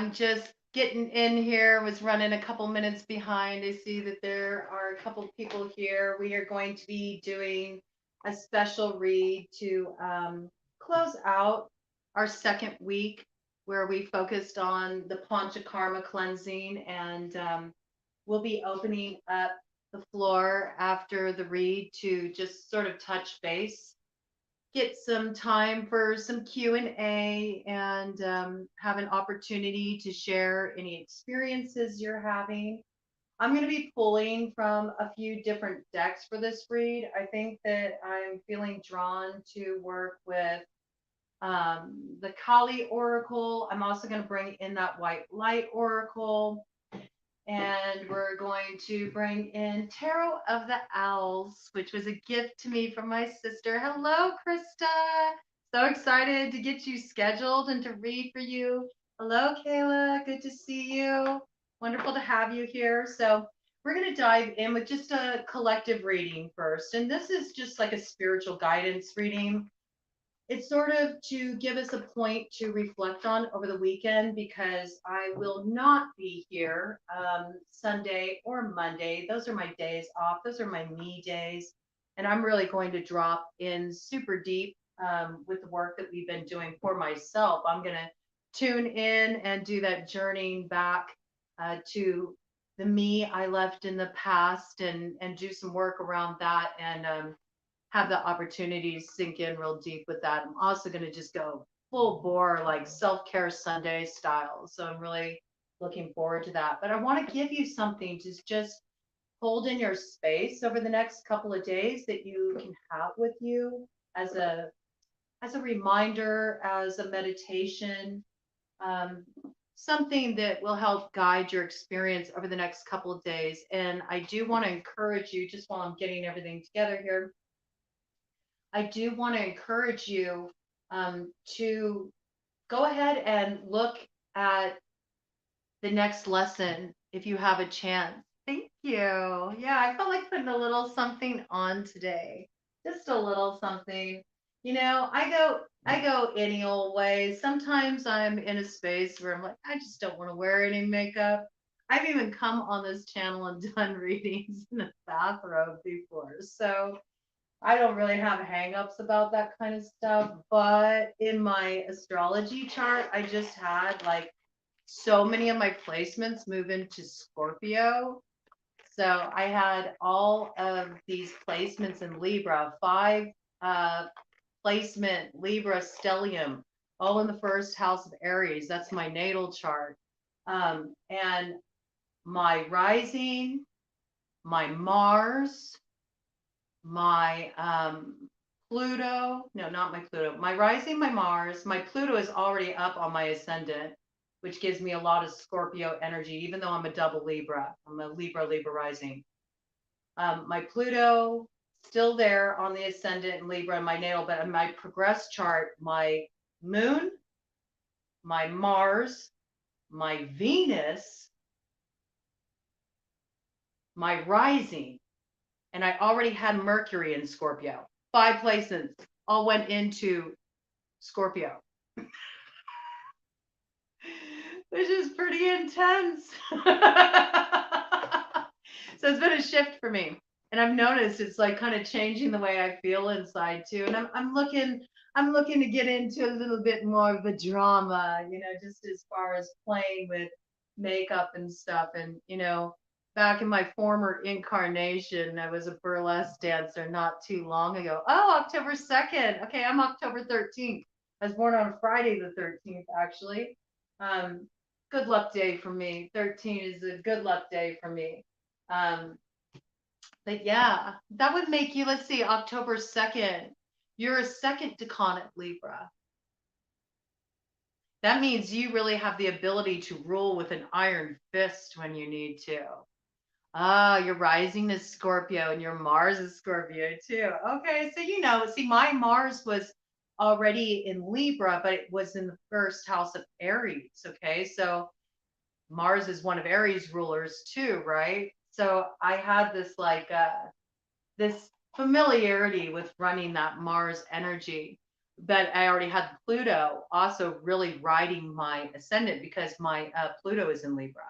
I'm just getting in here, was running a couple minutes behind. I see that there are a couple people here. We are going to be doing a special read to close out our second week where we focused on the Panchakarma cleansing, and we'll be opening up the floor after the read to just sort of touch base, get some time for some Q&A, and have an opportunity to share any experiences you're having. I'm going to be pulling from a few different decks for this read. I think that I'm feeling drawn to work with the Kali Oracle. I'm also going to bring in that White Light Oracle. And we're going to bring in Tarot of the Owls, which was a gift to me from my sister. Hello, Krista. So excited to get you scheduled and to read for you. Hello, Kayla. Good to see you. Wonderful to have you here. So we're going to dive in with just a collective reading first. And this is just like a spiritual guidance reading. It's sort of to give us a point to reflect on over the weekend, because I will not be here Sunday or Monday. Those are my days off. Those are my me days. And I'm really going to drop in super deep with the work that we've been doing for myself. I'm going to tune in and do that journeying back to the me I left in the past, and do some work around that, and have the opportunity to sink in real deep with that. I'm also going to just go full bore, like self-care Sunday style. So I'm really looking forward to that. But I want to give you something to just hold in your space over the next couple of days that you can have with you as a reminder, as a meditation, um, something that will help guide your experience over the next couple of days. And I do want to encourage you, just while I'm getting everything together here, I do want to encourage you to go ahead and look at the next lesson if you have a chance. Thank you. Yeah, I felt like putting a little something on today. Just a little something. I go any old way. Sometimes I'm in a space where I'm like, I just don't want to wear any makeup. I've even come on this channel and done readings in a bathrobe before. So I don't really have hangups about that kind of stuff, but in my astrology chart, I just had like so many of my placements move into Scorpio. So I had all of these placements in Libra, five placement Libra stellium, all in the first house of Aries. That's my natal chart. And my rising, my Mars, my Pluto, no, not my Pluto, my rising, my Mars, my Pluto is already up on my ascendant, which gives me a lot of Scorpio energy, even though I'm a double Libra. I'm a Libra rising. My Pluto still there on the ascendant in Libra in my natal, but in my progress chart, my Moon, my Mars, my Venus, my rising, and I already had Mercury in Scorpio. 5 placements all went into Scorpio, which is pretty intense. So it's been a shift for me. And I've noticed it's like kind of changing the way I feel inside too. And I'm looking to get into a little bit more of a drama, just as far as playing with makeup and stuff. And, back in my former incarnation, I was a burlesque dancer not too long ago. Oh, October 2nd. Okay, I'm October 13th. I was born on Friday the 13th, actually. Um, Good luck day for me. 13 is a good luck day for me. Um, but yeah, that would make you, let's see, October 2nd. You're a second decanic Libra. That means you really have the ability to rule with an iron fist when you need to. Ah, your rising is Scorpio and your Mars is Scorpio too. Okay, so see, my Mars was already in Libra, but it was in the first house of Aries. Okay, so Mars is one of Aries rulers too, right? So I had this this familiarity with running that Mars energy. but I already had Pluto also really riding my ascendant because my Pluto is in Libra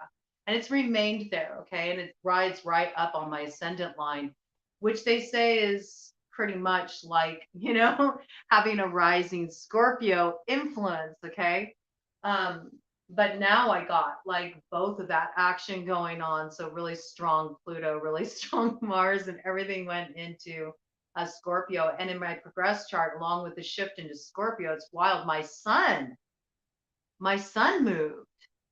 and it's remained there. Okay. And it rides right up on my ascendant line, which they say is pretty much like, having a rising Scorpio influence. Okay. Um, but now I got like both of that action going on. So really strong Pluto, really strong Mars, and everything went into a Scorpio. And in my progress chart, along with the shift into Scorpio, it's wild. My sun moved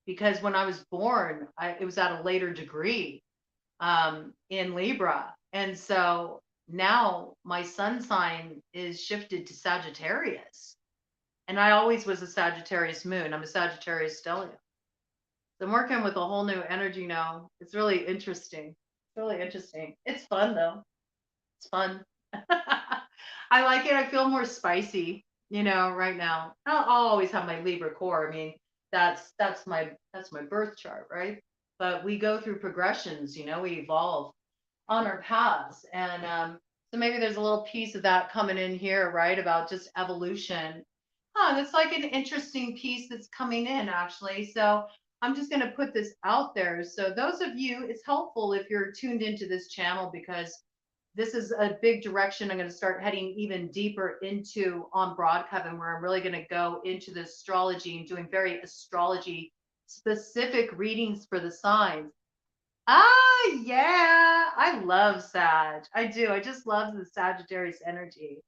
because when I was born, it was at a later degree in Libra. And so now my sun sign is shifted to Sagittarius. And I always was a Sagittarius moon. I'm a Sagittarius stellium. So I'm working with a whole new energy now. It's really interesting. It's really interesting. It's fun though. It's fun. I like it. I feel more spicy, right now. I'll always have my Libra core. I mean, that's my birth chart, right? But we go through progressions, we evolve on our paths. And so maybe there's a little piece of that coming in here, right? About just evolution. That's like an interesting piece that's coming in actually. So I'm just going to put this out there. So those of you, it's helpful if you're tuned into this channel because this is a big direction I'm going to start heading even deeper into on BroadCoven, where I'm really going to go into the astrology and doing very astrology specific readings for the signs. Yeah, I love Sag. I do. I just love the Sagittarius energy.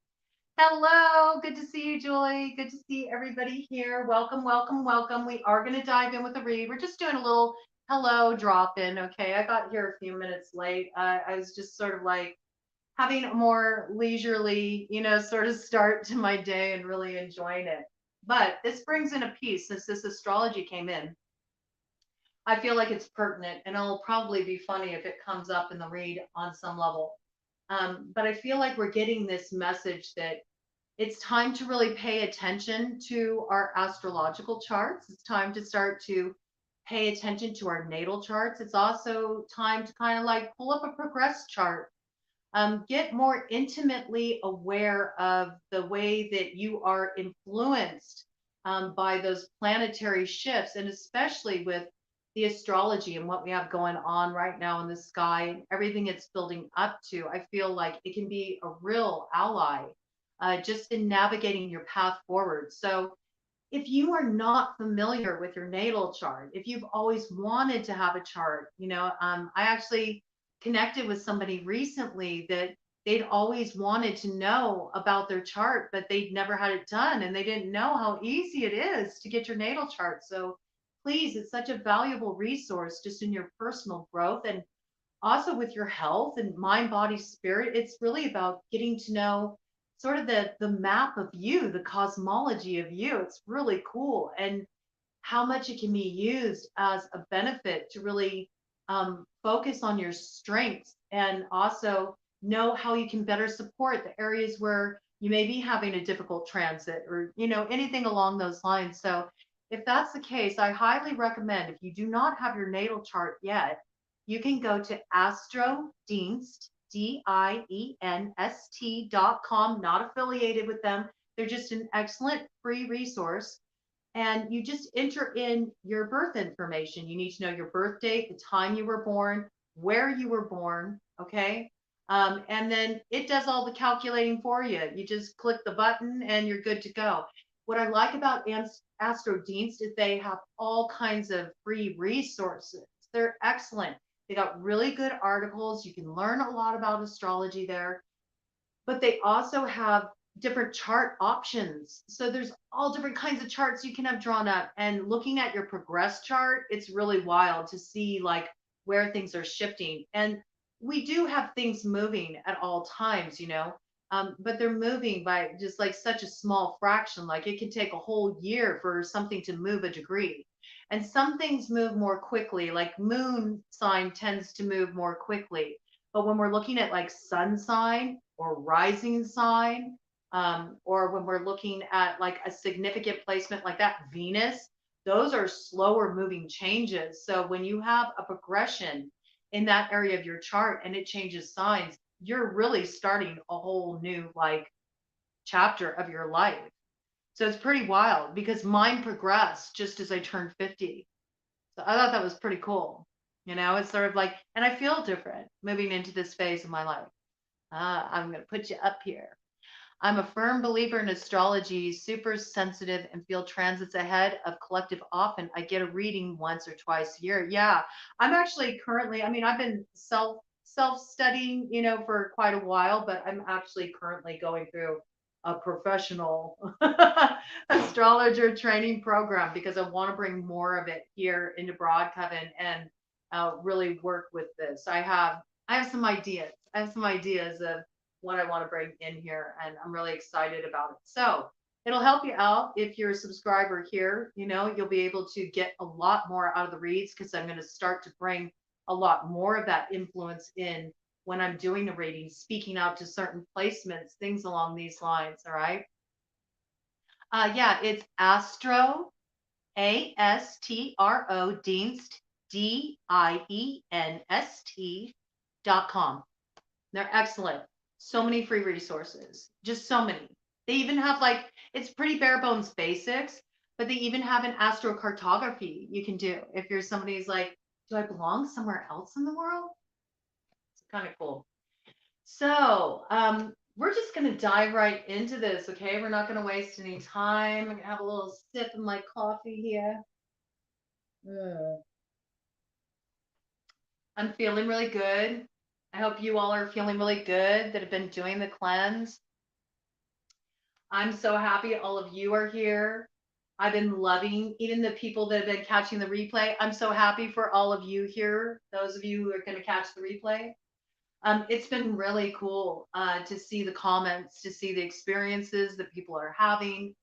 Hello, good to see you, Julie. Good to see everybody here. Welcome, welcome, welcome. We are going to dive in with a read. We're just doing a little hello drop in. Okay, I got here a few minutes late. I was just sort of like having a more leisurely, sort of start to my day and really enjoying it. But this brings in a piece since this astrology came in. I feel like it's pertinent and it'll probably be funny if it comes up in the read on some level. But I feel like we're getting this message that it's time to really pay attention to our astrological charts. It's time to start to pay attention to our natal charts. It's also time to kind of like pull up a progress chart, get more intimately aware of the way that you are influenced by those planetary shifts, and especially with the astrology and what we have going on right now in the sky and everything it's building up to. I feel like it can be a real ally just in navigating your path forward. So, if you are not familiar with your natal chart, if you've always wanted to have a chart, I actually connected with somebody recently that they'd always wanted to know about their chart, but they'd never had it done and they didn't know how easy it is to get your natal chart. So please, it's such a valuable resource just in your personal growth and also with your health and mind, body, spirit. It's really about getting to know sort of the map of you, the cosmology of you. It's really cool, and how much it can be used as a benefit to really focus on your strengths and also know how you can better support the areas where you may be having a difficult transit or anything along those lines. So if that's the case, I highly recommend, if you do not have your natal chart yet, you can go to astrodienst, dienst.com, not affiliated with them. They're just an excellent free resource. And you just enter in your birth information. You need to know your birth date, the time you were born, where you were born, okay? And then it does all the calculating for you. You just click the button and you're good to go. What I like about Astrodienst is they have all kinds of free resources. They're excellent. They got really good articles. You can learn a lot about astrology there, but they also have different chart options. So there's all different kinds of charts you can have drawn up, and looking at your progress chart, it's really wild to see like where things are shifting. And we do have things moving at all times, but they're moving by just like such a small fraction. Like it can take a whole year for something to move a degree. And some things move more quickly, like moon sign tends to move more quickly. But when we're looking at like sun sign or rising sign, or when we're looking at like a significant placement like that, Venus, those are slower moving changes. So when you have a progression in that area of your chart and it changes signs, you're really starting a whole new like chapter of your life. So it's pretty wild because mine progressed just as I turned 50. So I thought that was pretty cool. It's sort of like, and I feel different moving into this phase of my life. I'm going to put you up here. I'm a firm believer in astrology, super sensitive, and feel transits ahead of collective often. I get a reading once or twice a year. Yeah, I'm actually currently, I mean, I've been self studying, for quite a while, but I'm actually currently going through a professional astrologer training program because I want to bring more of it here into BroadCoven and really work with this. I have some ideas. I have some ideas of what I want to bring in here, and I'm really excited about it. So it'll help you out if you're a subscriber here. You'll be able to get a lot more out of the reads because I'm going to start to bring a lot more of that influence in when I'm doing a reading, speaking out to certain placements, things along these lines. All right. Yeah, it's Astro, ASTRO, Dienst, DIENST.com. They're excellent. So many free resources, just so many. They even have it's pretty bare bones basics, but they even have an astrocartography you can do if you're somebody who's like, do I belong somewhere else in the world? It's kind of cool. So we're just going to dive right into this, okay? We're not going to waste any time. I'm going to have a little sip of my coffee here. I'm feeling really good. I hope you all are feeling really good that have been doing the cleanse. I'm so happy all of you are here. I've been loving even the people that have been catching the replay. I'm so happy for all of you here, those of you who are going to catch the replay. It's been really cool to see the comments, to see the experiences that people are having,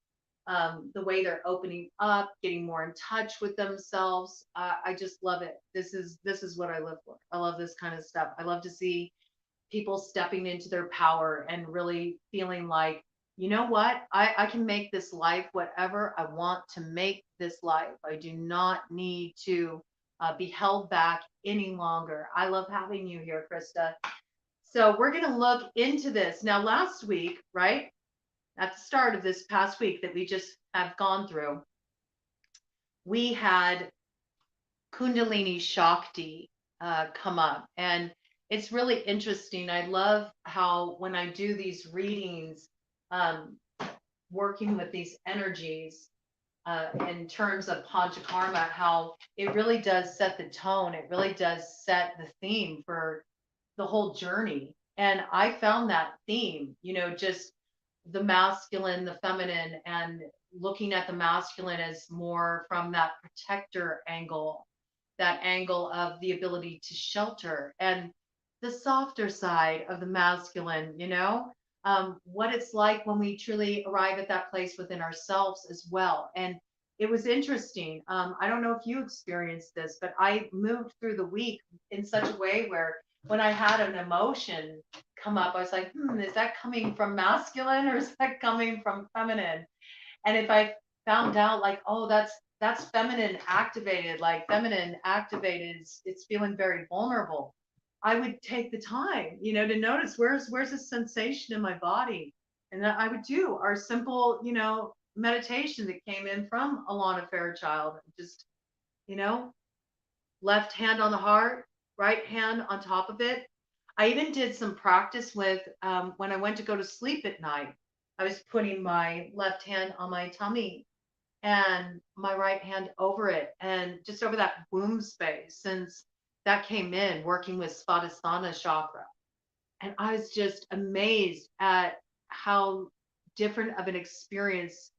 the way they're opening up, getting more in touch with themselves. I just love it. This is what I live for. I love this kind of stuff. I love to see people stepping into their power and really feeling like, you know what, I can make this life whatever I want to make this life. I do not need to be held back any longer. I love having you here, Krista. So we're going to look into this. Now, last week, right, at the start of this past week that we just have gone through, we had Kundalini Shakti come up. And it's really interesting. I love how when I do these readings, working with these energies in terms of Panchakarma, how it really does set the tone. It really does set the theme for the whole journey. And I found that theme, just the masculine, the feminine, and looking at the masculine as more from that protector angle, that angle of the ability to shelter, and the softer side of the masculine, what it's like when we truly arrive at that place within ourselves as well. And it was interesting. I don't know if you experienced this, but I moved through the week in such a way where when I had an emotion come up, I was like, is that coming from masculine or is that coming from feminine? And if I found out like, oh, that's feminine activated, like feminine activated, it's feeling very vulnerable, I would take the time, to notice where's the sensation in my body. And that I would do our simple, meditation that came in from Alana Fairchild. Just, left hand on the heart, right hand on top of it. I even did some practice with when I went to go to sleep at night. I was putting my left hand on my tummy and my right hand over it and just over that womb space, since that came in working with Svadhisthana chakra. And I was just amazed at how different of an experience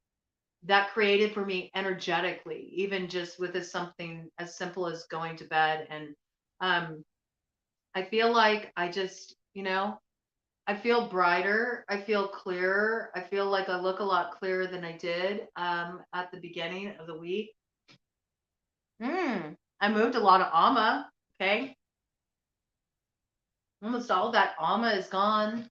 that created for me energetically, even just with something as simple as going to bed. And I feel like I just, I feel brighter. I feel clearer. I feel like I look a lot clearer than I did at the beginning of the week. I moved a lot of ama. Okay. Almost all of that ama is gone.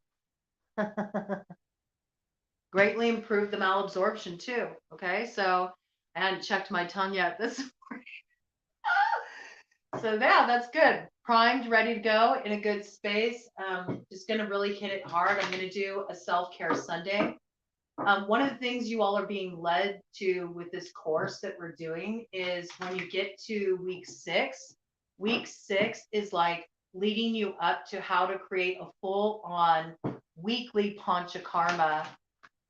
Greatly improved the malabsorption too. Okay. So I hadn't checked my tongue yet this morning. So yeah, that's good. Primed, ready to go, in a good space. Just going to really hit it hard. I'm going to do a self-care Sunday. One of the things you all are being led to with this course that we're doing is when you get to week six is like leading you up to how to create a full on weekly panchakarma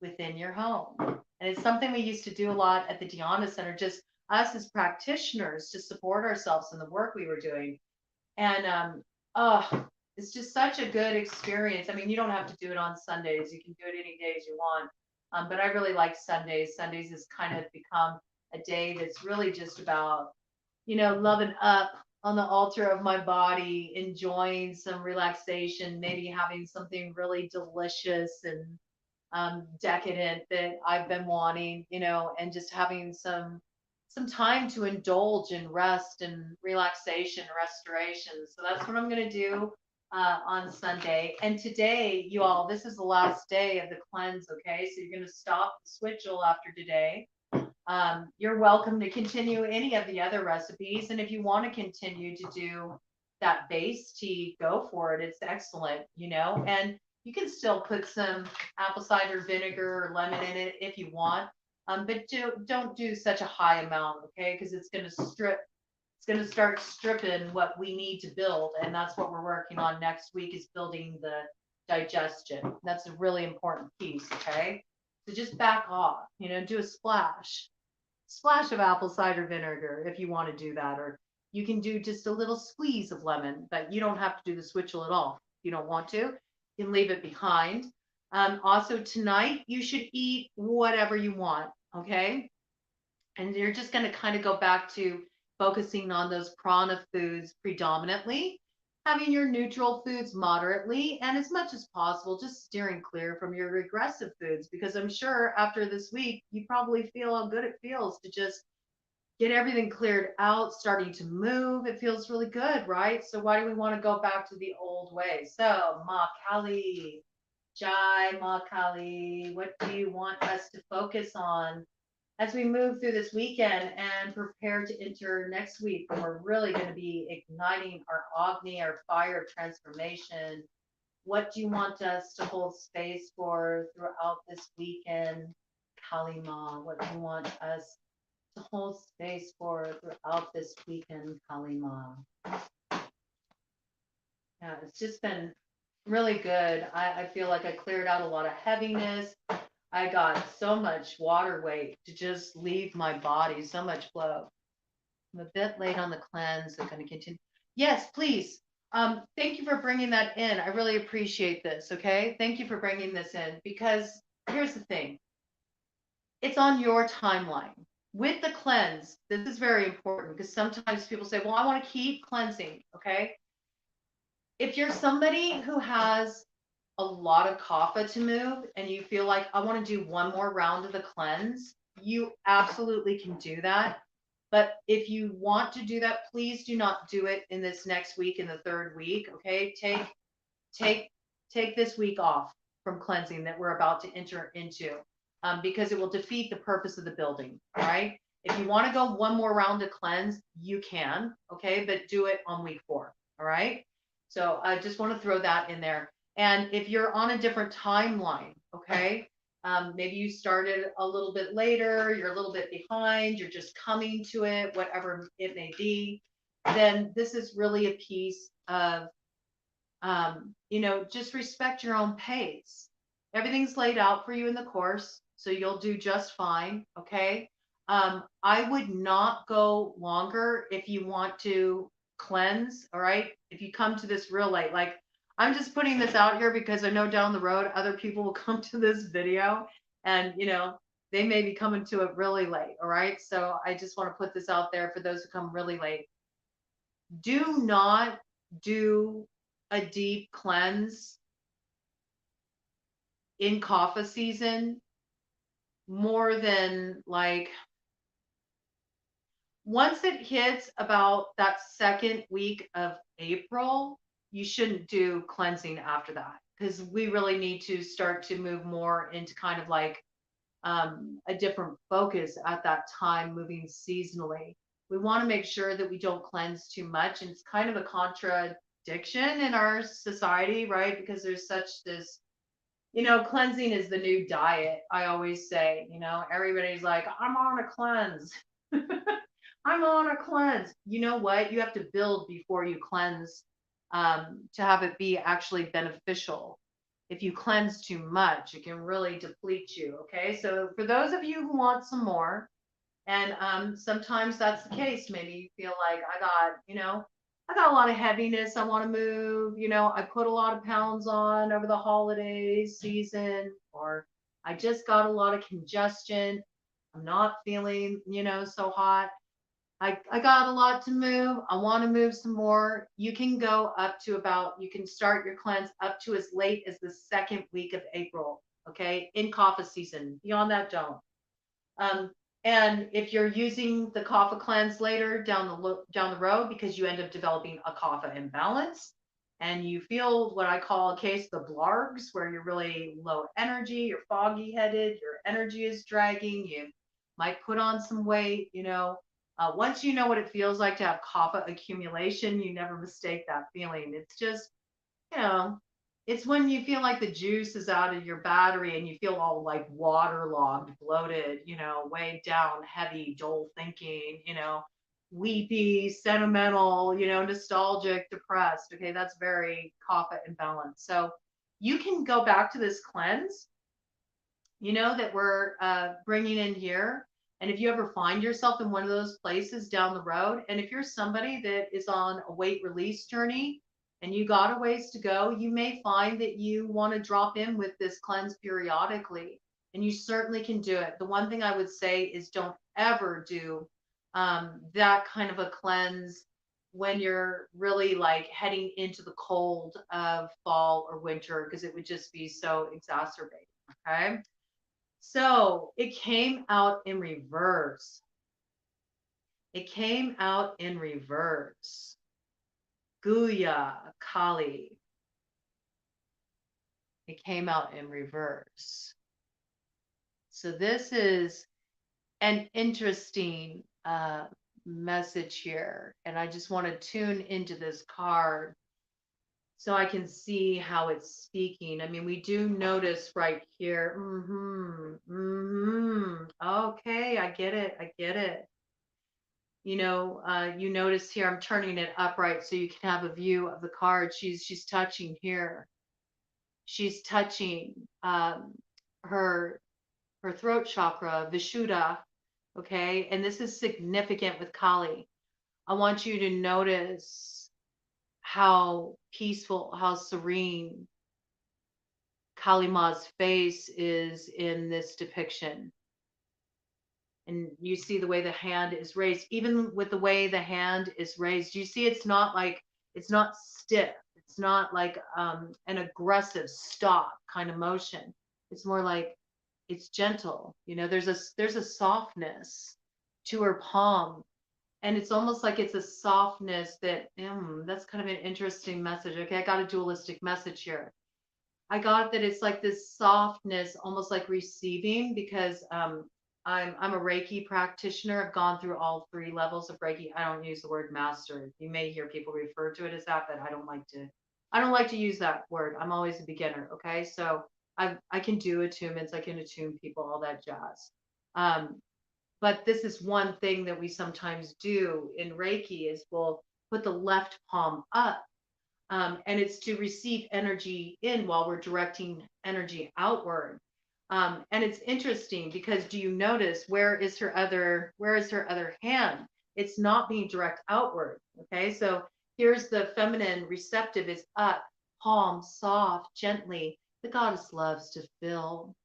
within your home. And it's something we used to do a lot at the Dhyana Center, just us as practitioners to support ourselves in the work we were doing. And oh, it's just such a good experience. I mean, you don't have to do it on Sundays. You can do it any days you want. But I really like Sundays. Sundays has kind of become a day that's really just about, loving up on the altar of my body, enjoying some relaxation, maybe having something really delicious and decadent that I've been wanting, and just having some time to indulge in rest and relaxation, restoration. So that's what I'm going to do on Sunday. And today, you all, this is the last day of the cleanse. Okay, so you're going to stop the switchel after today. You're welcome to continue any of the other recipes, and if you want to continue to do that base tea, go for it. It's excellent, and you can still put some apple cider vinegar or lemon in it if you want, but don't do such a high amount, okay? Because it's going to start stripping what we need to build, and that's what we're working on next week, is building the digestion. That's a really important piece, okay? So just back off, do a splash of apple cider vinegar if you want to do that, or you can do just a little squeeze of lemon, but you don't have to do the switchel at all. If you don't want to, you can leave it behind. Also tonight, you should eat whatever you want, okay? And you're just going to kind of go back to focusing on those prana foods predominantly, having your neutral foods moderately, and as much as possible, just steering clear from your regressive foods, because I'm sure after this week, you probably feel how good it feels to just get everything cleared out, starting to move. It feels really good, right? So why do we want to go back to the old way? So Ma Kali, Jai Ma Kali, what do you want us to focus on as we move through this weekend and prepare to enter next week, when we're really going to be igniting our Agni, our fire of transformation? What do you want us to hold space for throughout this weekend, Kali Ma? What do you want us to hold space for throughout this weekend, Kali Ma? Yeah, it's just been really good. I feel like I cleared out a lot of heaviness. I got so much water weight to just leave my body, so much flow. I'm a bit late on the cleanse. I'm going to continue. Yes, please. Thank you for bringing that in. I really appreciate this. Okay. Thank you for bringing this in, because here's the thing. It's on your timeline. With the cleanse, this is very important, because sometimes people say, well, I want to keep cleansing. Okay. If you're somebody who has a lot of kapha to move and you feel like, I want to do one more round of the cleanse, you absolutely can do that. But if you want to do that, please do not do it in this next week, in the third week. Okay. Take this week off from cleansing that we're about to enter into, because it will defeat the purpose of the building. All right. If you want to go one more round to cleanse, you can. Okay. But do it on week 4. All right. So I just want to throw that in there. And if you're on a different timeline, okay, maybe you started a little bit later, you're a little bit behind, you're just coming to it, whatever it may be, then this is really a piece of, just respect your own pace. Everything's laid out for you in the course, so you'll do just fine, okay? I would not go longer if you want to cleanse, all right? If you come to this real late, like, I'm just putting this out here because I know down the road other people will come to this video and, they may be coming to it really late, all right? So I just want to put this out there for those who come really late. Do not do a deep cleanse in kapha season more than, like, once it hits about that second week of April, you shouldn't do cleansing after that, because we really need to start to move more into kind of like a different focus at that time, moving seasonally. We want to make sure that we don't cleanse too much. And it's kind of a contradiction in our society, right? Because there's such this Cleansing is the new diet. I always say, everybody's like, I'm on a cleanse. I'm on a cleanse. You know what? You have to build before you cleanse, to have it be actually beneficial. If you cleanse too much, it can really deplete you. Okay. So for those of you who want some more, and sometimes that's the case. Maybe you feel like I got a lot of heaviness I want to move. I put a lot of pounds on over the holidays season, or I just got a lot of congestion. I'm not feeling, so hot. I got a lot to move. I want to move some more. You can go up to you can start your cleanse up to as late as the second week of April. Okay. In kapha season. Beyond that, don't. Um, and if you're using the kapha cleanse later down the road because you end up developing a kapha imbalance and you feel what I call a case of the blargs, where you're really low energy, you're foggy headed, your energy is dragging, you might put on some weight, once you know what it feels like to have kapha accumulation, you never mistake that feeling. It's just, you know, it's when you feel like the juice is out of your battery and you feel all like waterlogged, bloated, weighed down, heavy, dull thinking, weepy, sentimental, nostalgic, depressed. Okay, that's very kapha imbalance. So you can go back to this cleanse, that we're bringing in here. And if you ever find yourself in one of those places down the road, and if you're somebody that is on a weight release journey and you got a ways to go, you may find that you want to drop in with this cleanse periodically. And you certainly can do it. The one thing I would say is don't ever do that kind of a cleanse when you're really like heading into the cold of fall or winter, because it would just be so exacerbated. Okay. So it came out in reverse. It came out in reverse. Guya Kali. It came out in reverse. So this is an interesting message here. And I just want to tune into this card so I can see how it's speaking. I mean, we do notice right here. Okay, I get it. I get it. You notice here I'm turning it upright so you can have a view of the card. She's touching here. She's touching her throat chakra, Vishuddha. Okay, and this is significant with Kali. I want you to notice how peaceful, how serene Kali Ma's face is in this depiction. And you see the way the hand is raised, even with the way the hand is raised, you see it's not stiff. It's not like an aggressive stop kind of motion. It's more like it's gentle. There's a softness to her palm. And it's almost like it's a softness that's kind of an interesting message. Okay, I got a dualistic message here. I got that it's like this softness, almost like receiving, because I'm a Reiki practitioner. I've gone through all 3 levels of Reiki. I don't use the word master. You may hear people refer to it as that, but I don't like to use that word. I'm always a beginner. Okay, so I can do attunements. I can attune people, all that jazz. But this is one thing that we sometimes do in Reiki is we'll put the left palm up. And it's to receive energy in while we're directing energy outward. And it's interesting because do you notice where is her other hand? It's not being direct outward. Okay, so here's the feminine receptive is up, palm soft, gently. The goddess loves to fill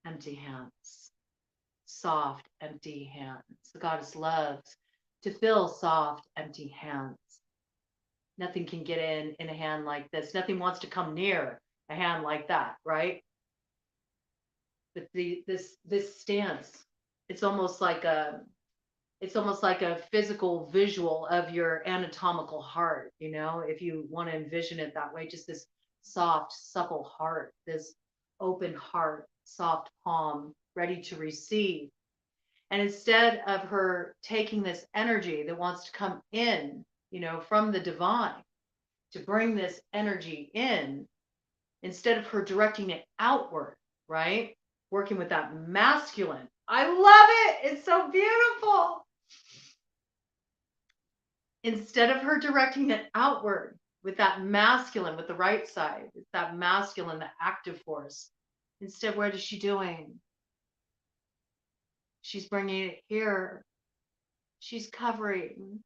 empty hands, soft, empty hands. The goddess loves to fill soft, empty hands. Nothing can get in a hand like this. Nothing wants to come near a hand like that, right? But this stance, it's almost like a physical visual of your anatomical heart, if you want to envision it that way, just this soft, supple heart, this open heart, soft palm, ready to receive. And instead of her taking this energy that wants to come in, from the divine, to bring this energy in, instead of her directing it outward, right? Working with that masculine. I love it. It's so beautiful. Instead of her directing it outward with that masculine, with the right side, it's that masculine, the active force. Instead, what is she doing? She's bringing it here. She's covering.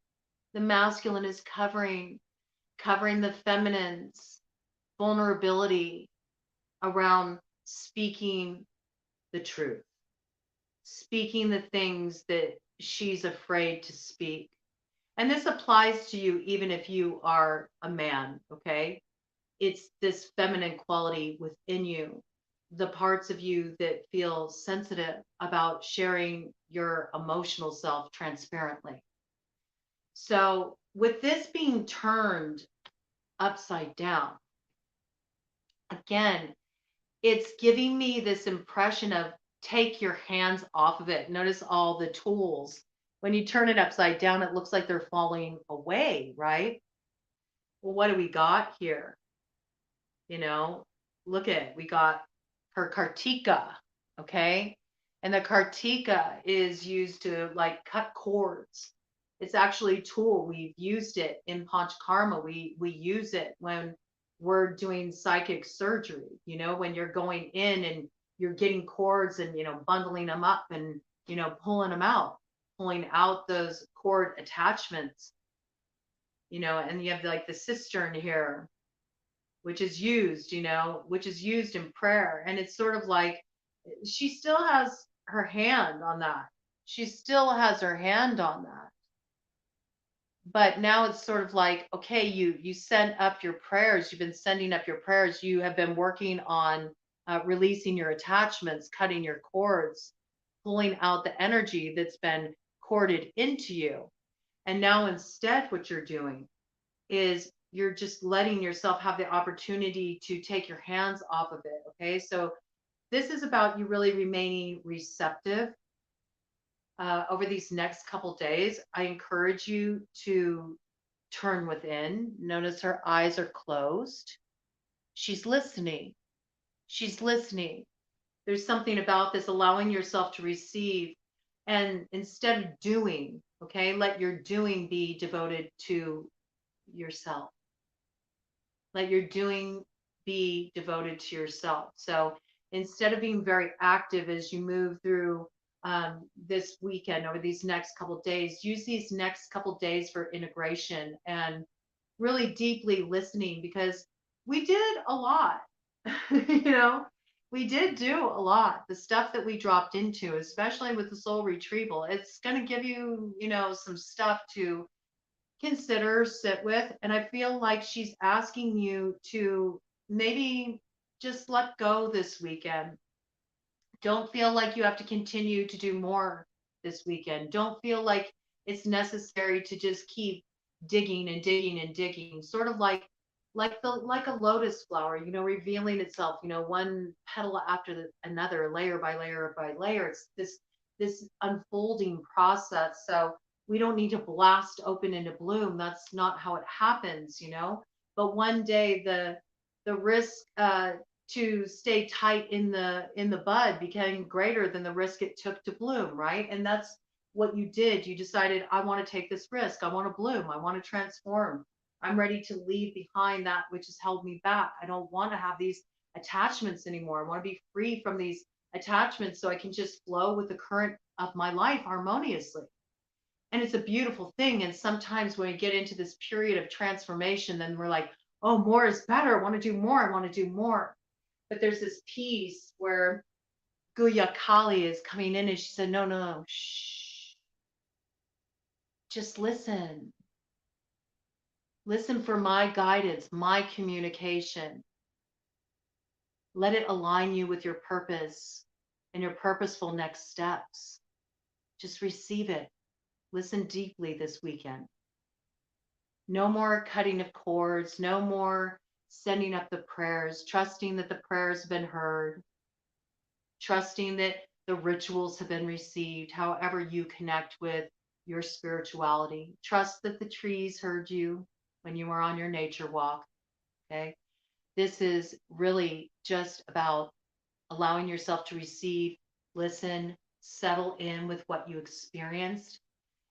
The masculine is covering the feminine's vulnerability around speaking the truth, speaking the things that she's afraid to speak. And this applies to you even if you are a man, okay? It's this feminine quality within you, the parts of you that feel sensitive about sharing your emotional self transparently. So, with this being turned upside down, again, it's giving me this impression of take your hands off of it. Notice all the tools. When you turn it upside down, it looks like they're falling away, right? Well, what do we got here? You know, look at, we got her kartika, okay? And the kartika is used to like cut cords. It's actually a tool. We've used it in Panchakarma. We use it when we're doing psychic surgery, you know, when you're going in and you're getting cords and, you know, bundling them up and, you know, pulling out those cord attachments, you know, and you have like the cistern here, which is used, you know, which is used in prayer. And it's sort of like she still has her hand on that. She still has her hand on that. But now it's sort of like, okay, you sent up your prayers. You've been sending up your prayers. You have been working on releasing your attachments, cutting your cords, pulling out the energy that's been corded into you. And now instead, what you're doing is you're just letting yourself have the opportunity to take your hands off of it. Okay. So this is about you really remaining receptive over these next couple days. I encourage you to turn within. Notice her eyes are closed. She's listening. She's listening. There's something about this allowing yourself to receive. And instead of doing, okay, let your doing be devoted to yourself. Let your doing be devoted to yourself. So instead of being very active as you move through this weekend over these next couple days, use these next couple days for integration and really deeply listening, because we did a lot. You know, we did do a lot. The stuff that we dropped into, especially with the soul retrieval, it's going to give you, you know, some stuff to consider, sit with. And I feel like she's asking you to maybe just let go this weekend. Don't feel like you have to continue to do more this weekend. Don't feel like it's necessary to just keep digging and digging and digging, sort of like a lotus flower, you know, revealing itself, you know, one petal after another, layer by layer by layer. It's this unfolding process. So we don't need to blast open into bloom. That's not how it happens, you know. But one day the risk to stay tight in the bud became greater than the risk it took to bloom, right? And that's what you did. You decided, I want to take this risk. I want to bloom. I want to transform. I'm ready to leave behind that which has held me back. I don't want to have these attachments anymore. I want to be free from these attachments so I can just flow with the current of my life harmoniously. And it's a beautiful thing. And sometimes when we get into this period of transformation, then we're like, oh, more is better. I want to do more. I want to do more. But there's this piece where Guya Kali is coming in and she said, no, no, no, shh. Just listen. Listen for my guidance, my communication. Let it align you with your purpose and your purposeful next steps. Just receive it. Listen deeply this weekend. No more cutting of cords, no more sending up the prayers, trusting that the prayers have been heard, trusting that the rituals have been received, however you connect with your spirituality. Trust that the trees heard you when you were on your nature walk. Okay. This is really just about allowing yourself to receive, listen, settle in with what you experienced.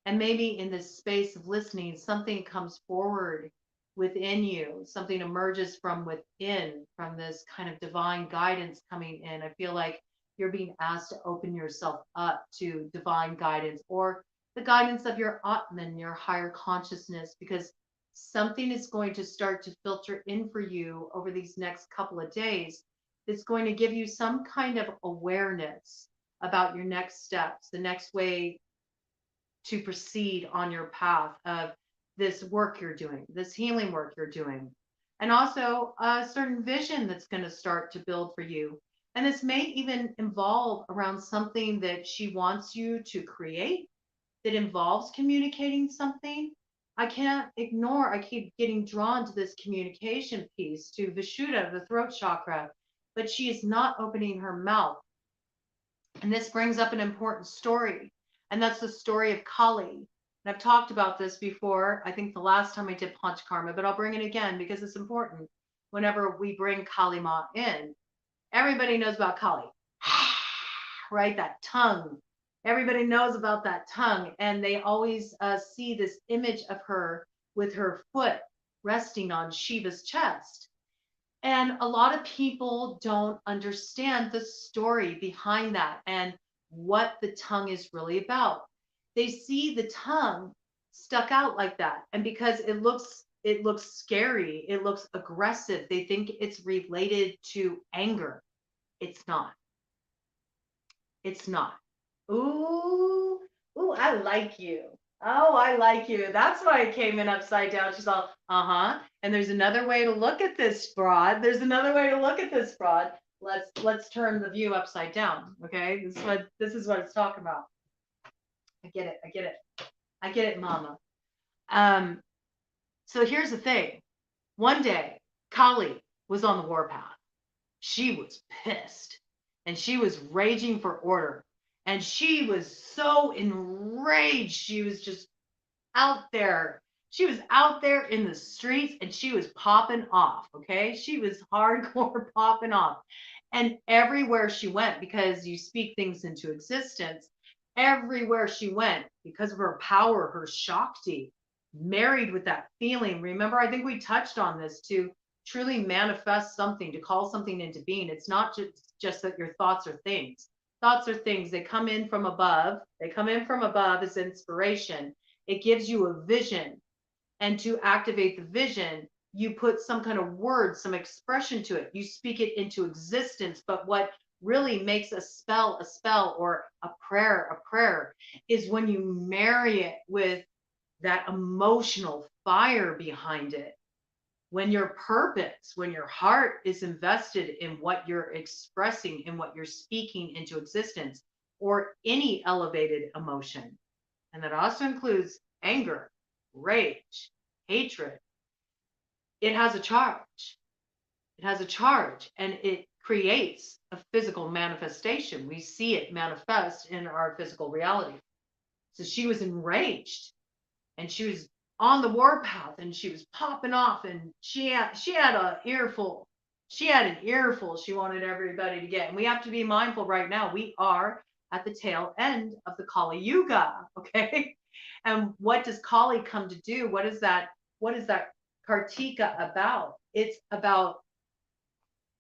And maybe in this space of listening, something comes forward within you, something emerges from within, from this kind of divine guidance coming in. I feel like you're being asked to open yourself up to divine guidance or the guidance of your Atman, your higher consciousness, because something is going to start to filter in for you over these next couple of days. That's going to give you some kind of awareness about your next steps, the next way to proceed on your path of this work you're doing, this healing work you're doing, and also a certain vision that's going to start to build for you. And this may even involve around something that she wants you to create that involves communicating something. I can't ignore, I keep getting drawn to this communication piece to Vishuddha, the throat chakra, but she is not opening her mouth. And this brings up an important story, and that's the story of Kali. And I've talked about this before, I think the last time I did Panch Karma, but I'll bring it again because it's important. Whenever we bring Kali Ma in, everybody knows about Kali, right? That tongue. Everybody knows about that tongue. And they always see this image of her with her foot resting on Shiva's chest. And a lot of people don't understand the story behind that and what the tongue is really about. They see the tongue stuck out like that. And because it looks scary, it looks aggressive, they think it's related to anger. It's not. It's not. Ooh, ooh, I like you. Oh, I like you. That's why it came in upside down. She's all, uh-huh. And there's another way to look at this fraud. There's another way to look at this fraud. Let's turn the view upside down. Okay. This is what it's talking about. I get it. I get it. I get it, mama. So here's the thing. One day, Kali was on the warpath. She was pissed and she was raging for order. And she was so enraged. She was just out there. She was out there in the streets and she was popping off. Okay. She was hardcore popping off. And everywhere she went, because you speak things into existence, everywhere she went, because of her power, her Shakti, married with that feeling. Remember, I think we touched on this to truly manifest something, to call something into being. It's not just that your thoughts are things. Thoughts are things. They come in from above. They come in from above as inspiration. It gives you a vision. And to activate the vision, you put some kind of word, some expression to it. You speak it into existence. But what really makes a spell, or a prayer, is when you marry it with that emotional fire behind it. When your purpose, when your heart is invested in what you're expressing, in what you're speaking into existence, or any elevated emotion. And that also includes anger, rage, hatred. It has a charge. It has a charge and it creates a physical manifestation. We see it manifest in our physical reality. So she was enraged and she was on the warpath and she was popping off and she had an earful. She had an earful she wanted everybody to get. And we have to be mindful right now. We are at the tail end of the Kali Yuga, okay? And what does Kali come to do? What is that Kartika about? It's about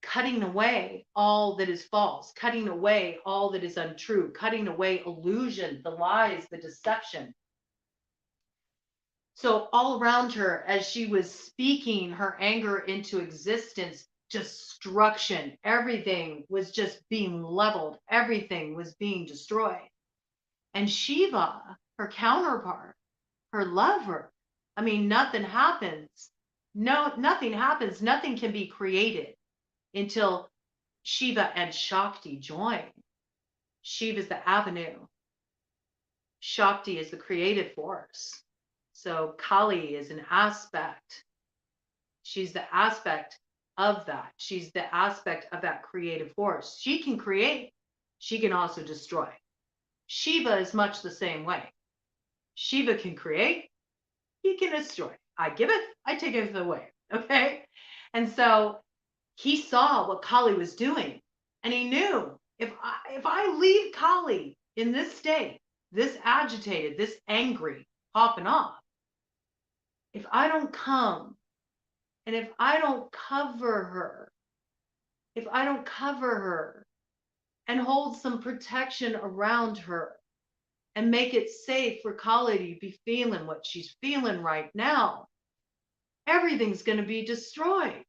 cutting away all that is false, cutting away all that is untrue, cutting away illusion, the lies, the deception. So all around her, as she was speaking her anger into existence, destruction, everything was just being leveled, everything was being destroyed. And Shiva, her counterpart, her lover, I mean, nothing happens. No, nothing happens. Nothing can be created until Shiva and Shakti join. Shiva is the avenue. Shakti is the creative force. So Kali is an aspect. She's the aspect of that. She's the aspect of that creative force. She can create. She can also destroy. Shiva is much the same way. Shiva can create. He can destroy. I give it. I take it away. Okay. And so he saw what Kali was doing, and he knew, if I leave Kali in this state, this agitated, this angry, popping off, if I don't come and if I don't cover her, if I don't cover her and hold some protection around her and make it safe for Kali to be feeling what she's feeling right now, everything's going to be destroyed.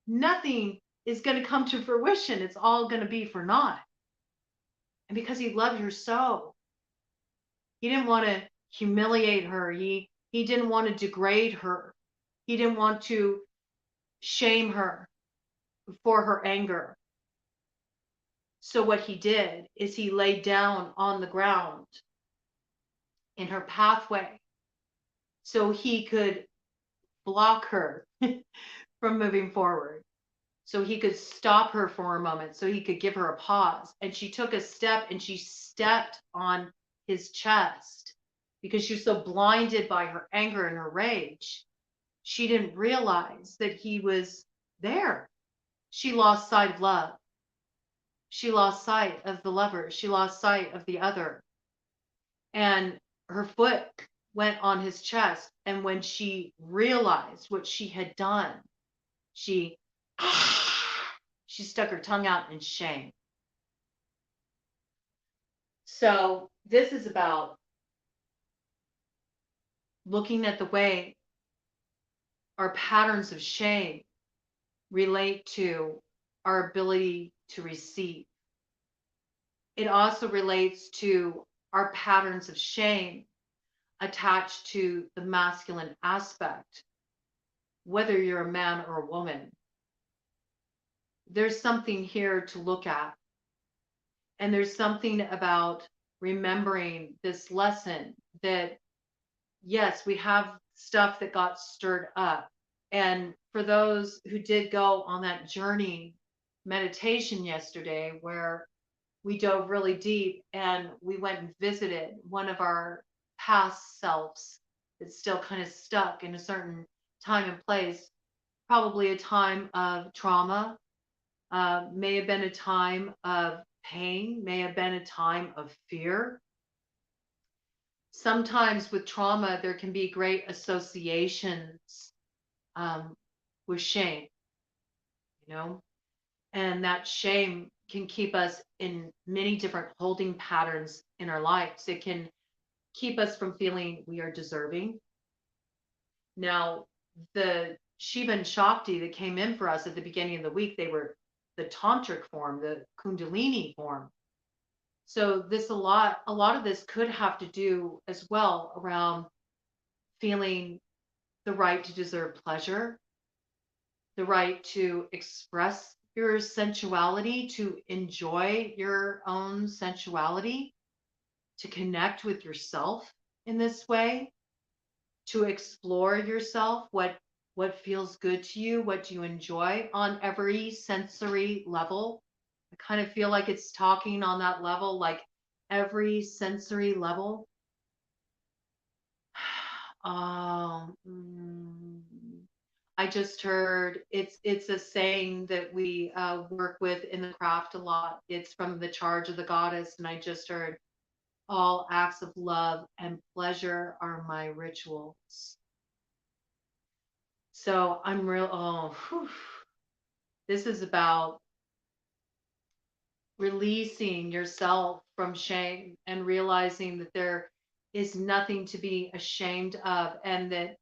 Nothing is going to come to fruition. It's all going to be for naught. And because he loved her so, he didn't want to humiliate her. He didn't want to degrade her. He didn't want to shame her for her anger. So what he did is he laid down on the ground in her pathway so he could block her from moving forward. So he could stop her for a moment, so he could give her a pause. And she took a step and she stepped on his chest because she was so blinded by her anger and her rage. She didn't realize that he was there. She lost sight of love. She lost sight of the lover. She lost sight of the other. And her foot went on his chest. And when she realized what she had done, she stuck her tongue out in shame. So this is about looking at the way our patterns of shame relate to our ability to receive. It also relates to our patterns of shame attached to the masculine aspect, whether you're a man or a woman. There's something here to look at. And there's something about remembering this lesson that, yes, we have stuff that got stirred up. And for those who did go on that journey meditation yesterday, where we dove really deep and we went and visited one of our past selves that's still kind of stuck in a certain time and place, probably a time of trauma, may have been a time of pain, may have been a time of fear. Sometimes with trauma, there can be great associations with shame, and that shame can keep us in many different holding patterns in our lives. It can keep us from feeling we are deserving. Now, the Shiva and Shakti that came in for us at the beginning of the week, they were the tantric form, the Kundalini form. So a lot of this could have to do as well around feeling the right to deserve pleasure, the right to express your sensuality, to enjoy your own sensuality, to connect with yourself in this way, to explore yourself, what feels good to you, what do you enjoy on every sensory level. I kind of feel like it's talking on that level, like every sensory level. I just heard it's a saying that we work with in the craft a lot. It's from the Charge of the Goddess, and I just heard, all acts of love and pleasure are my rituals. So I'm this is about releasing yourself from shame and realizing that there is nothing to be ashamed of, and that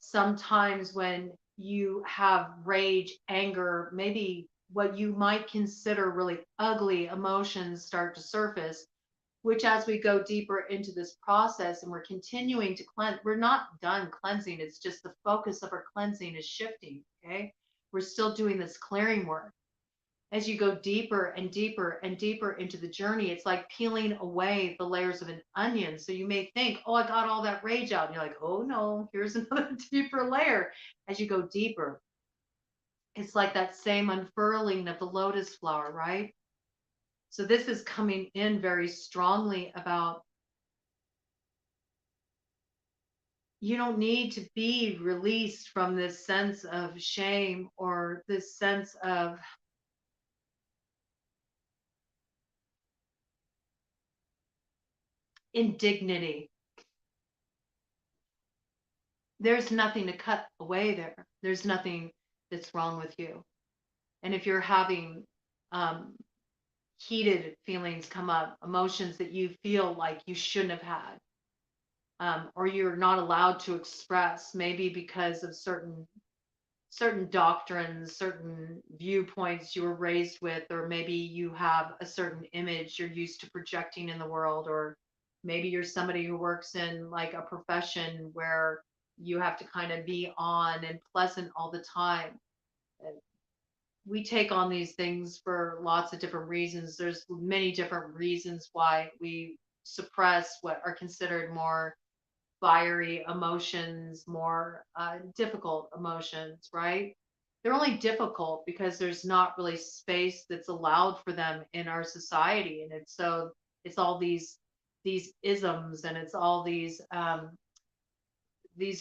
sometimes when you have rage, anger, maybe what you might consider really ugly emotions start to surface, which as we go deeper into this process and we're continuing to cleanse, we're not done cleansing. It's just the focus of our cleansing is shifting. Okay. We're still doing this clearing work. As you go deeper and deeper and deeper into the journey, it's like peeling away the layers of an onion. So you may think, oh, I got all that rage out. And you're like, oh no, here's another deeper layer. As you go deeper, it's like that same unfurling of the lotus flower, right? So this is coming in very strongly about You don't need to be released from this sense of shame or this sense of indignity. There's nothing to cut away there. There's nothing that's wrong with you. And if you're having um, heated feelings come up, emotions that you feel like you shouldn't have had, or you're not allowed to express, maybe because of certain doctrines, certain viewpoints you were raised with, or maybe you have a certain image you're used to projecting in the world, or maybe you're somebody who works in like a profession where you have to kind of be on and pleasant all the time. We take on these things for lots of different reasons. There's many different reasons why we suppress what are considered more fiery emotions, more difficult emotions, right? They're only difficult because there's not really space that's allowed for them in our society, and it's all these isms, and it's all these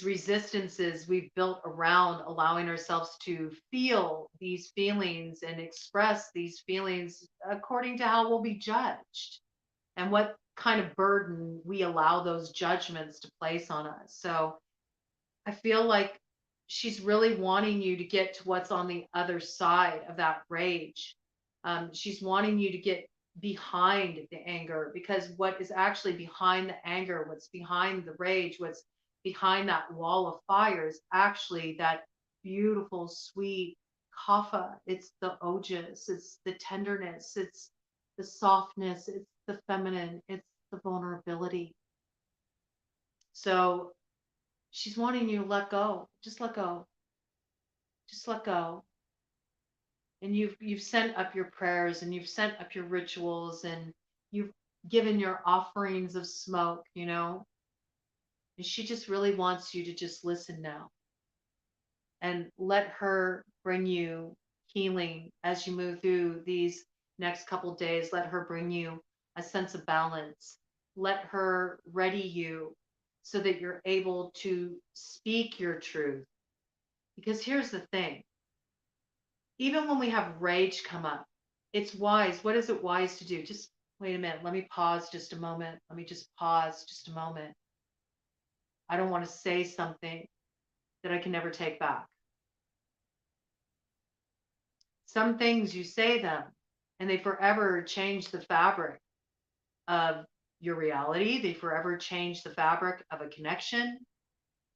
resistances we've built around allowing ourselves to feel these feelings and express these feelings according to how we'll be judged and what kind of burden we allow those judgments to place on us. So I feel like she's really wanting you to get to what's on the other side of that rage. She's wanting you to get behind the anger, because what is actually behind the anger, what's behind the rage, what's behind that wall of fire is actually that beautiful, sweet kapha. It's the ojas, it's the tenderness, it's the softness, it's the feminine, it's the vulnerability. So she's wanting you to let go. Just let go. Just let go. And you've sent up your prayers and you've sent up your rituals and you've given your offerings of smoke, And she just really wants you to just listen now and let her bring you healing as you move through these next couple days. Let her bring you a sense of balance. Let her ready you so that you're able to speak your truth. Because here's the thing, even when we have rage come up, it's wise. What is it wise to do? Just wait a minute. Let me pause just a moment. Let me just pause just a moment. I don't want to say something that I can never take back. Some things you say them and they forever change the fabric of your reality. They forever change the fabric of a connection.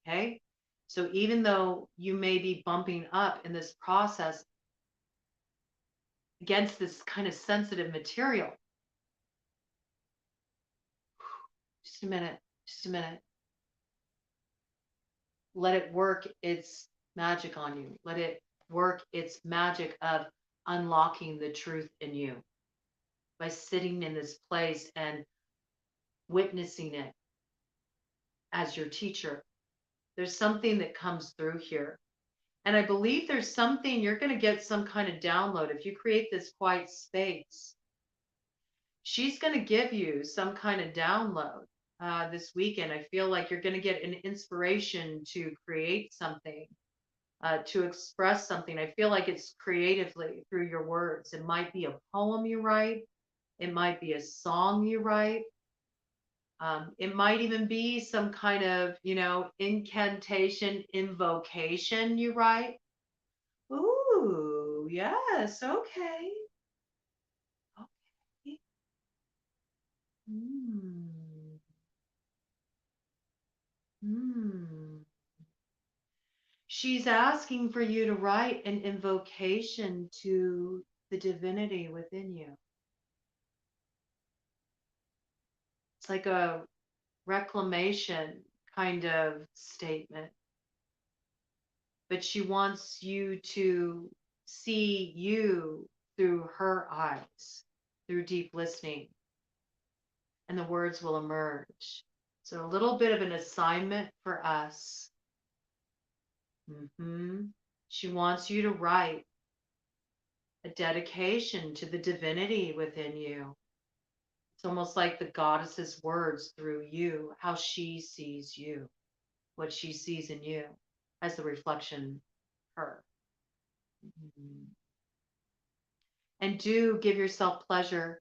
Okay. So even though you may be bumping up in this process against this kind of sensitive material, just a minute, just a minute. Let it work its magic on you. Let it work its magic of unlocking the truth in you by sitting in this place and witnessing it as your teacher. There's something that comes through here. And I believe there's something you're going to get some kind of download if you create this quiet space. She's going to give you some kind of download this weekend. I feel like you're going to get an inspiration to create something, to express something. I feel like it's creatively through your words. It might be a poem you write, it might be a song you write. It might even be some kind of, incantation, invocation you write. Ooh, yes, okay. Okay. Hmm. Hmm. She's asking for you to write an invocation to the divinity within you. It's like a reclamation kind of statement, but she wants you to see you through her eyes, through deep listening, and the words will emerge. So, a little bit of an assignment for us. She wants you to write a dedication to the divinity within you. It's almost like the goddess's words through you, how she sees you. what she sees in you as the reflection of her. And do give yourself pleasure.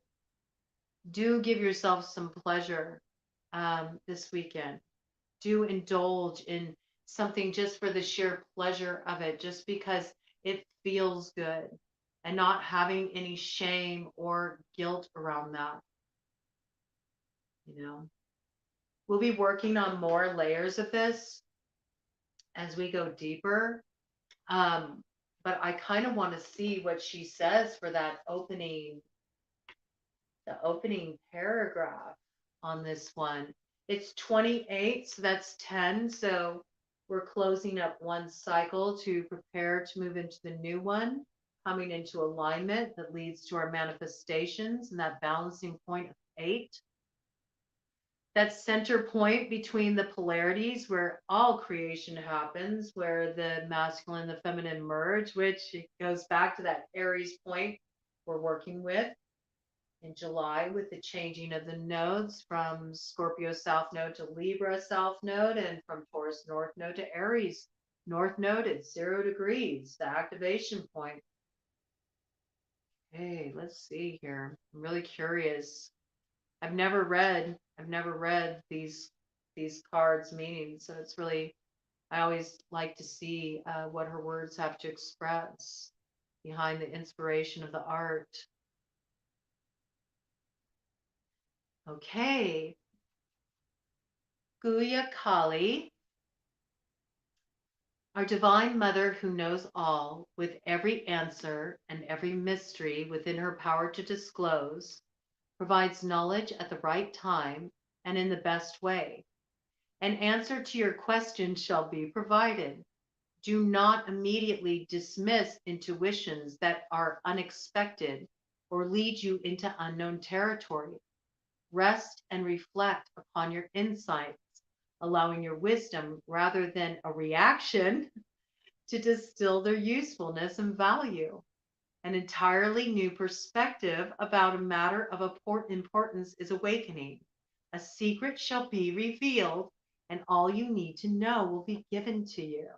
Do give yourself some pleasure this weekend. Do indulge in something just for the sheer pleasure of it, just because it feels good, and not having any shame or guilt around that. You know, we'll be working on more layers of this as we go deeper. But I kind of want to see what she says for that opening, the opening paragraph on this one. It's 28, so that's 10. So we're closing up one cycle to prepare to move into the new one, coming into alignment that leads to our manifestations and that balancing point of 8. That center point between the polarities where all creation happens, where the masculine and the feminine merge, which goes back to that Aries point we're working with in July with the changing of the nodes from Scorpio South Node to Libra South Node, and from Taurus North Node to Aries North Node at 0 degrees, the activation point. Hey, let's see here. I'm really curious. I've never read these cards meanings, so it's really, I always like to see what her words have to express behind the inspiration of the art. Okay. Guya Kali, our divine mother who knows all, with every answer and every mystery within her power to disclose, provides knowledge at the right time and in the best way. An answer to your question shall be provided. Do not immediately dismiss intuitions that are unexpected or lead you into unknown territory. Rest and reflect upon your insights, allowing your wisdom rather than a reaction to distill their usefulness and value. An entirely new perspective about a matter of importance is awakening. A secret shall be revealed, and all you need to know will be given to you.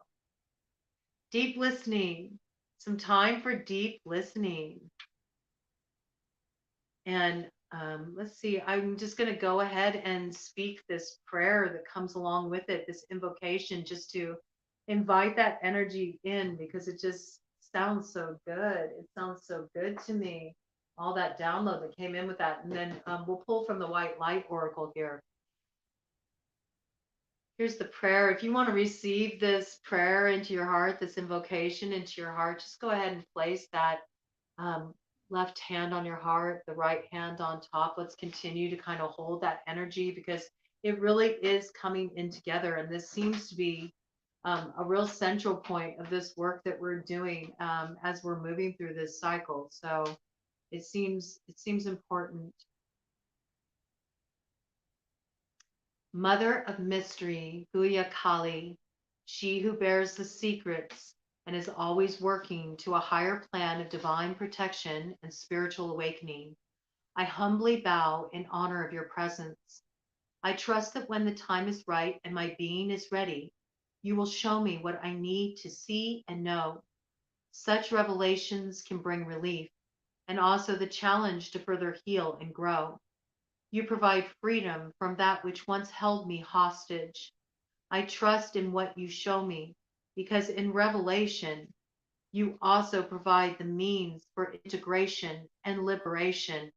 Deep listening, some time for deep listening. And let's see, I'm just going to go ahead and speak this prayer that comes along with it, this invocation, just to invite that energy in, because it just sounds so good. It sounds so good to me. All that download that came in with that. And then we'll pull from the White Light Oracle here. Here's the prayer. If you want to receive this prayer into your heart, this invocation into your heart, just go ahead and place that left hand on your heart, the right hand on top. Let's continue to kind of hold that energy, because it really is coming in together. And this seems to be a real central point of this work that we're doing as we're moving through this cycle. So it seems important. Mother of mystery, Guya Kali, she who bears the secrets and is always working to a higher plan of divine protection and spiritual awakening, I humbly bow in honor of your presence. I trust that when the time is right and my being is ready, you will show me what I need to see and know. Such revelations can bring relief, and also the challenge to further heal and grow. You provide freedom from that which once held me hostage. I trust in what you show me, because in revelation, you also provide the means for integration and liberation.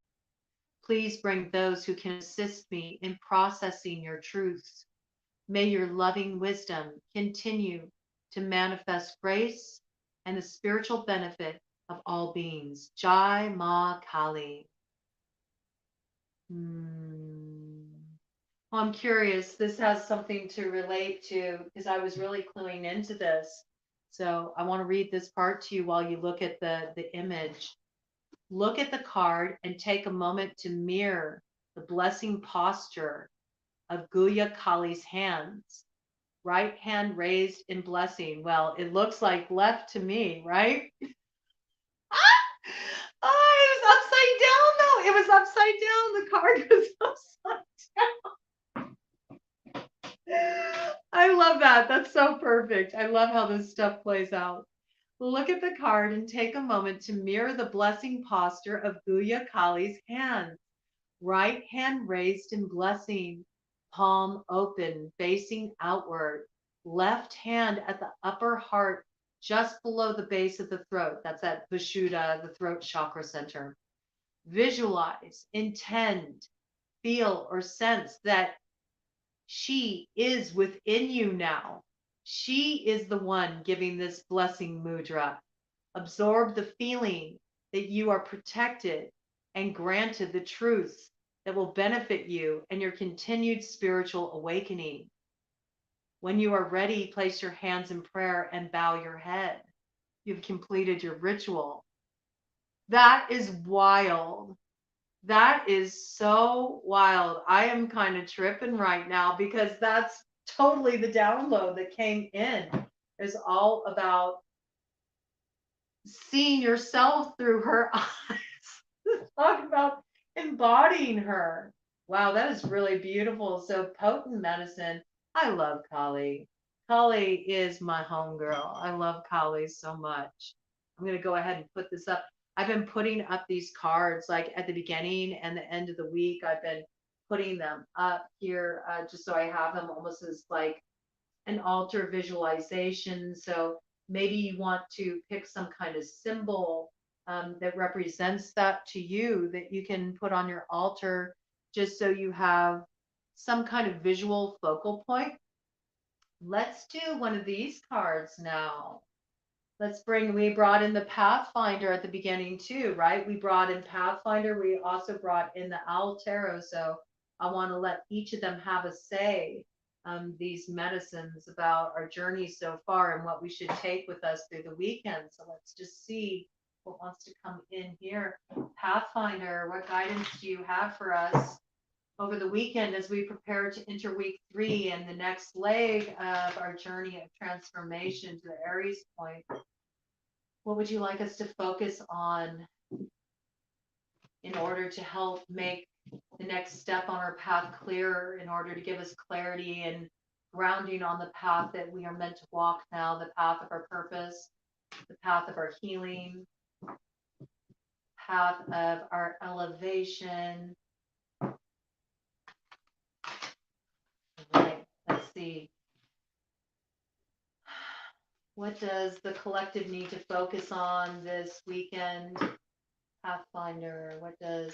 Please bring those who can assist me in processing your truths. May your loving wisdom continue to manifest grace and the spiritual benefit of all beings. Jai Ma Kali. Well, I'm curious. This has something to relate to, because I was really cluing into this. So I want to read this part to you while you look at the image. Look at the card and take a moment to mirror the blessing posture of Guya Kali's hands. Right hand raised in blessing. Well, it looks like left to me, right? Oh, it was upside down though. It was upside down. The card was upside down. I love that. That's so perfect. I love how this stuff plays out. Look at the card and take a moment to mirror the blessing posture of Guya Kali's hands. Right hand raised in blessing, palm open, facing outward. Left hand at the upper heart, just below the base of the throat. That's at Vishuddha, the throat chakra center. Visualize, intend, feel, or sense that she is within you now. She is the one giving this blessing mudra. Absorb the feeling that you are protected and granted the truths that will benefit you and your continued spiritual awakening. When you are ready, place your hands in prayer and bow your head. You've completed your ritual. That is wild. That is so wild. I am kind of tripping right now because that's totally the download that came in. Is all about seeing yourself through her eyes. Talk about embodying her. Wow, that is really beautiful. So potent medicine. I love Kali. Kali is my homegirl. I love Kali so much. I'm going to go ahead and put this up. I've been putting up these cards like at the beginning and the end of the week. I've been putting them up here just so I have them almost as like an altar visualization. So maybe you want to pick some kind of symbol that represents that to you that you can put on your altar just so you have some kind of visual focal point. Let's do one of these cards now. We brought in the Pathfinder at the beginning too, right? We brought in Pathfinder. We also brought in the Owl Tarot. So I want to let each of them have a say, these medicines about our journey so far and what we should take with us through the weekend. So let's just see what wants to come in here. Pathfinder, what guidance do you have for us over the weekend as we prepare to enter week 3 and the next leg of our journey of transformation to the Aries point? What would you like us to focus on in order to help make the next step on our path clearer, in order to give us clarity and grounding on the path that we are meant to walk now, the path of our purpose, the path of our healing, path of our elevation? Right, let's see. What does the collective need to focus on this weekend? Pathfinder, what does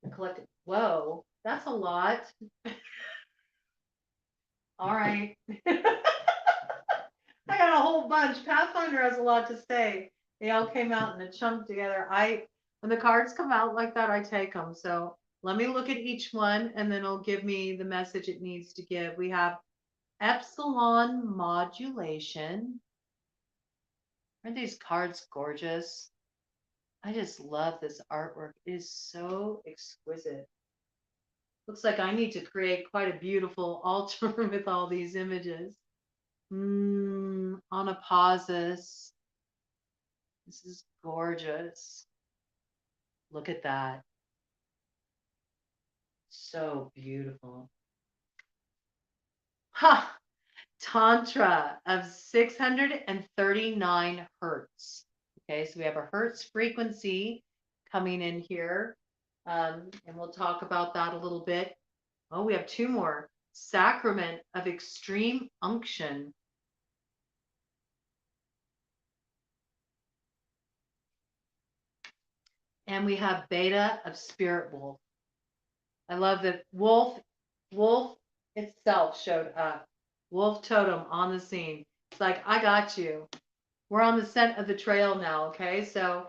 the collective? Whoa, that's a lot. All right. I got a whole bunch. Pathfinder has a lot to say. They all came out in a chunk together. When the cards come out like that, I take them. So let me look at each one and then it'll give me the message it needs to give. We have epsilon modulation. Aren't these cards gorgeous? I just love this artwork. It is so exquisite. Looks like I need to create quite a beautiful altar with all these images. Anapausis. This is gorgeous. Look at that. So beautiful. Ha! Tantra of 639 hertz. Okay, so we have a hertz frequency coming in here. And we'll talk about that a little bit. Oh, we have 2 more. Sacrament of extreme unction. And we have beta of spirit wolf. I love that wolf itself showed up. Wolf totem on the scene. It's like, I got you. We're on the scent of the trail now, okay? So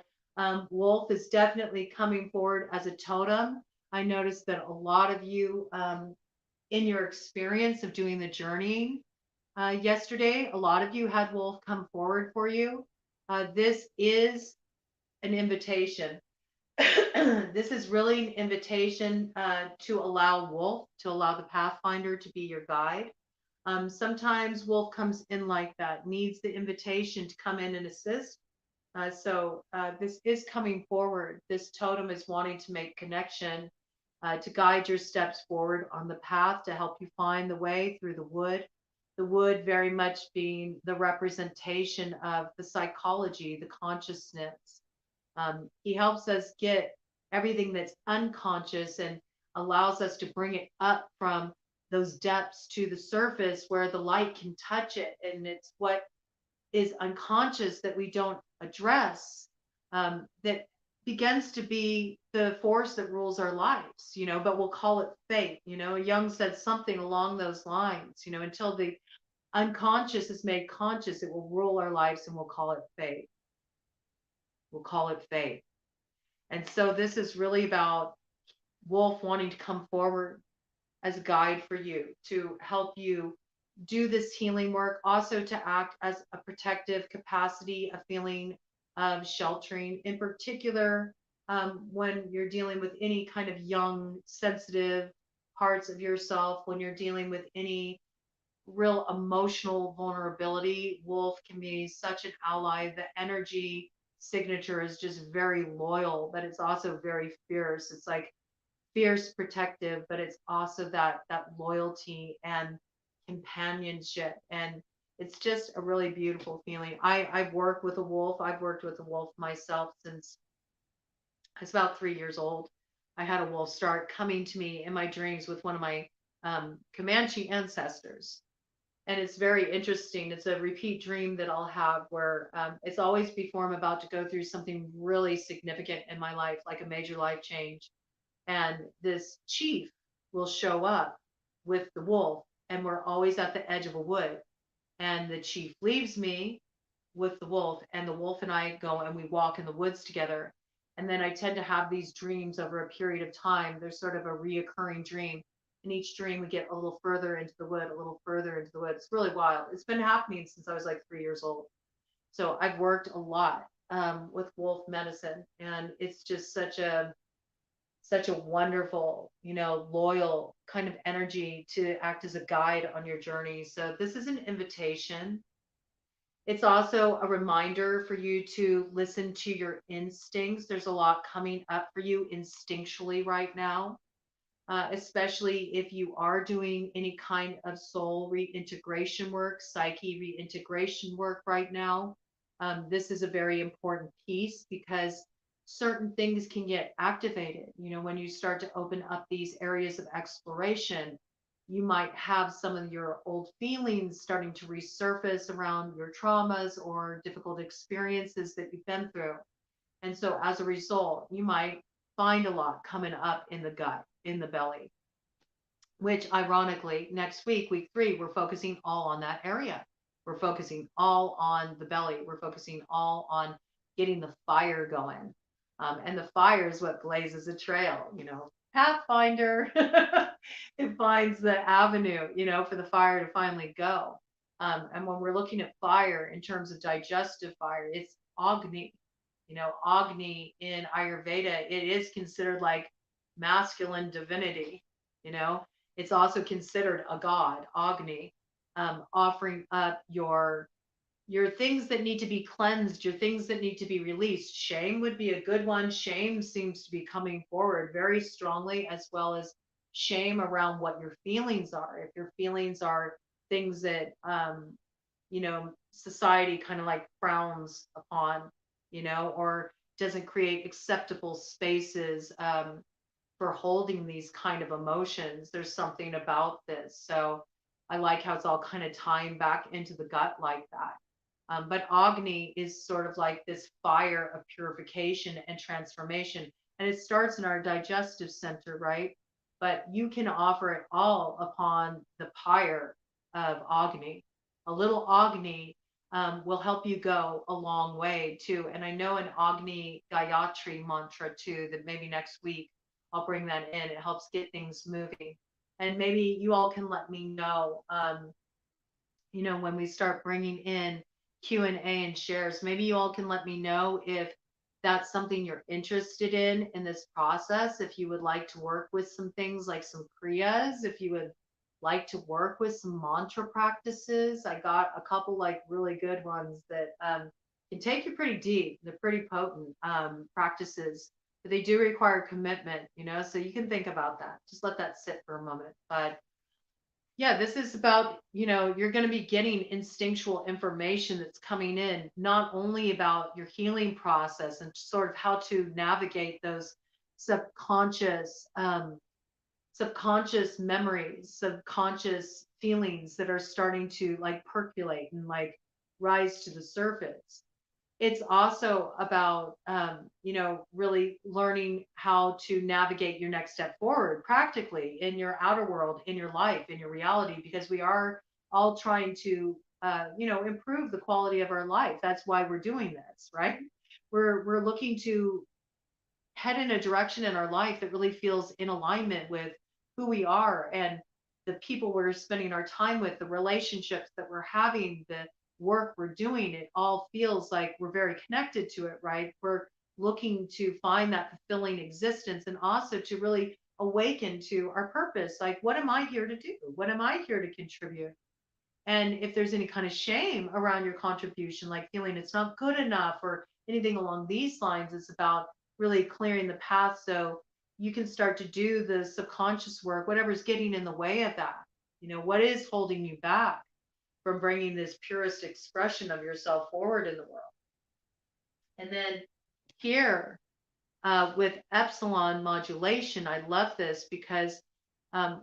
wolf is definitely coming forward as a totem. I noticed that a lot of you, in your experience of doing the journeying yesterday, a lot of you had wolf come forward for you. This is an invitation. This is really an invitation to allow wolf, to allow the Pathfinder to be your guide. Sometimes wolf comes in like that, needs the invitation to come in and assist. So this is coming forward. This totem is wanting to make connection to guide your steps forward on the path, to help you find the way through the wood. The wood very much being the representation of the psychology, the consciousness. He helps us get everything that's unconscious and allows us to bring it up from those depths to the surface where the light can touch it. And it's what is unconscious that we don't address, that begins to be the force that rules our lives, but we'll call it fate. Jung said something along those lines, until the unconscious is made conscious, it will rule our lives and we'll call it fate. We'll call it fate. And so this is really about Wolf wanting to come forward as a guide for you to help you do this healing work, also to act as a protective capacity, a feeling of sheltering, in particular, when you're dealing with any kind of young, sensitive parts of yourself, when you're dealing with any real emotional vulnerability. Wolf can be such an ally. The energy signature is just very loyal, but it's also very fierce. It's like fierce protective, but it's also that loyalty and companionship. And it's just a really beautiful feeling. I've worked with a wolf. I've worked with a wolf myself since I was about 3 years old. I had a wolf start coming to me in my dreams with one of my Comanche ancestors. And it's very interesting. It's a repeat dream that I'll have where it's always before I'm about to go through something really significant in my life, like a major life change. And this chief will show up with the wolf, and we're always at the edge of a wood. And the chief leaves me with the wolf, and the wolf and I go and we walk in the woods together. And then I tend to have these dreams over a period of time. There's sort of a reoccurring dream. In each dream, we get a little further into the wood, a little further into the wood. It's really wild. It's been happening since I was like 3 years old. So I've worked a lot with wolf medicine, and it's just such a wonderful, loyal kind of energy to act as a guide on your journey. So this is an invitation. It's also a reminder for you to listen to your instincts. There's a lot coming up for you instinctually right now, especially if you are doing any kind of soul reintegration work, psyche reintegration work right now. This is a very important piece because certain things can get activated. When you start to open up these areas of exploration, you might have some of your old feelings starting to resurface around your traumas or difficult experiences that you've been through. And so as a result, you might find a lot coming up in the gut, in the belly, which ironically, next week, week 3, we're focusing all on that area. We're focusing all on the belly. We're focusing all on getting the fire going. And the fire is what blazes a trail, Pathfinder. It finds the avenue, for the fire to finally go. And when we're looking at fire in terms of digestive fire, it's Agni. Agni in Ayurveda, it is considered like masculine divinity. It's also considered a god, Agni, offering up your things that need to be cleansed, your things that need to be released. Shame would be a good one. Shame seems to be coming forward very strongly, as well as shame around what your feelings are. If your feelings are things that, society kind of like frowns upon, or doesn't create acceptable spaces for holding these kind of emotions, there's something about this. So I like how it's all kind of tying back into the gut like that. But Agni is sort of like this fire of purification and transformation. And it starts in our digestive center, right? But you can offer it all upon the pyre of Agni. A little Agni will help you go a long way too. And I know an Agni Gayatri mantra too, that maybe next week I'll bring that in. It helps get things moving. And maybe you all can let me know, when we start bringing in Q&A and shares, maybe you all can let me know if that's something you're interested in this process. If you would like to work with some things like some kriyas, if you would like to work with some mantra practices. I got a couple like really good ones that can take you pretty deep. They're pretty potent practices but they do require commitment, so you can think about that. Just let that sit for a moment. But yeah, this is about, you're going to be getting instinctual information that's coming in, not only about your healing process and sort of how to navigate those subconscious, subconscious memories, subconscious feelings that are starting to like percolate and like rise to the surface. It's also about, really learning how to navigate your next step forward practically in your outer world, in your life, in your reality, because we are all trying to, improve the quality of our life. That's why we're doing this, right? We're looking to head in a direction in our life that really feels in alignment with who we are and the people we're spending our time with, the relationships that we're having, the work we're doing. It all feels like we're very connected to it, right? We're looking to find that fulfilling existence and also to really awaken to our purpose. Like, what am I here to do? What am I here to contribute? And if there's any kind of shame around your contribution, like feeling it's not good enough or anything along these lines, it's about really clearing the path so you can start to do the subconscious work, whatever's getting in the way of that. What is holding you back from bringing this purest expression of yourself forward in the world? And then here, with epsilon modulation, I love this because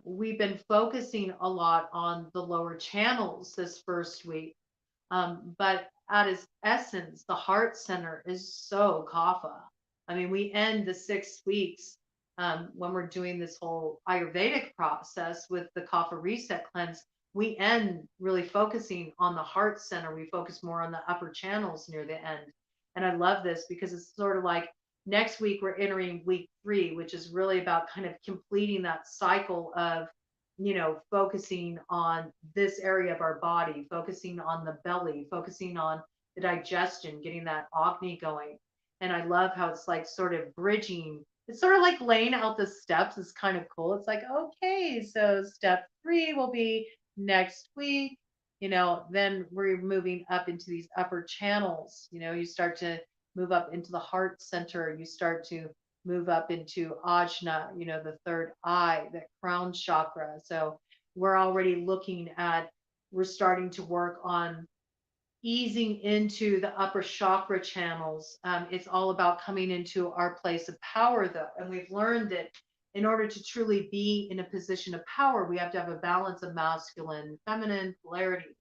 we've been focusing a lot on the lower channels this first week. But at its essence, the heart center is so kapha. I mean, we end the 6 weeks when we're doing this whole Ayurvedic process with the kapha reset cleanse. We end really focusing on the heart center. We focus more on the upper channels near the end. And I love this because it's sort of like next week we're entering week 3, which is really about kind of completing that cycle of focusing on this area of our body, focusing on the belly, focusing on the digestion, getting that agni going. And I love how it's like sort of bridging. It's sort of like laying out the steps. It's kind of cool. It's like, okay, so step 3 will be next week. Then we're moving up into these upper channels. You start to move up into the heart center. You start to move up into ajna, the third eye, the crown chakra. So we're already looking at, we're starting to work on easing into the upper chakra channels. It's all about coming into our place of power, though. And we've learned that in order to truly be in a position of power, we have to have a balance of masculine, feminine polarity.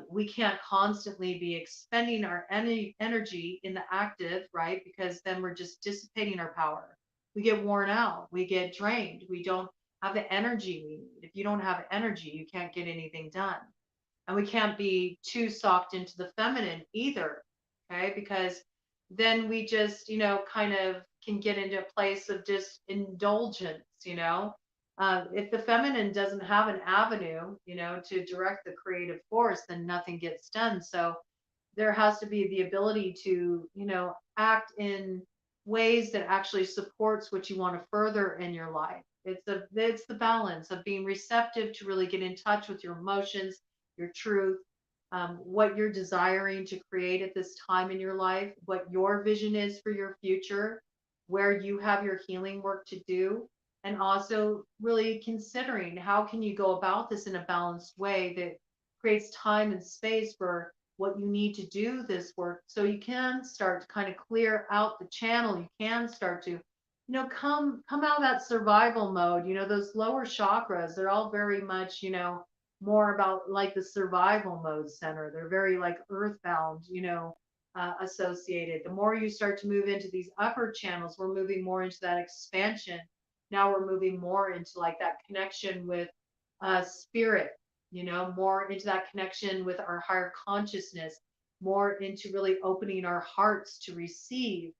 We can't constantly be expending our energy in the active, right? Because then we're just dissipating our power. We get worn out, we get drained, we don't have the energy we need. If you don't have energy, you can't get anything done. And we can't be too socked into the feminine either, okay? Because then we just, kind of can get into a place of just indulgence. If the feminine doesn't have an avenue, to direct the creative force, then nothing gets done. So there has to be the ability to, act in ways that actually supports what you want to further in your life. It's the balance of being receptive to really get in touch with your emotions, your truth, what you're desiring to create at this time in your life, what your vision is for your future, where you have your healing work to do, and also really considering how can you go about this in a balanced way that creates time and space for what you need to do this work so you can start to kind of clear out the channel. You can start to come out of that survival mode. Those lower chakras, they're all very much more about like the survival mode center. They're very like earthbound, associated. The more you start to move into these upper channels, we're moving more into that expansion. Now we're moving more into like that connection with spirit, more into that connection with our higher consciousness, more into really opening our hearts to receive.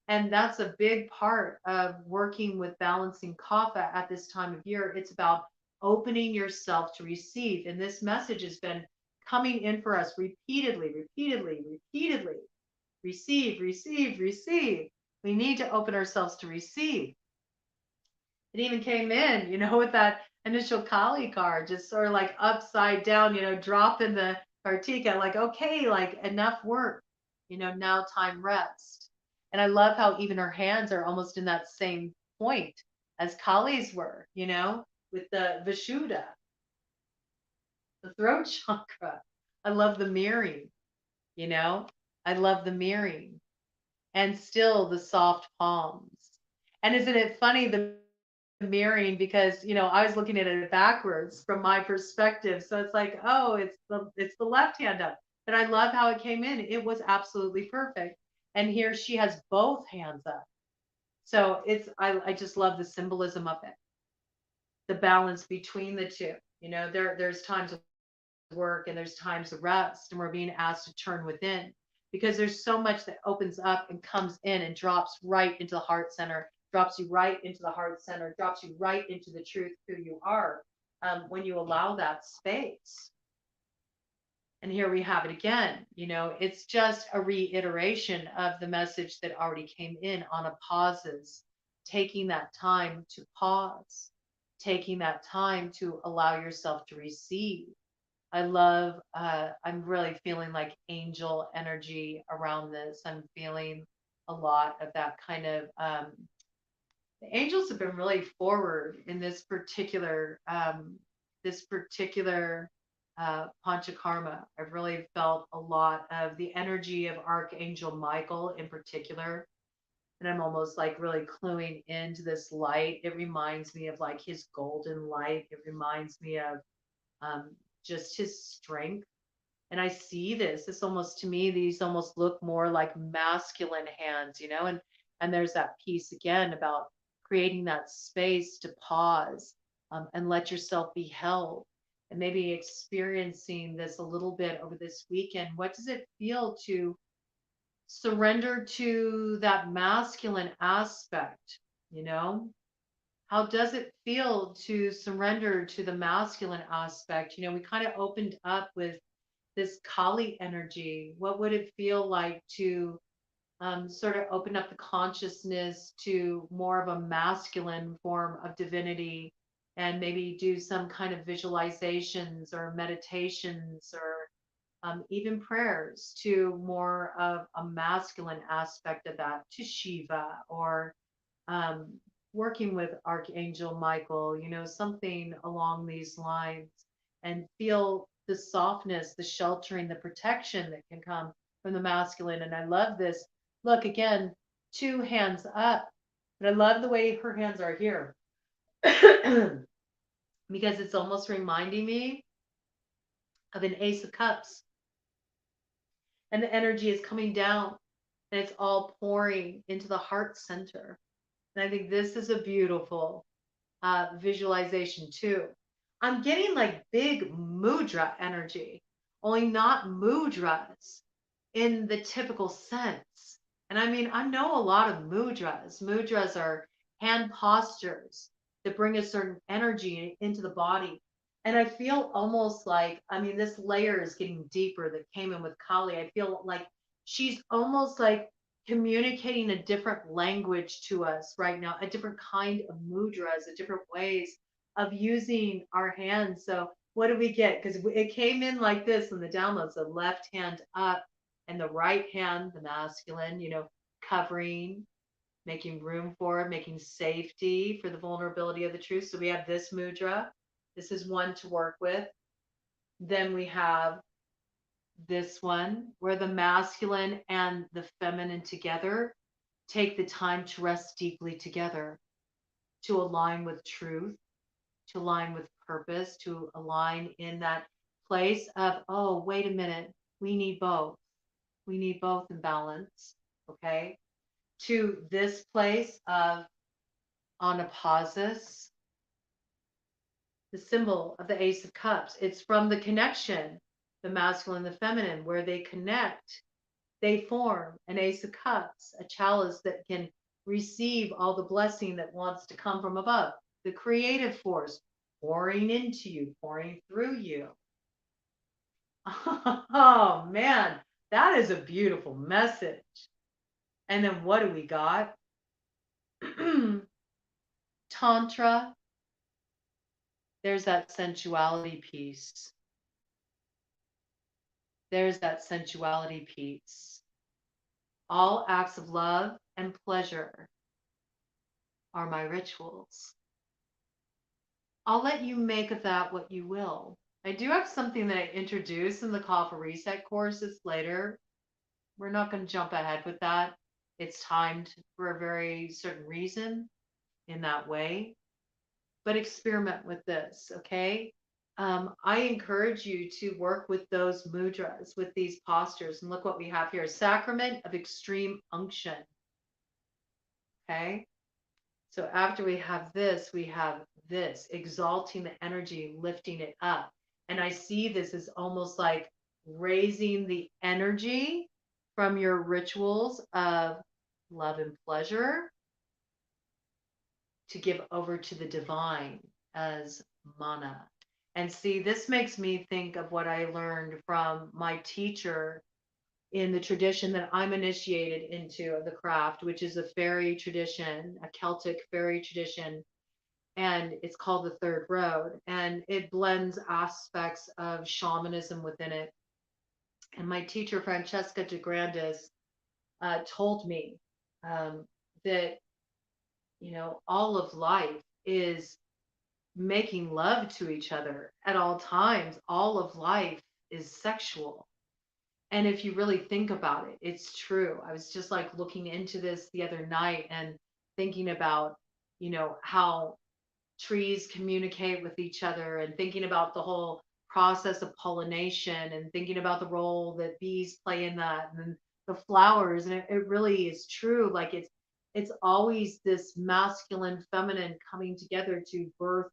And that's a big part of working with balancing kapha at this time of year. It's about opening yourself to receive. And this message has been coming in for us repeatedly, repeatedly, repeatedly. Receive, receive, receive. We need to open ourselves to receive. It even came in, with that initial Kali card, just sort of like upside down, drop in the Kartika, like, okay, like enough work, now time rest. And I love how even her hands are almost in that same point as Kali's were, with the Vishuddha, the throat chakra. I love the mirroring, you know, I love the mirroring and still the soft palms. And isn't it funny, the mirroring, because I was looking at it backwards from my perspective. So it's like, oh, it's the left hand up. But I love how it came in. It was absolutely perfect. And here she has both hands up. So I just love the symbolism of it. The balance between the two. There's times of work and there's times of rest, and we're being asked to turn within because there's so much that opens up and comes in and drops right into the heart center, drops you right into the heart center, drops you right into the truth who you are, when you allow that space. And here we have it again. It's just a reiteration of the message that already came in on a pauses, taking that time to pause, taking that time to allow yourself to receive. I'm really feeling like angel energy around this. I'm feeling a lot of that kind of, the angels have been really forward in this particular panchakarma. I've really felt a lot of the energy of Archangel Michael in particular. And I'm almost like really cluing into this light. It reminds me of like his golden light. It reminds me of um, just his strength. And I see this almost, to me, these almost look more like masculine hands, and there's that piece again about creating that space to pause, and let yourself be held, and maybe experiencing this a little bit over this weekend. What does it feel to surrender to that masculine aspect? How does it feel to surrender to the masculine aspect? We kind of opened up with this Kali energy. What would it feel like to sort of open up the consciousness to more of a masculine form of divinity, and maybe do some kind of visualizations or meditations, or even prayers to more of a masculine aspect of that, to Shiva, or um, working with Archangel Michael, something along these lines, and feel the softness, the sheltering, the protection that can come from the masculine. And I love this. Look, again, two hands up. But I love the way her hands are here because it's almost reminding me of an Ace of Cups. And the energy is coming down and it's all pouring into the heart center. And I think this is a beautiful visualization too. I'm getting like big mudra energy, only not mudras in the typical sense. And I mean, I know a lot of mudras. Mudras are hand postures that bring a certain energy into the body. And I feel almost like, I mean, this layer is getting deeper that came in with Kali. I feel like she's almost like communicating a different language to us right now, a different kind of mudras, a different ways of using our hands. So what do we get? Because it came in like this in the downloads: the left hand up and the right hand, the masculine, covering, making room for it, making safety for the vulnerability of the truth. So we have this mudra. This is one to work with. Then we have this one where the masculine and the feminine together take the time to rest deeply together, to align with truth, to align with purpose, to align in that place of, oh, wait a minute, we need both. We need both in balance. Okay. To this place of anapausis, the symbol of the Ace of Cups. It's from the connection, the masculine and the feminine, where they connect. They form an Ace of Cups, a chalice that can receive all the blessing that wants to come from above, the creative force pouring into you, pouring through you. Oh man, that is a beautiful message. And then what do we got? Tantra. There's that sensuality piece. There's that sensuality piece. All acts of love and pleasure are my rituals. I'll let you make of that what you will. I do have something that I introduce in the Call for Reset courses later. We're not going to jump ahead with that. It's timed for a very certain reason in that way. But experiment with this, okay? I encourage you to work with those mudras, with these postures. And look what we have here, sacrament of extreme unction, okay? So after we have this, exalting the energy, lifting it up. And I see this as almost like raising the energy from your rituals of love and pleasure to give over to the divine as mana. And see, this makes me think of what I learned from my teacher in the tradition that I'm initiated into of the craft, which is a fairy tradition, a Celtic fairy tradition, and it's called the Third Road, and it blends aspects of shamanism within it. And my teacher, Francesca de Grandis, told me um, that all of life is making love to each other at all times. All of life is sexual. And if you really think about it, it's true. I was just like looking into this the other night and thinking about, how trees communicate with each other and thinking about the whole process of pollination and thinking about the role that bees play in that and the flowers. And it really is true. Like it's always this masculine, feminine coming together to birth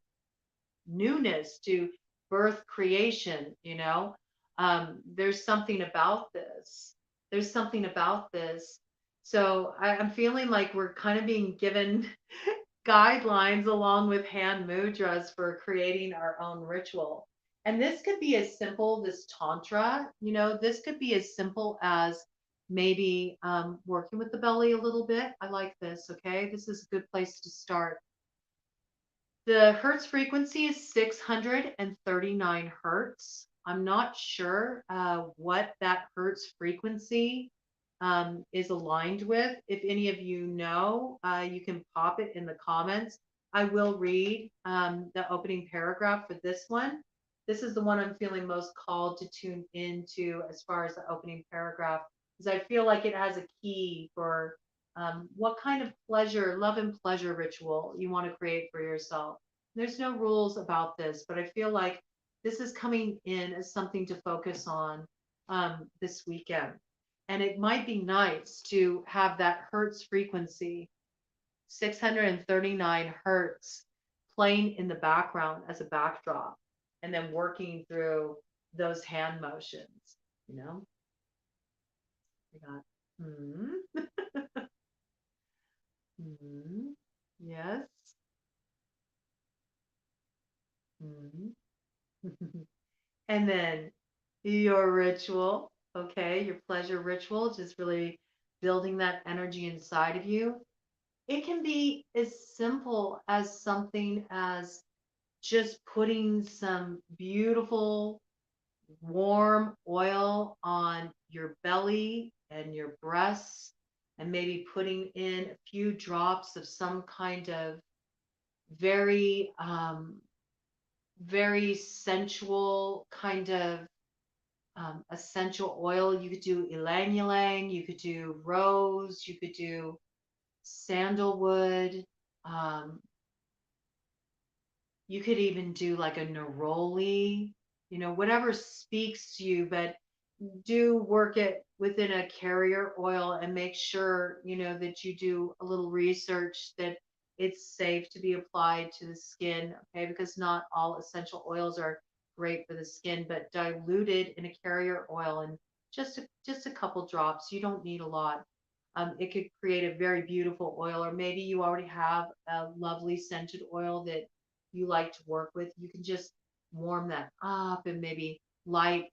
newness, to birth creation. There's something about this. There's something about this. So I'm feeling like we're kind of being given guidelines along with hand mudras for creating our own ritual. And this could be as simple, this tantra, this could be as simple as maybe working with the belly a little bit. I like this. Okay. This is a good place to start. The hertz frequency is 639 hertz. I'm not sure what that hertz frequency is aligned with. If any of you know, you can pop it in the comments. I will read the opening paragraph for this one. This is the one I'm feeling most called to tune into as far as the opening paragraph, because I feel like it has a key for what kind of pleasure, love and pleasure ritual you want to create for yourself. There's no rules about this, but I feel like this is coming in as something to focus on this weekend. And it might be nice to have that hertz frequency, 639 hertz, playing in the background as a backdrop, and then working through those hand motions. We got, hmm, yes, hmm. And then your ritual, okay, your pleasure ritual, just really building that energy inside of you. It can be as simple as something as just putting some beautiful warm oil on your belly and your breasts, and maybe putting in a few drops of some kind of very very sensual kind of essential oil. You could do ylang ylang, you could do rose, you could do sandalwood. Um, you could even do like a neroli, whatever speaks to you, but do work it within a carrier oil and make sure, that you do a little research that it's safe to be applied to the skin, okay? Because not all essential oils are great for the skin, but diluted in a carrier oil and just a couple drops. You don't need a lot. It could create a very beautiful oil, or maybe you already have a lovely scented oil that you like to work with. You can just warm that up and maybe light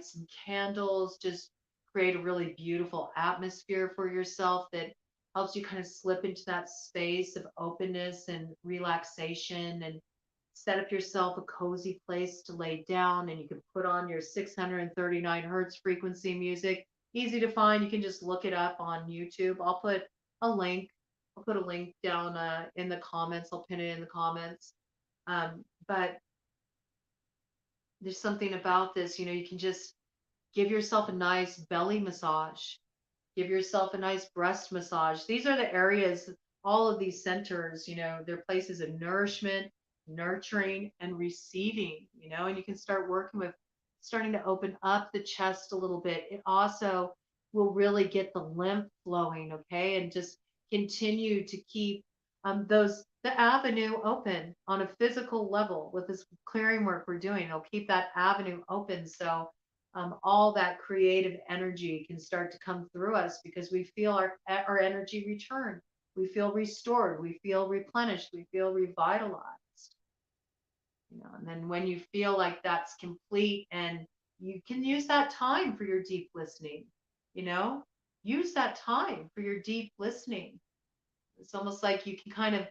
some candles, just create a really beautiful atmosphere for yourself that helps you kind of slip into that space of openness and relaxation, and set up yourself a cozy place to lay down. And you can put on your 639 hertz frequency music easy to find. You can just look it up on YouTube. I'll put a link. I'll put a link down in the comments. I'll pin it in the comments. But there's something about this, you can just give yourself a nice belly massage. Give yourself a nice breast massage. These are the areas, all of these centers, they're places of nourishment, nurturing, and receiving, and you can start working with starting to open up the chest a little bit. It also will really get the lymph flowing, okay, and just continue to keep the avenue open on a physical level with this clearing work we're doing. It'll keep that avenue open so all that creative energy can start to come through us because we feel our energy return. We feel restored. We feel replenished. We feel revitalized. And then when you feel like that's complete and you can use that time for your deep listening, use that time for your deep listening. It's almost like you can kind of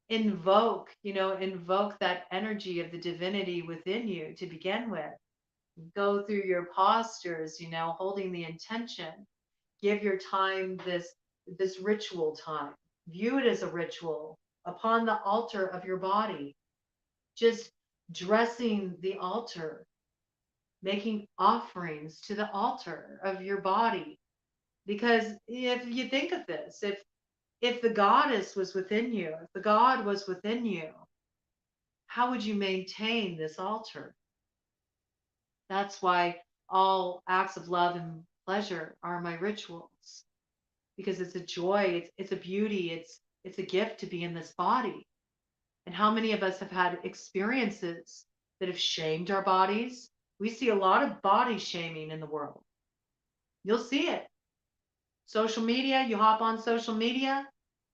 invoke that energy of the divinity within you to begin with. Go through your postures, holding the intention. Give your time this ritual time. View it as a ritual upon the altar of your body. Just dressing the altar, making offerings to the altar of your body. Because if you think of this, if the goddess was within you, if the God was within you, how would you maintain this altar? That's why all acts of love and pleasure are my rituals, because it's a joy, it's a beauty, it's a gift to be in this body. And how many of us have had experiences that have shamed our bodies? We see a lot of body shaming in the world. You'll see it. Social media, you hop on social media,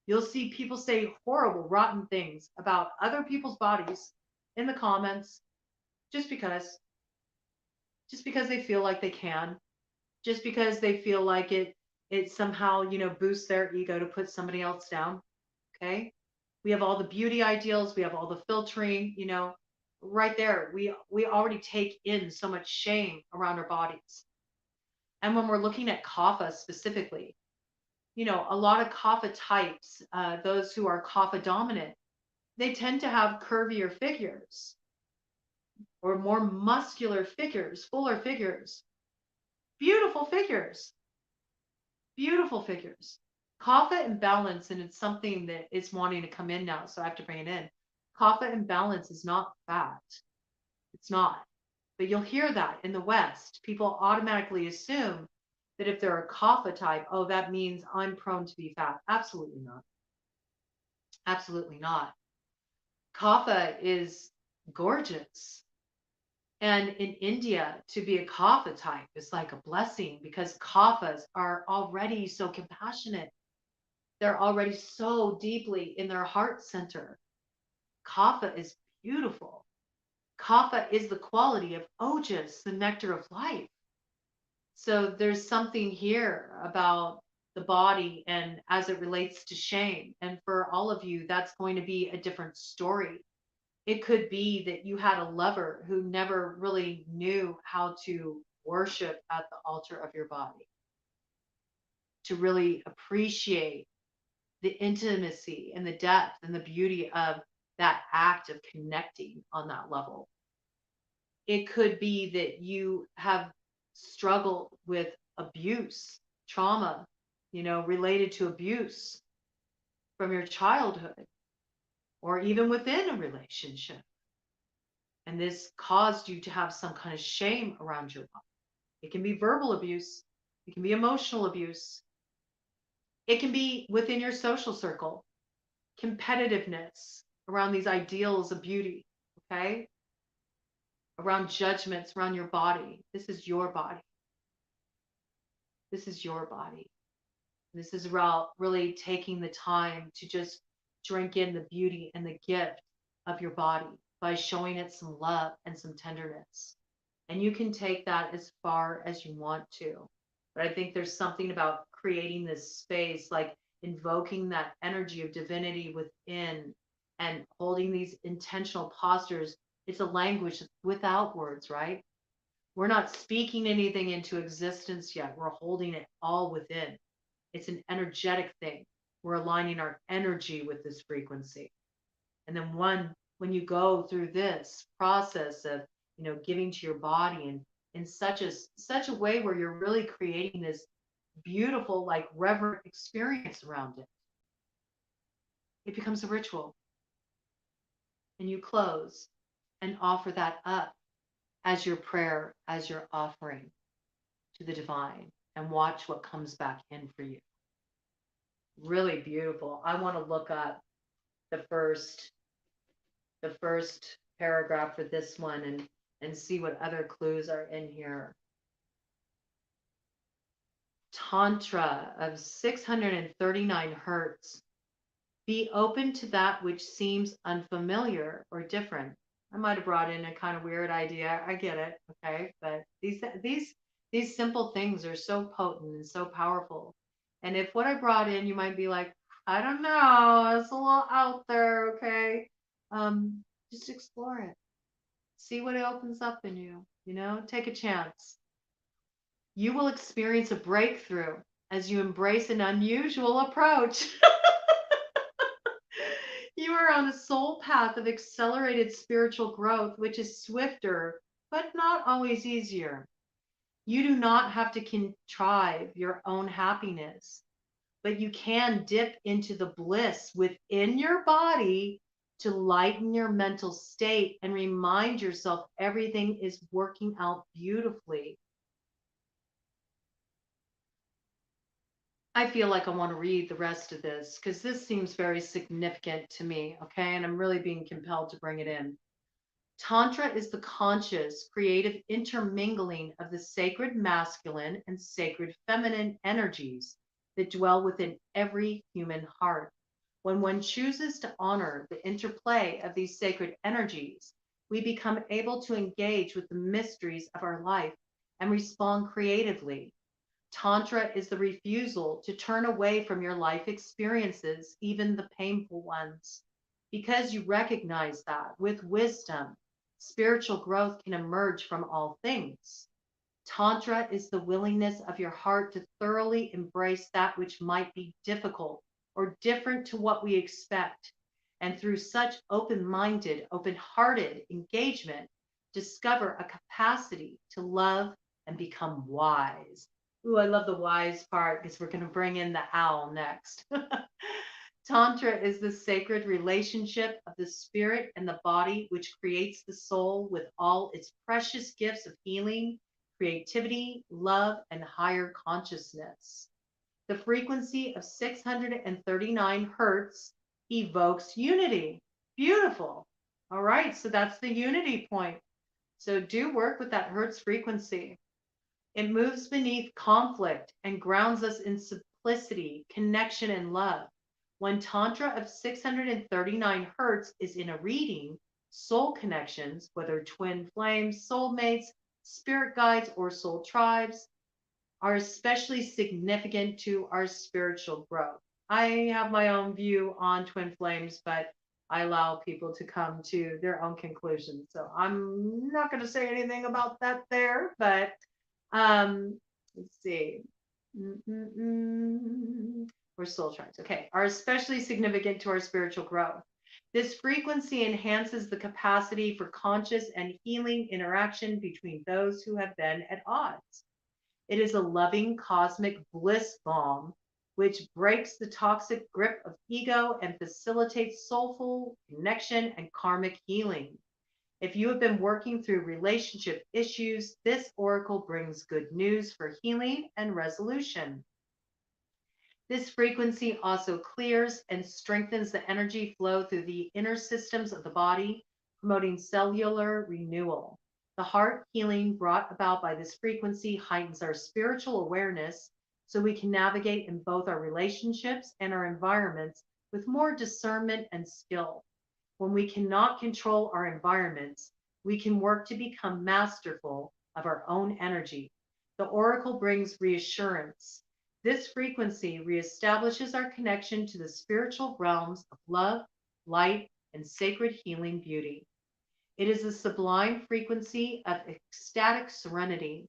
you'll see people say horrible, rotten things about other people's bodies in the comments just because they feel like they can, just because they feel like it somehow, boosts their ego to put somebody else down. Okay. We have all the beauty ideals. We have all the filtering, right there. We already take in so much shame around our bodies. And when we're looking at kapha specifically, a lot of kapha types, those who are kapha dominant, they tend to have curvier figures or more muscular figures, fuller figures, beautiful figures, beautiful figures. Kapha imbalance, and it's something that is wanting to come in now, so I have to bring it in. Kapha imbalance is not fat. It's not. But you'll hear that in the West. People automatically assume that if they're a kapha type, oh, that means I'm prone to be fat. Absolutely not. Absolutely not. Kapha is gorgeous. And in India, to be a kapha type is like a blessing because kaphas are already so compassionate. They're already so deeply in their heart center. Kapha is beautiful. Kapha is the quality of ojas, the nectar of life. So there's something here about the body and as it relates to shame. And for all of you, that's going to be a different story. It could be that you had a lover who never really knew how to worship at the altar of your body, to really appreciate the intimacy and the depth and the beauty of that act of connecting on that level. It could be that you have struggled with abuse, trauma, related to abuse from your childhood or even within a relationship. And this caused you to have some kind of shame around your body. It can be verbal abuse. It can be emotional abuse. It can be within your social circle, competitiveness around these ideals of beauty, okay? Around judgments around your body. This is your body. This is your body. This is about really taking the time to just drink in the beauty and the gift of your body by showing it some love and some tenderness. And you can take that as far as you want to. But I think there's something about creating this space, like invoking that energy of divinity within and holding these intentional postures. It's a language without words, right? We're not speaking anything into existence yet. We're holding it all within. It's an energetic thing. We're aligning our energy with this frequency. And then when you go through this process of, giving to your body and in such a way where you're really creating this beautiful, like reverent experience around it, it becomes a ritual. And you close and offer that up as your prayer, as your offering to the divine, and watch what comes back in for you. Really beautiful. I want to look up the first paragraph for this one and see what other clues are in here. Tantra of 639 hertz. Be open to that which seems unfamiliar or different. I might have brought in a kind of weird idea. I get it. Okay. But these simple things are so potent and so powerful. And if what I brought in, you might be like, I don't know, it's a little out there. Okay. Just explore it. See what it opens up in you, take a chance. You will experience a breakthrough as you embrace an unusual approach. You are on a soul path of accelerated spiritual growth, which is swifter, but not always easier. You do not have to contrive your own happiness, but you can dip into the bliss within your body to lighten your mental state and remind yourself everything is working out beautifully. I feel like I want to read the rest of this because this seems very significant to me, okay? And I'm really being compelled to bring it in. Tantra is the conscious, creative intermingling of the sacred masculine and sacred feminine energies that dwell within every human heart. When one chooses to honor the interplay of these sacred energies, we become able to engage with the mysteries of our life and respond creatively. Tantra is the refusal to turn away from your life experiences, even the painful ones. Because you recognize that with wisdom, spiritual growth can emerge from all things. Tantra is the willingness of your heart to thoroughly embrace that which might be difficult or different to what we expect. And through such open-minded, open-hearted engagement, discover a capacity to love and become wise. Ooh, I love the wise part because we're going to bring in the owl next. Tantra is the sacred relationship of the spirit and the body, which creates the soul with all its precious gifts of healing, creativity, love, and higher consciousness. The frequency of 639 hertz evokes unity. Beautiful. All right, so that's the unity point. So do work with that hertz frequency. It moves beneath conflict and grounds us in simplicity, connection, and love. When Tantra of 639 hertz is in a reading, soul connections, whether twin flames, soulmates, spirit guides, or soul tribes, are especially significant to our spiritual growth. I have my own view on twin flames, but I allow people to come to their own conclusions. So I'm not going to say anything about that there, but let's see. We're soul tribes. Okay. Are especially significant to our spiritual growth. This frequency enhances the capacity for conscious and healing interaction between those who have been at odds. It is a loving cosmic bliss balm which breaks the toxic grip of ego and facilitates soulful connection and karmic healing. If you have been working through relationship issues, this oracle brings good news for healing and resolution. This frequency also clears and strengthens the energy flow through the inner systems of the body, promoting cellular renewal. The heart healing brought about by this frequency heightens our spiritual awareness so we can navigate in both our relationships and our environments with more discernment and skill. When we cannot control our environments, we can work to become masterful of our own energy. The oracle brings reassurance. This frequency reestablishes our connection to the spiritual realms of love, light, and sacred healing beauty. It is a sublime frequency of ecstatic serenity.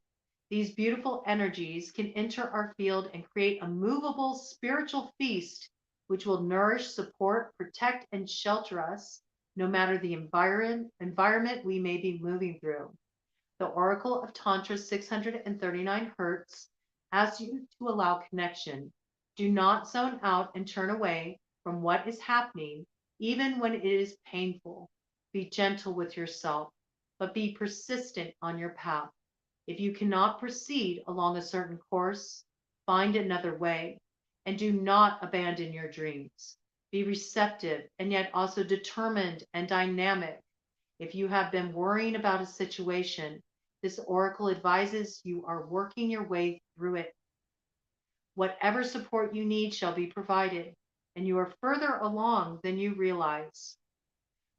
These beautiful energies can enter our field and create a movable spiritual feast which will nourish, support, protect, and shelter us no matter the environment we may be moving through. The Oracle of Tantra 639 Hertz asks you to allow connection. Do not zone out and turn away from what is happening, even when it is painful. Be gentle with yourself, but be persistent on your path. If you cannot proceed along a certain course, find another way, and do not abandon your dreams. Be receptive and yet also determined and dynamic. If you have been worrying about a situation, this oracle advises you are working your way through it. Whatever support you need shall be provided, and you are further along than you realize.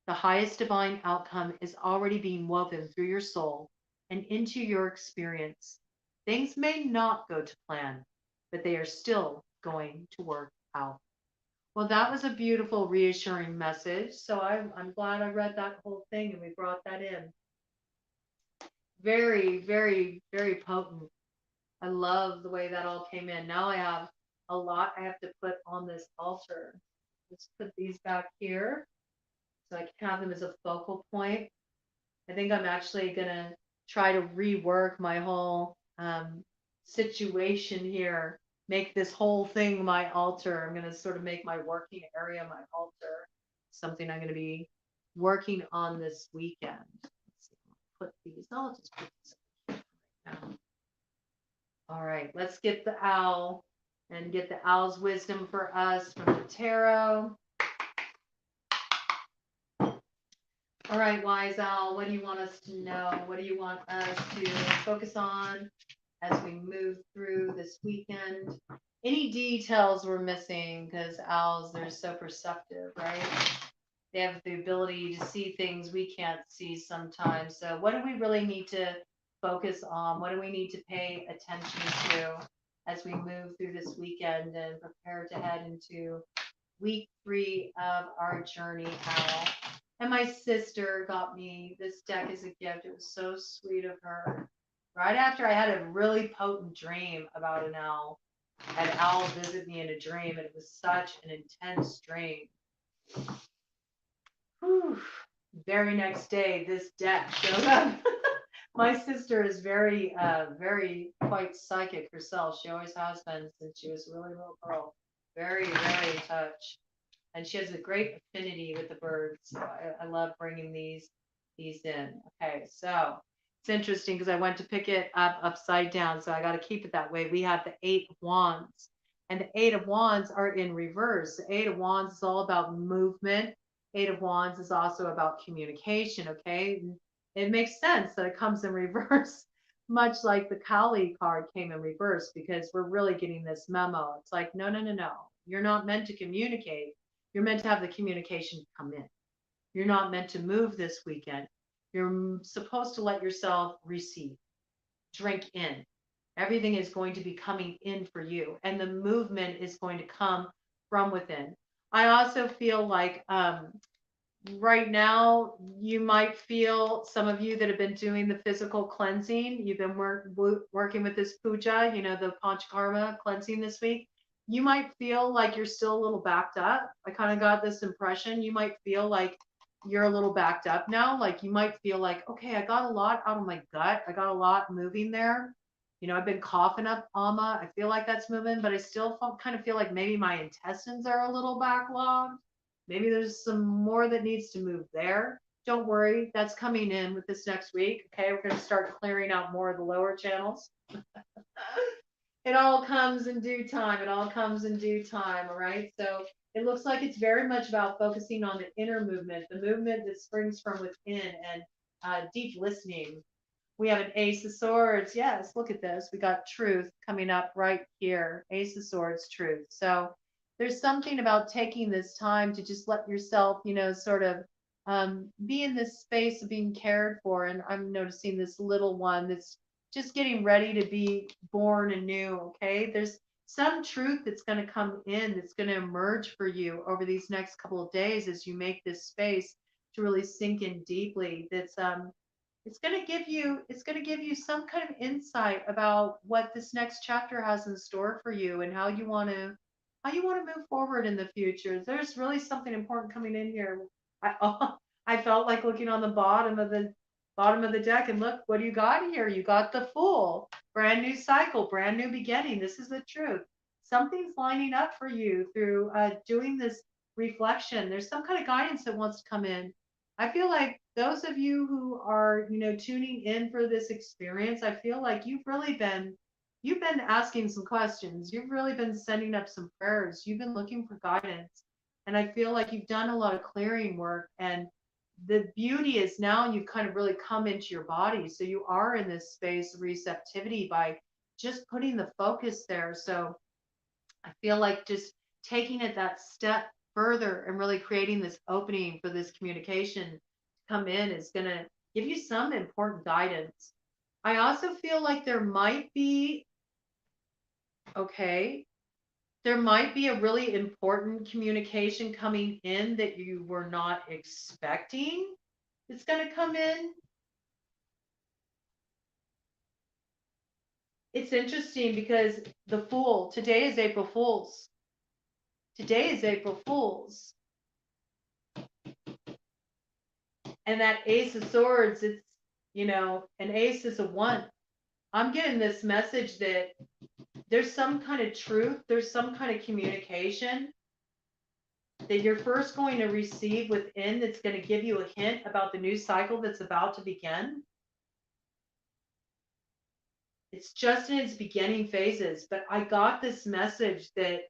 The highest divine outcome is already being woven through your soul and into your experience. Things may not go to plan, but they are still going to work out. Well, that was a beautiful, reassuring message. So I'm glad I read that whole thing and we brought that in. Very, very, very potent. I love the way that all came in. Now I have a lot I have to put on this altar. Let's put these back here so I can have them as a focal point. I think I'm actually going to try to rework my whole situation here, make this whole thing my altar. I'm going to sort of make my working area my altar, something I'm going to be working on this weekend. Let's see, put these, I'll just put these right now. All right, let's get the owl and get the owl's wisdom for us from the tarot. All right, wise owl, what do you want us to know? What do you want us to focus on as we move through this weekend? Any details we're missing? Because owls, they're so perceptive, right? They have the ability to see things we can't see sometimes. So what do we really need to focus on? What do we need to pay attention to as we move through this weekend and prepare to head into week 3 of our journey, owl? And my sister got me this deck as a gift. It was so sweet of her. Right after I had a really potent dream about an owl. I had an owl visit me in a dream, and it was such an intense dream. Whew. Very next day, this deck showed up. My sister is very, very quite psychic herself. She always has been since she was a really little girl. Very, very in touch. And she has a great affinity with the birds. So I love bringing these in. Okay, so it's interesting because I went to pick it up upside down, so I got to keep it that way. We have the 8 of Wands, and the 8 of Wands are in reverse. The 8 of Wands is all about movement. 8 of Wands is also about communication. Okay, it makes sense that it comes in reverse, much like the Kali card came in reverse, because we're really getting this memo. It's like, no, no, no, no. You're not meant to communicate. You're meant to have the communication come in. You're not meant to move this weekend. You're supposed to let yourself receive, drink in. Everything is going to be coming in for you, and the movement is going to come from within. I also feel like right now you might feel, some of you that have been doing the physical cleansing, you've been working with this puja, the panchakarma cleansing this week. You might feel like you're still a little backed up. I kind of got this impression. You might feel like you're a little backed up now. Like you might feel like, okay, I got a lot out of my gut. I got a lot moving there. I've been coughing up ama. I feel like that's moving, but I still kind of feel like maybe my intestines are a little backlogged. Maybe there's some more that needs to move there. Don't worry, that's coming in with this next week. Okay, we're going to start clearing out more of the lower channels. It all comes in due time. It all comes in due time. All right. So it looks like it's very much about focusing on the inner movement, the movement that springs from within, and deep listening. We have an Ace of Swords. Yes, look at this. We got truth coming up right here. Ace of Swords, truth. So there's something about taking this time to just let yourself, sort of be in this space of being cared for. And I'm noticing this little one that's just getting ready to be born anew. Okay, there's some truth that's going to come in, that's going to emerge for you over these next couple of days as you make this space to really sink in deeply. It's going to give you some kind of insight about what this next chapter has in store for you and how you want to move forward in the future. There's really something important coming in here. I felt like looking on the bottom of the deck, and look, what do you got here? You got the Fool. Brand new cycle, brand new beginning. This is the truth. Something's lining up for you through doing this reflection. There's some kind of guidance that wants to come in. I feel like those of you who are, tuning in for this experience, I feel like you've been asking some questions. You've really been sending up some prayers. You've been looking for guidance. And I feel like you've done a lot of clearing work. And the beauty is now you've kind of really come into your body. So you are in this space of receptivity by just putting the focus there. So I feel like just taking it that step further and really creating this opening for this communication to come in is going to give you some important guidance. I also feel like there might be a really important communication coming in that you were not expecting. It's going to come in. It's interesting because the Fool, today is April Fool's. Today is April Fool's. And that Ace of Swords, it's, an ace is a 1. I'm getting this message that there's some kind of truth, there's some kind of communication that you're first going to receive within that's going to give you a hint about the new cycle that's about to begin. It's just in its beginning phases, but I got this message that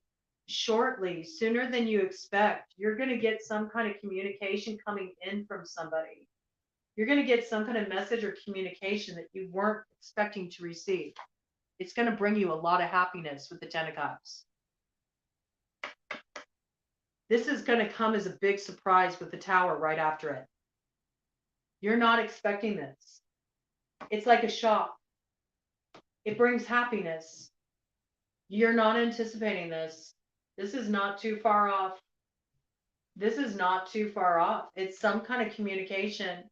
shortly, sooner than you expect, you're going to get some kind of communication coming in from somebody. You're going to get some kind of message or communication that you weren't expecting to receive. It's going to bring you a lot of happiness with the 10 of Cups. This is going to come as a big surprise with the Tower right after it. You're not expecting this. It's like a shock. It brings happiness. You're not anticipating this. This is not too far off. This is not too far off. It's some kind of communication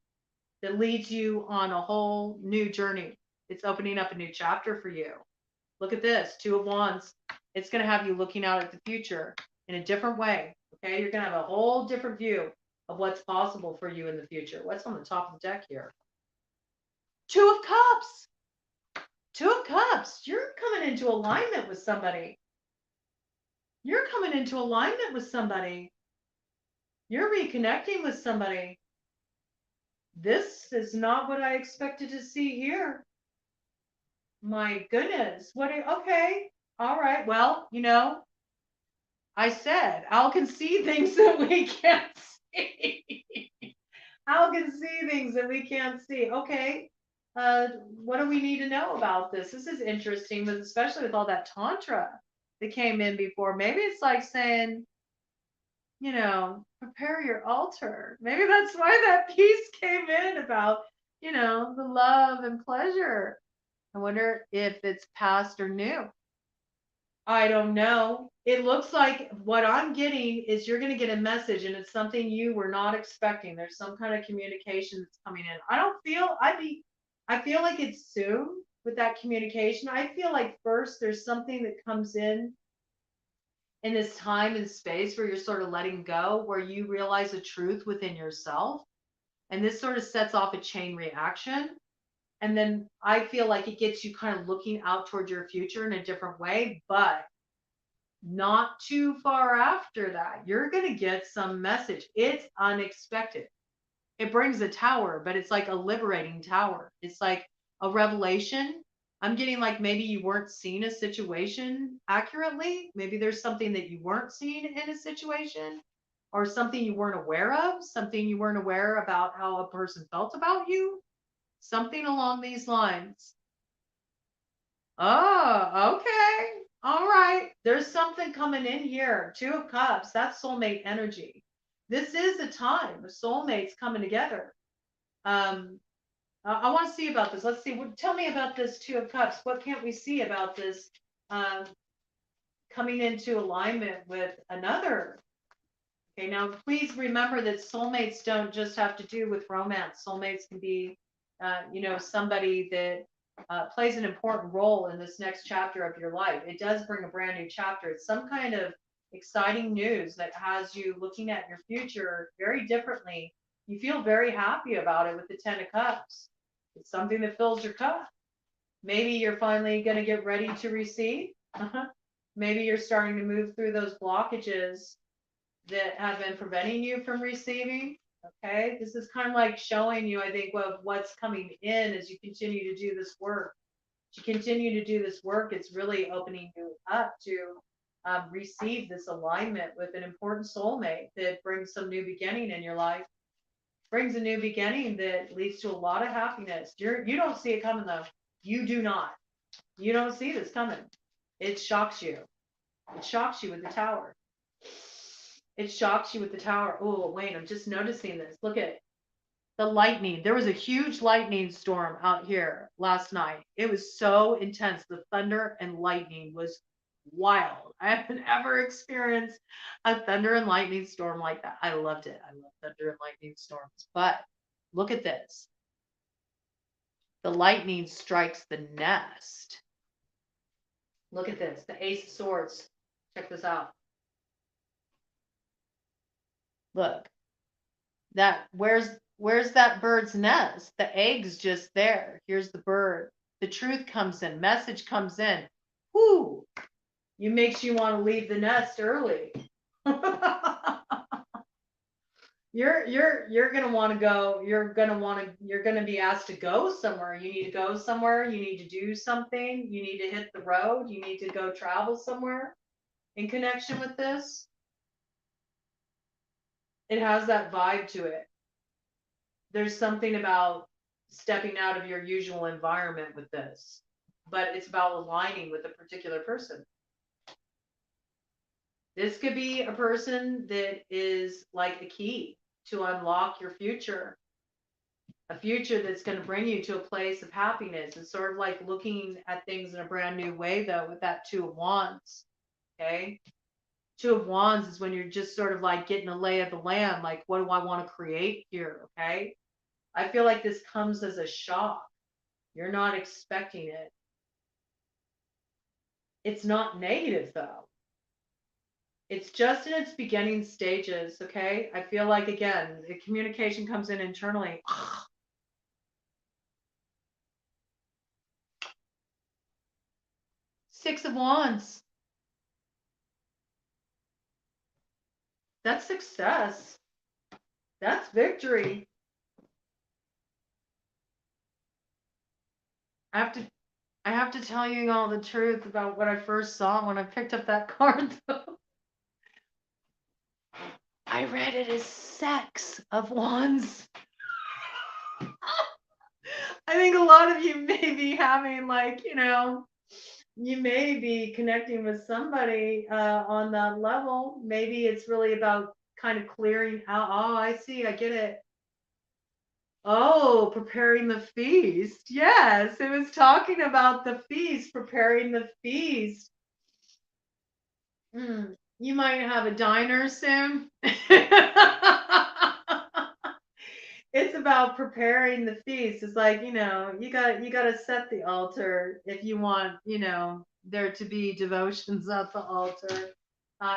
that leads you on a whole new journey. It's opening up a new chapter for you. Look at this, 2 of Wands. It's going to have you looking out at the future in a different way. Okay, you're going to have a whole different view of what's possible for you in the future. What's on the top of the deck here? 2 of Cups. 2 of Cups. You're coming into alignment with somebody. You're coming into alignment with somebody. You're reconnecting with somebody. This is not what I expected to see here. My goodness. Okay. All right. Well, I said, Al can see things that we can't see. Al can see things that we can't see. Okay. What do we need to know about this? This is interesting, but especially with all that Tantra that came in before. Maybe it's like saying, prepare your altar. Maybe that's why that piece came in about, the love and pleasure. I wonder if it's past or new. I don't know. It looks like what I'm getting is you're going to get a message and it's something you were not expecting. There's some kind of communication that's coming in. I feel like it's soon with that communication. I feel like first there's something that comes in this time and space where you're sort of letting go, where you realize a truth within yourself. And this sort of sets off a chain reaction. And then I feel like it gets you kind of looking out towards your future in a different way, but not too far after that, you're going to get some message. It's unexpected. It brings a tower, but it's like a liberating tower. It's like a revelation. I'm getting like maybe you weren't seeing a situation accurately. Maybe there's something that you weren't seeing in a situation, or something you weren't aware of, something you weren't aware about how a person felt about you. Something along these lines. Oh, okay. All right. There's something coming in here. 2 of Cups. That's soulmate energy. This is a time of soulmates coming together. I want to see about this. Let's see. Tell me about this 2 of Cups. What can't we see about this coming into alignment with another Okay, now please remember that soulmates don't just have to do with romance. Soulmates can be, somebody that plays an important role in this next chapter of your life. It does bring a brand new chapter. It's some kind of exciting news that has you looking at your future very differently. You feel very happy about it with the Ten of Cups. It's something that fills your cup. Maybe you're finally going to get ready to receive. Maybe you're starting to move through those blockages that have been preventing you from receiving. Okay, this is kind of like showing you, I think, of what's coming in as you continue to do this work. As you continue to do this work, it's really opening you up to receive this alignment with an important soulmate that brings some new beginning in your life. Brings a new beginning that leads to a lot of happiness. You don't see it coming though. You do not. You don't see this coming. It shocks you. It shocks you with the Tower. It shocks you with the Tower. Oh, wait, I'm just noticing this. Look at the lightning. There was a huge lightning storm out here last night. It was so intense. The thunder and lightning was wild. I haven't ever experienced a thunder and lightning storm like that. I loved it. I love thunder and lightning storms. But look at this. The lightning strikes the nest. Look at this. The Ace of Swords. Check this out. Look. Where's that bird's nest? The egg's just there. Here's the bird. The truth comes in. Message comes in. Whoo! You makes you want to leave the nest early. You're gonna want to go. You're gonna be asked to go somewhere. You need to go somewhere. You need to do something. You need to hit the road. You need to go travel somewhere. In connection with this, it has that vibe to it. There's something about stepping out of your usual environment with this, but it's about aligning with a particular person. This could be a person that is like a key to unlock your future, a future that's going to bring you to a place of happiness. It's sort of like looking at things in a brand new way, though, with that Two of Wands. Okay. Two of Wands is when you're just sort of like getting a lay of the land. Like, what do I want to create here? Okay. I feel like this comes as a shock. You're not expecting it. It's not negative, though. It's just in its beginning stages, okay? I feel like, again, the communication comes in internally. Six of Wands. That's success. That's victory. I have to tell you all the truth about what I first saw when I picked up that card, though. I read it as Sex of Wands. I think a lot of you may be having, like, you may be connecting with somebody on that level. Maybe it's really about kind of clearing out. Oh, I see. I get it. Oh, preparing the feast. Yes, it was talking about the feast, preparing the feast. You might have a diner soon. It's about preparing the feast. It's like, you got to set the altar if you want, there to be devotions at the altar.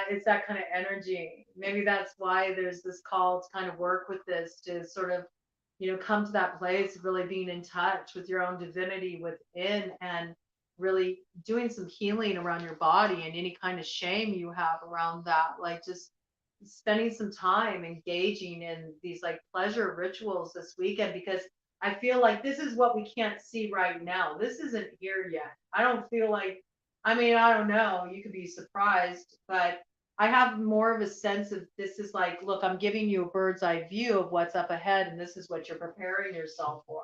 It's that kind of energy. Maybe that's why there's this call to kind of work with this, to sort of, come to that place of really being in touch with your own divinity within, and really doing some healing around your body and any kind of shame you have around that. Like, just spending some time engaging in these like pleasure rituals this weekend, because I feel like this is what we can't see right now. This isn't here yet. I don't feel like, I mean, I don't know, you could be surprised, but I have more of a sense of, this is like, look, I'm giving you a bird's eye view of what's up ahead, and this is what you're preparing yourself for.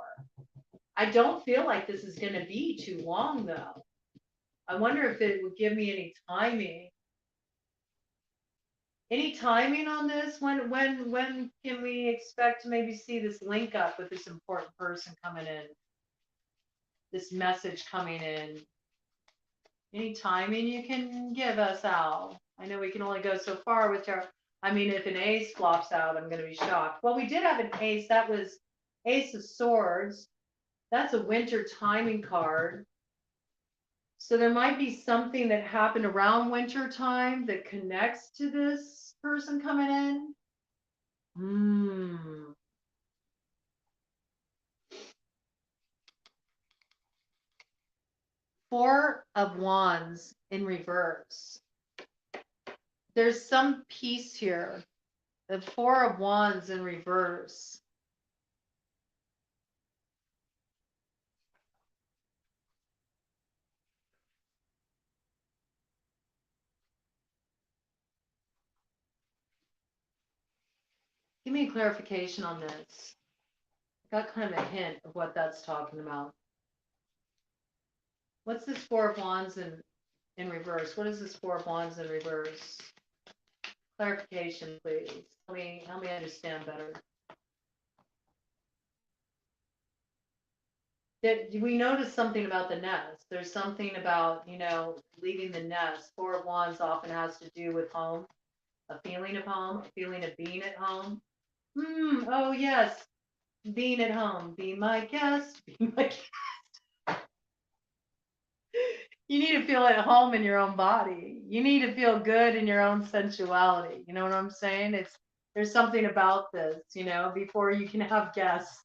I don't feel like this is going to be too long, though. I wonder if it would give me any timing. Any timing on this? When can we expect to maybe see this link up with this important person coming in? This message coming in? Any timing you can give us, Al? I know we can only go so far with tarot. I mean, if an ace flops out, I'm going to be shocked. Well, we did have an ace. That was Ace of Swords. That's a winter timing card. So there might be something that happened around winter time that connects to this person coming in. Four of Wands in reverse. There's some peace here. The Four of Wands in reverse. Give me a clarification on this. I got kind of a hint of what that's talking about. What's this Four of Wands in reverse? What is this Four of Wands in reverse? Clarification, please. Help me understand better. We noticed something about the nest. There's something about, leaving the nest. Four of Wands often has to do with home, a feeling of home, a feeling of being at home. Oh yes, being at home. Be my guest. Be my guest. You need to feel at home in your own body. You need to feel good in your own sensuality. You know what I'm saying? There's something about this, before you can have guests.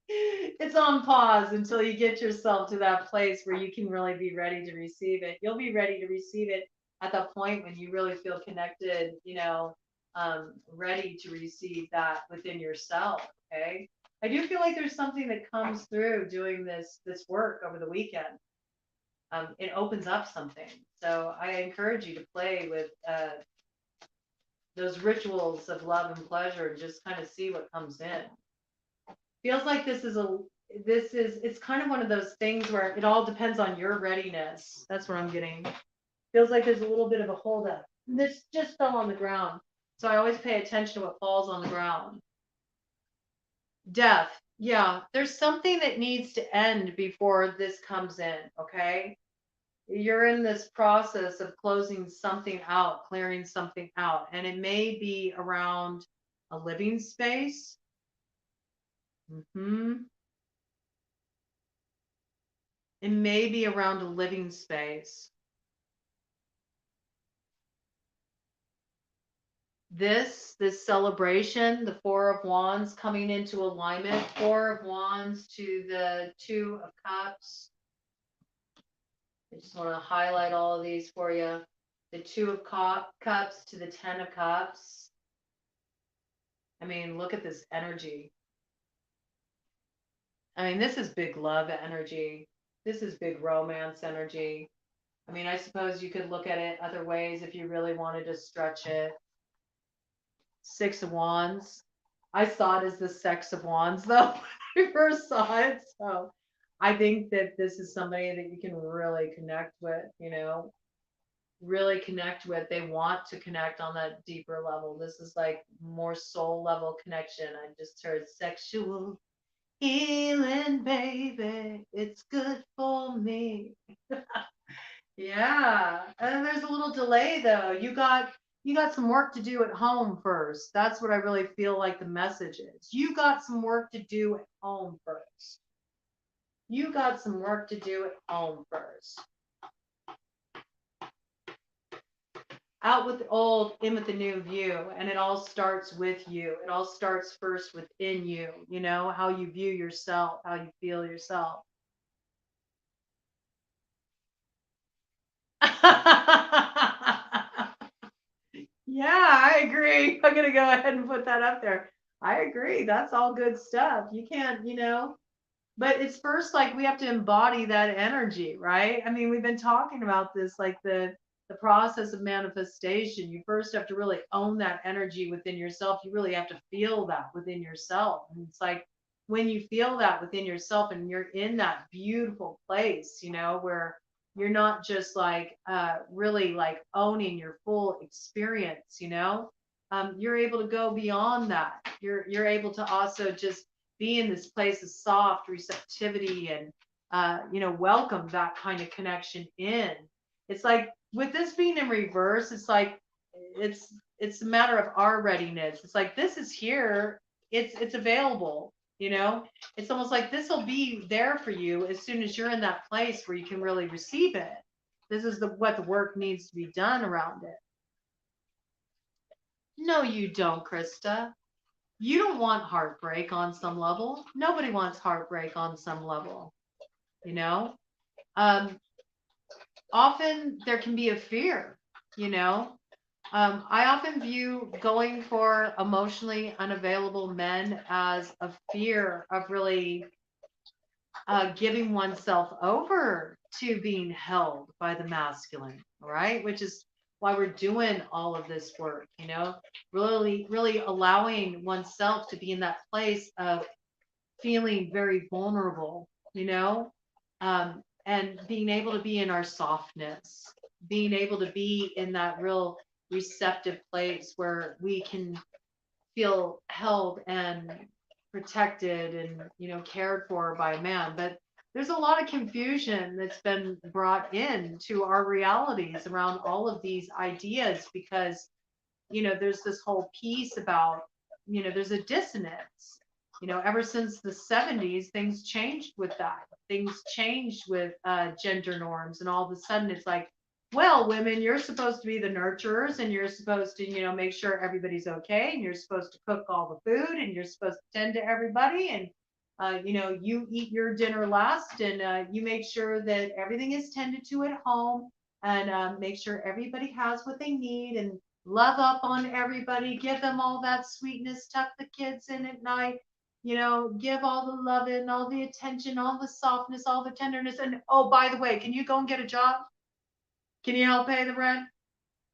It's on pause until you get yourself to that place where you can really be ready to receive it. You'll be ready to receive it at the point when you really feel connected, ready to receive that within yourself. Okay. I do feel like there's something that comes through doing this work over the weekend. It opens up something. So I encourage you to play with those rituals of love and pleasure and just kind of see what comes in. Feels like it's kind of one of those things where it all depends on your readiness. That's what I'm getting. Feels like there's a little bit of a holdup. This just fell on the ground. So I always pay attention to what falls on the ground. Death. Yeah, there's something that needs to end before this comes in, okay? You're in this process of closing something out, clearing something out, and it may be around a living space. It may be around a living space. This celebration, the Four of Wands coming into alignment, Four of Wands to the Two of Cups. I just want to highlight all of these for you. The Two of Cups to the Ten of Cups. I mean, look at this energy. I mean, this is big love energy. This is big romance energy. I mean, I suppose you could look at it other ways if you really wanted to stretch it. Six of Wands. I saw it as the Sex of Wands, though, when I first saw it. So I think that this is somebody that you can really connect with, really connect with. They want to connect on that deeper level. This is like more soul level connection. I just heard sexual healing, baby. It's good for me. Yeah. And there's a little delay though. You got some work to do at home first. That's what I really feel like the message is. You got some work to do at home first. You got some work to do at home first. Out with the old, in with the new view. And it all starts with you. It all starts first within you, how you view yourself, how you feel yourself. Yeah, I agree. I'm going to go ahead and put that up there. I agree. That's all good stuff. You can't, but it's first like we have to embody that energy, right? I mean, we've been talking about this, like the process of manifestation. You first have to really own that energy within yourself. You really have to feel that within yourself. And it's like when you feel that within yourself and you're in that beautiful place, where you're not just like really like owning your full experience, you're able to go beyond that. You're able to also just be in this place of soft receptivity and welcome that kind of connection in. It's like with this being in reverse, it's like it's a matter of our readiness. It's like, this is here, it's available, you know. It's almost like this will be there for you as soon as you're in that place where you can really receive it. This is what the work needs to be done around it. No, you don't, Krista. You don't want heartbreak on some level. Nobody wants heartbreak on some level, you know. um Often there can be a fear, you know. I often view going for emotionally unavailable men as a fear of really giving oneself over to being held by the masculine, right? Which is why we're doing all of this work, you know, really allowing oneself to be in that place of feeling very vulnerable, you know, and being able to be in our softness, being able to be in that real receptive place where we can feel held and protected and, you know, cared for by a man. But there's a lot of confusion that's been brought in to our realities around all of these ideas, because, you know, there's this whole piece about, you know, there's a dissonance. You know, ever since the 70s, things changed with that. Things changed with gender norms, and all of a sudden it's like, well, women, you're supposed to be the nurturers, and you're supposed to, you know, make sure everybody's okay, and you're supposed to cook all the food, and you're supposed to tend to everybody, and you know, you eat your dinner last, and you make sure that everything is tended to at home, and make sure everybody has what they need, and love up on everybody, give them all that sweetness, tuck the kids in at night, you know, give all the love and all the attention, all the softness, all the tenderness. And oh, by the way, can you go and get a job? Can you help pay the rent?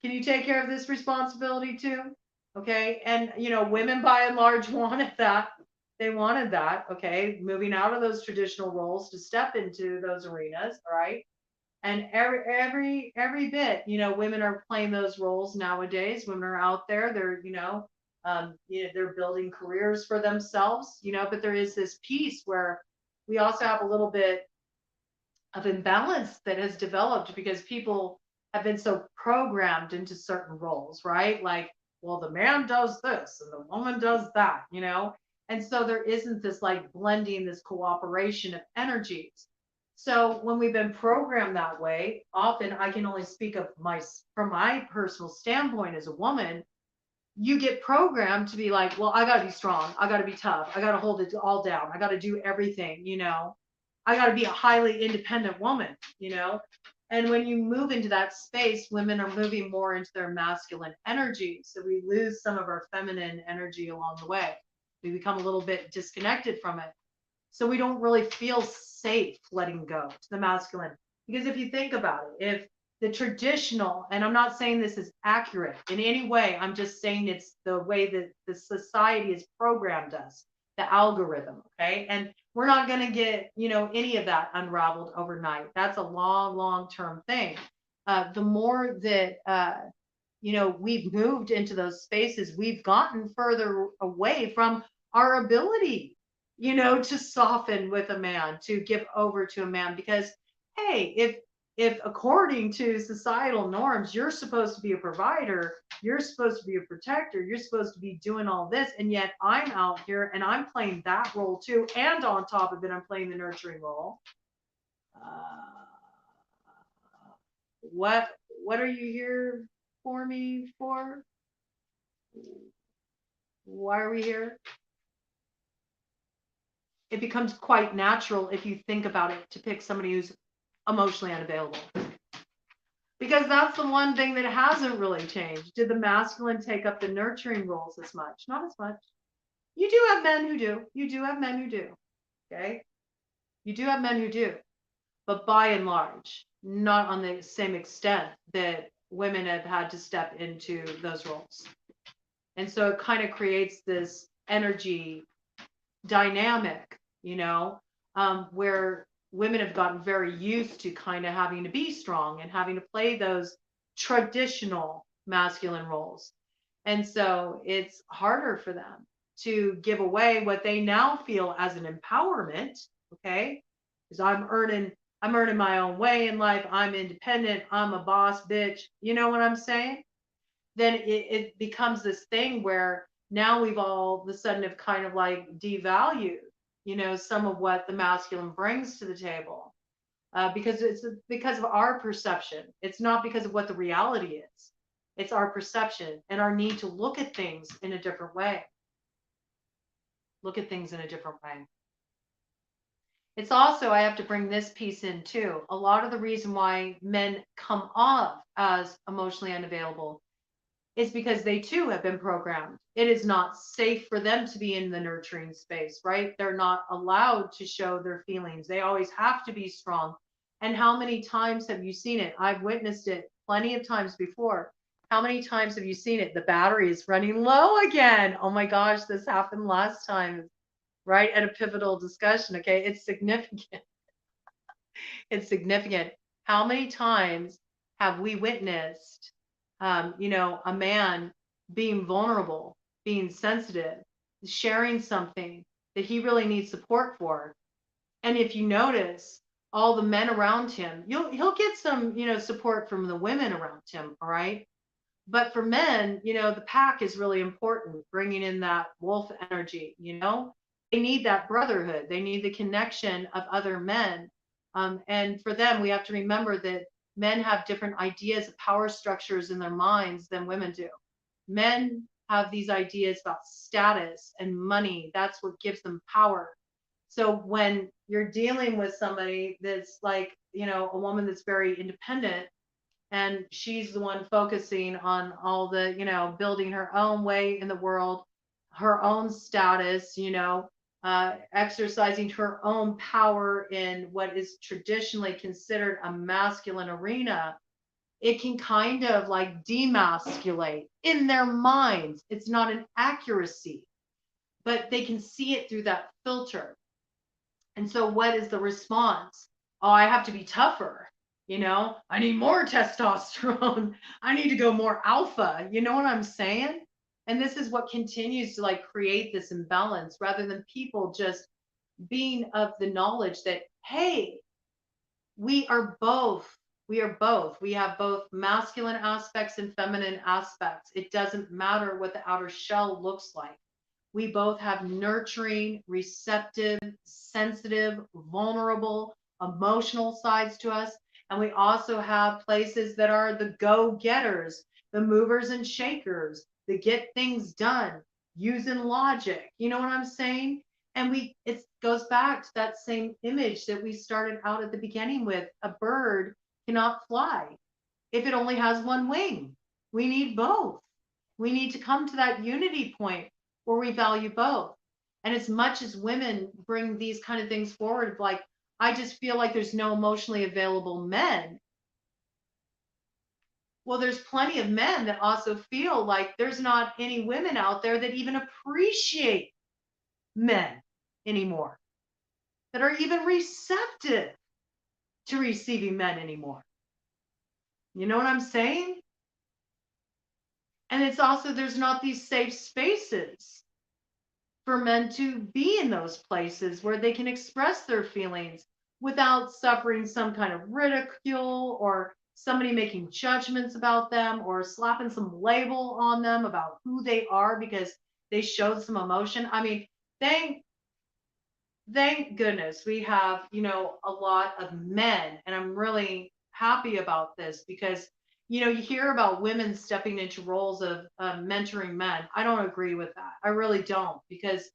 Can you take care of this responsibility too? Okay. And, you know, women by and large wanted that. They wanted that. Okay. Moving out of those traditional roles to step into those arenas. All right. And every bit, you know, women are playing those roles nowadays. Women are out there, they're, you know, they're building careers for themselves, you know. But there is this piece where we also have a little bit of imbalance that has developed because people have been so programmed into certain roles, right? Like, well, the man does this and the woman does that, you know. And so there isn't this like blending, this cooperation of energies. So when we've been programmed that way, often I can only speak of from my personal standpoint as a woman. You get programmed to be like, well, I got to be strong, I got to be tough, I got to hold it all down, I got to do everything, you know, I got to be a highly independent woman, you know. And when you move into that space, women are moving more into their masculine energy, so we lose some of our feminine energy along the way. We become a little bit disconnected from it, so we don't really feel safe letting go to the masculine. Because if you think about it, if the traditional, and I'm not saying this is accurate in any way, I'm just saying it's the way that the society has programmed us, the algorithm, okay? And we're not going to get, you know, any of that unraveled overnight. That's a long term thing. The more that, you know, we've moved into those spaces, we've gotten further away from our ability, you know, to soften with a man, to give over to a man. Because, hey, if according to societal norms, you're supposed to be a provider, you're supposed to be a protector, you're supposed to be doing all this, and yet I'm out here and I'm playing that role too, and on top of it, I'm playing the nurturing role. Uh, what are you here for me for? Why are we here? It becomes quite natural, if you think about it, to pick somebody who's emotionally unavailable. Because that's the one thing that hasn't really changed. Did the masculine take up the nurturing roles as much? Not as much. You do have men who do. You do have men who do. Okay? You do have men who do. But by and large, not on the same extent that women have had to step into those roles. And so it kind of creates this energy dynamic, you know, where women have gotten very used to kind of having to be strong and having to play those traditional masculine roles. And so it's harder for them to give away what they now feel as an empowerment, okay? Because I'm earning my own way in life, I'm independent, I'm a boss bitch. You know what I'm saying? then it becomes this thing where now we've all of a sudden have kind of like devalued, some of what the masculine brings to the table, because it's because of our perception. It's not because of what the reality is. It's our perception and our need to look at things in a different way. Look at things in a different way. It's also, I have to bring this piece in too. A lot of the reason why men come off as emotionally unavailable is because they too have been programmed. It is not safe for them to be in the nurturing space, right? They're not allowed to show their feelings. They always have to be strong. And how many times have you seen it? I've witnessed it plenty of times before. How many times have you seen it? The battery is running low again. Oh my gosh, this happened last time, right? At a pivotal discussion. Okay. It's significant. It's significant. How many times have we witnessed, a man being vulnerable, being sensitive, sharing something that he really needs support for? And if you notice, all the men around him, he'll get some, support from the women around him. All right. But for men, the pack is really important, bringing in that wolf energy, they need that brotherhood. They need the connection of other men. And for them, we have to remember that men have different ideas of power structures in their minds than women do. Men have these ideas about status and money. That's what gives them power. So when you're dealing with somebody that's like, a woman that's very independent, and she's the one focusing on all the, building her own way in the world, her own status, exercising her own power in what is traditionally considered a masculine arena. It can kind of like demasculate in their minds. It's not an accuracy, but they can see it through that filter. And so what is the response? Oh, I have to be tougher. I need more testosterone. I need to go more alpha. You know what I'm saying? And this is what continues to like create this imbalance rather than people just being of the knowledge that, hey, we are both. We are both. We have both masculine aspects and feminine aspects. It doesn't matter what the outer shell looks like. We both have nurturing, receptive, sensitive, vulnerable, emotional sides to us. And we also have places that are the go-getters, the movers and shakers, the get things done, using logic. You know what I'm saying? And it goes back to that same image that we started out at the beginning with. A bird cannot fly if it only has one wing. We need both. We need to come to that unity point where we value both. And as much as women bring these kind of things forward, like, I just feel like there's no emotionally available men. Well, there's plenty of men that also feel like there's not any women out there that even appreciate men anymore, that are even receptive to receiving men anymore. You know what I'm saying? And it's also, there's not these safe spaces for men to be in those places where they can express their feelings without suffering some kind of ridicule or somebody making judgments about them or slapping some label on them about who they are because they showed some emotion. I mean, thank goodness we have, a lot of men, and I'm really happy about this because, you hear about women stepping into roles of mentoring men. I don't agree with that. I really don't, because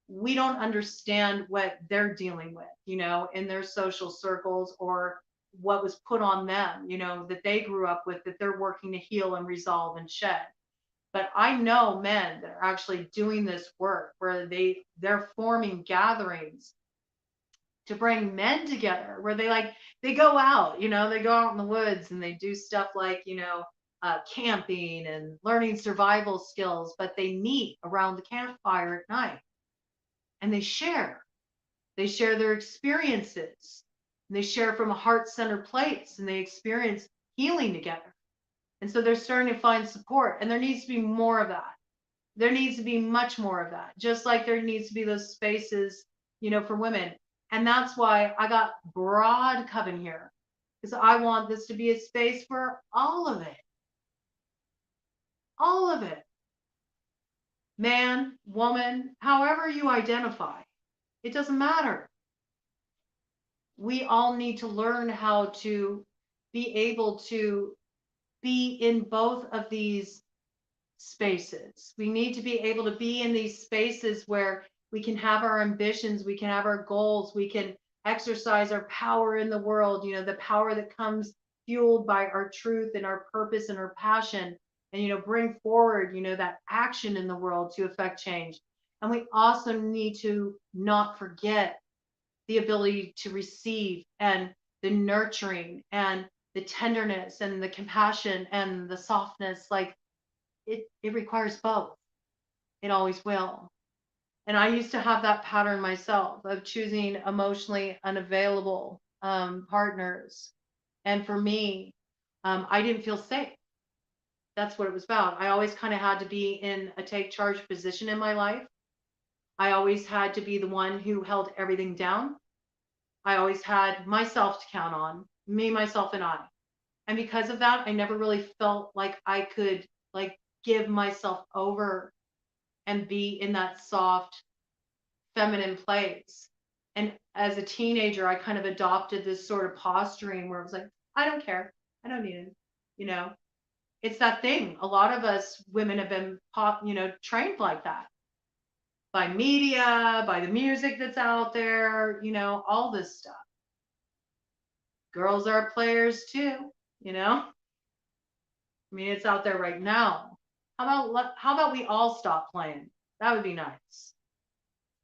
we don't understand what they're dealing with, in their social circles, or what was put on them, that they grew up with, that they're working to heal and resolve and shed. But I know men that are actually doing this work where they're forming gatherings to bring men together, where they go out, they go out in the woods and they do stuff like, camping and learning survival skills, but they meet around the campfire at night and they share their experiences, and they share from a heart-centered place, and they experience healing together. And so they're starting to find support, and there needs to be more of that. There needs to be much more of that, just like there needs to be those spaces, for women. And that's why I got BroadCoven here, because I want this to be a space for all of it. All of it. Man, woman, however you identify, it doesn't matter. We all need to learn how to be able to be in both of these spaces. We need to be able to be in these spaces where we can have our ambitions, we can have our goals, we can exercise our power in the world, the power that comes fueled by our truth and our purpose and our passion, and, bring forward, that action in the world to affect change. And we also need to not forget the ability to receive and the nurturing and the tenderness and the compassion and the softness. Like it requires both. It always will. And I used to have that pattern myself of choosing emotionally unavailable partners. And for me, I didn't feel safe. That's what it was about. I always kind of had to be in a take charge position in my life. I always had to be the one who held everything down. I always had myself to count on, me, myself, and I. And because of that, I never really felt like I could like give myself over and be in that soft, feminine place. And as a teenager, I kind of adopted this sort of posturing where it was like, I don't care. I don't need it. You know, it's that thing. A lot of us women have been, trained like that by media, by the music that's out there, all this stuff. Girls are players too, I mean, it's out there right now. How about we all stop playing? That would be nice.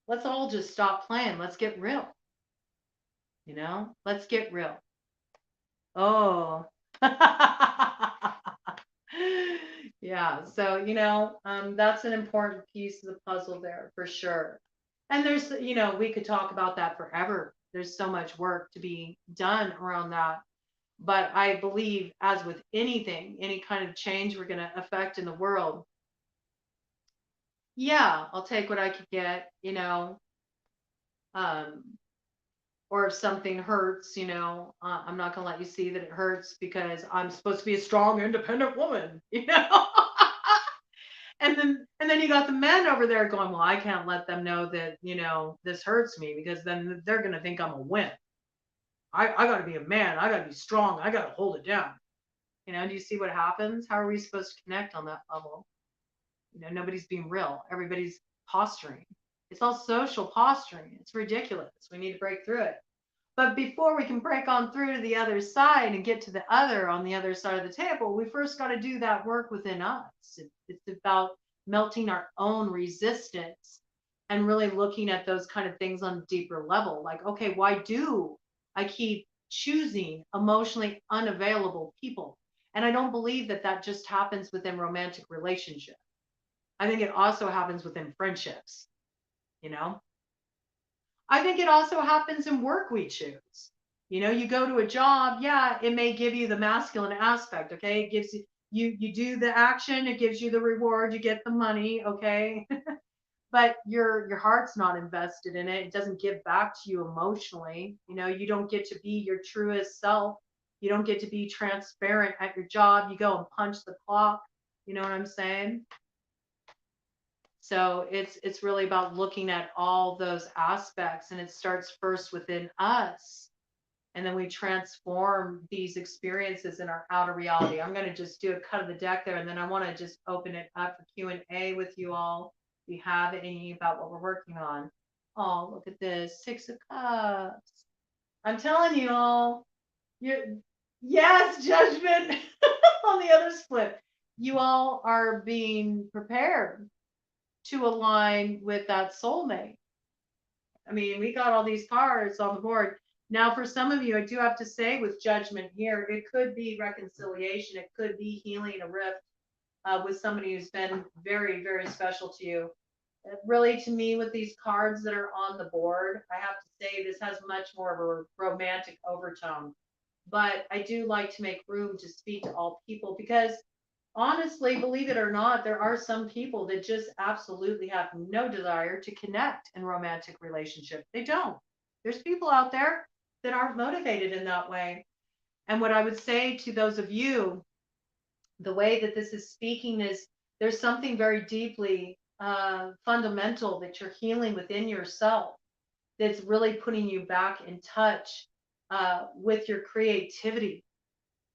Let's all just stop playing. Let's get real. Let's get real. Oh. Yeah. So, that's an important piece of the puzzle there for sure. And there's, we could talk about that forever. There's so much work to be done around that. But I believe, as with anything, any kind of change we're going to affect in the world, yeah, I'll take what I could get, um, or if something hurts, I'm not going to let you see that it hurts because I'm supposed to be a strong, independent woman, and then you got the men over there going, well, I can't let them know that, this hurts me because then they're going to think I'm a wimp. I got to be a man. I got to be strong. I got to hold it down. Do you see what happens? How are we supposed to connect on that level? Nobody's being real. Everybody's posturing. It's all social posturing. It's ridiculous. We need to break through it. But before we can break on through to the other side and get to the other on the other side of the table, we first got to do that work within us. It's about melting our own resistance and really looking at those kind of things on a deeper level. Like, okay, why do I keep choosing emotionally unavailable people? And I don't believe that that just happens within romantic relationships. I think it also happens within friendships, you know? I think it also happens in work we choose. You go to a job, yeah, it may give you the masculine aspect, okay? It gives you do the action, it gives you the reward, you get the money, okay? But your heart's not invested in it. It doesn't give back to you emotionally. You don't get to be your truest self. You don't get to be transparent at your job. You go and punch the clock. You know what I'm saying? So it's really about looking at all those aspects, and it starts first within us, and then we transform these experiences in our outer reality. I'm going to just do a cut of the deck there, and then I want to just open it up for Q&A with you all. If you have any about what we're working on. Oh, look at this, 6 of Cups. I'm telling you all, yes, judgment on the other split. You all are being prepared to align with that soulmate. I mean, we got all these cards on the board. Now, for some of you, I do have to say with judgment here, it could be reconciliation. It could be healing a rift with somebody who's been very, very special to you. Really, to me, with these cards that are on the board, I have to say this has much more of a romantic overtone. But I do like to make room to speak to all people because honestly, believe it or not, there are some people that just absolutely have no desire to connect in romantic relationship. They don't. There's people out there that aren't motivated in that way. And what I would say to those of you, the way that this is speaking is There's something very deeply fundamental that you're healing within yourself that's really putting you back in touch with your creativity.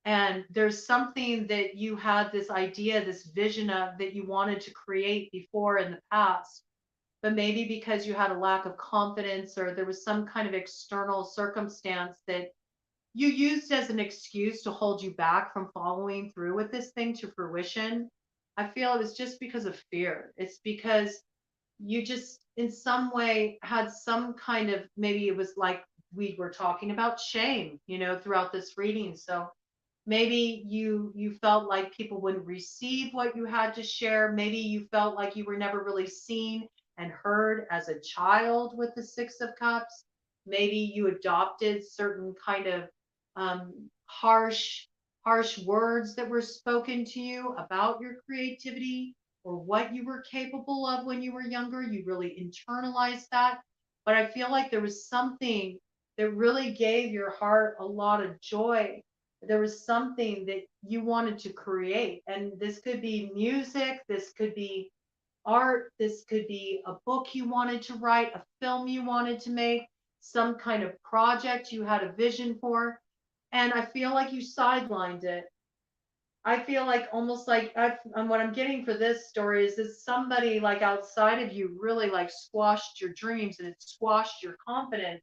And there's something that you had this idea, this vision of that you wanted to create before in the past, but maybe because you had a lack of confidence or there was some kind of external circumstance that you used as an excuse to hold you back from following through with this thing to fruition. I feel it was just because of fear. It's because you just in some way had some kind of, maybe it was like we were talking about shame, throughout this reading. So maybe you felt like people wouldn't receive what you had to share. Maybe you felt like you were never really seen and heard as a child with the Six of Cups. Maybe you adopted certain kind of harsh words that were spoken to you about your creativity or what you were capable of when you were younger. You really internalized that. But I feel like there was something that really gave your heart a lot of joy. There was something that you wanted to create. And this could be music, this could be art, this could be a book you wanted to write, a film you wanted to make, some kind of project you had a vision for. And I feel like you sidelined it. I feel like almost like and what I'm getting for this story is that somebody like outside of you really like squashed your dreams and it squashed your confidence.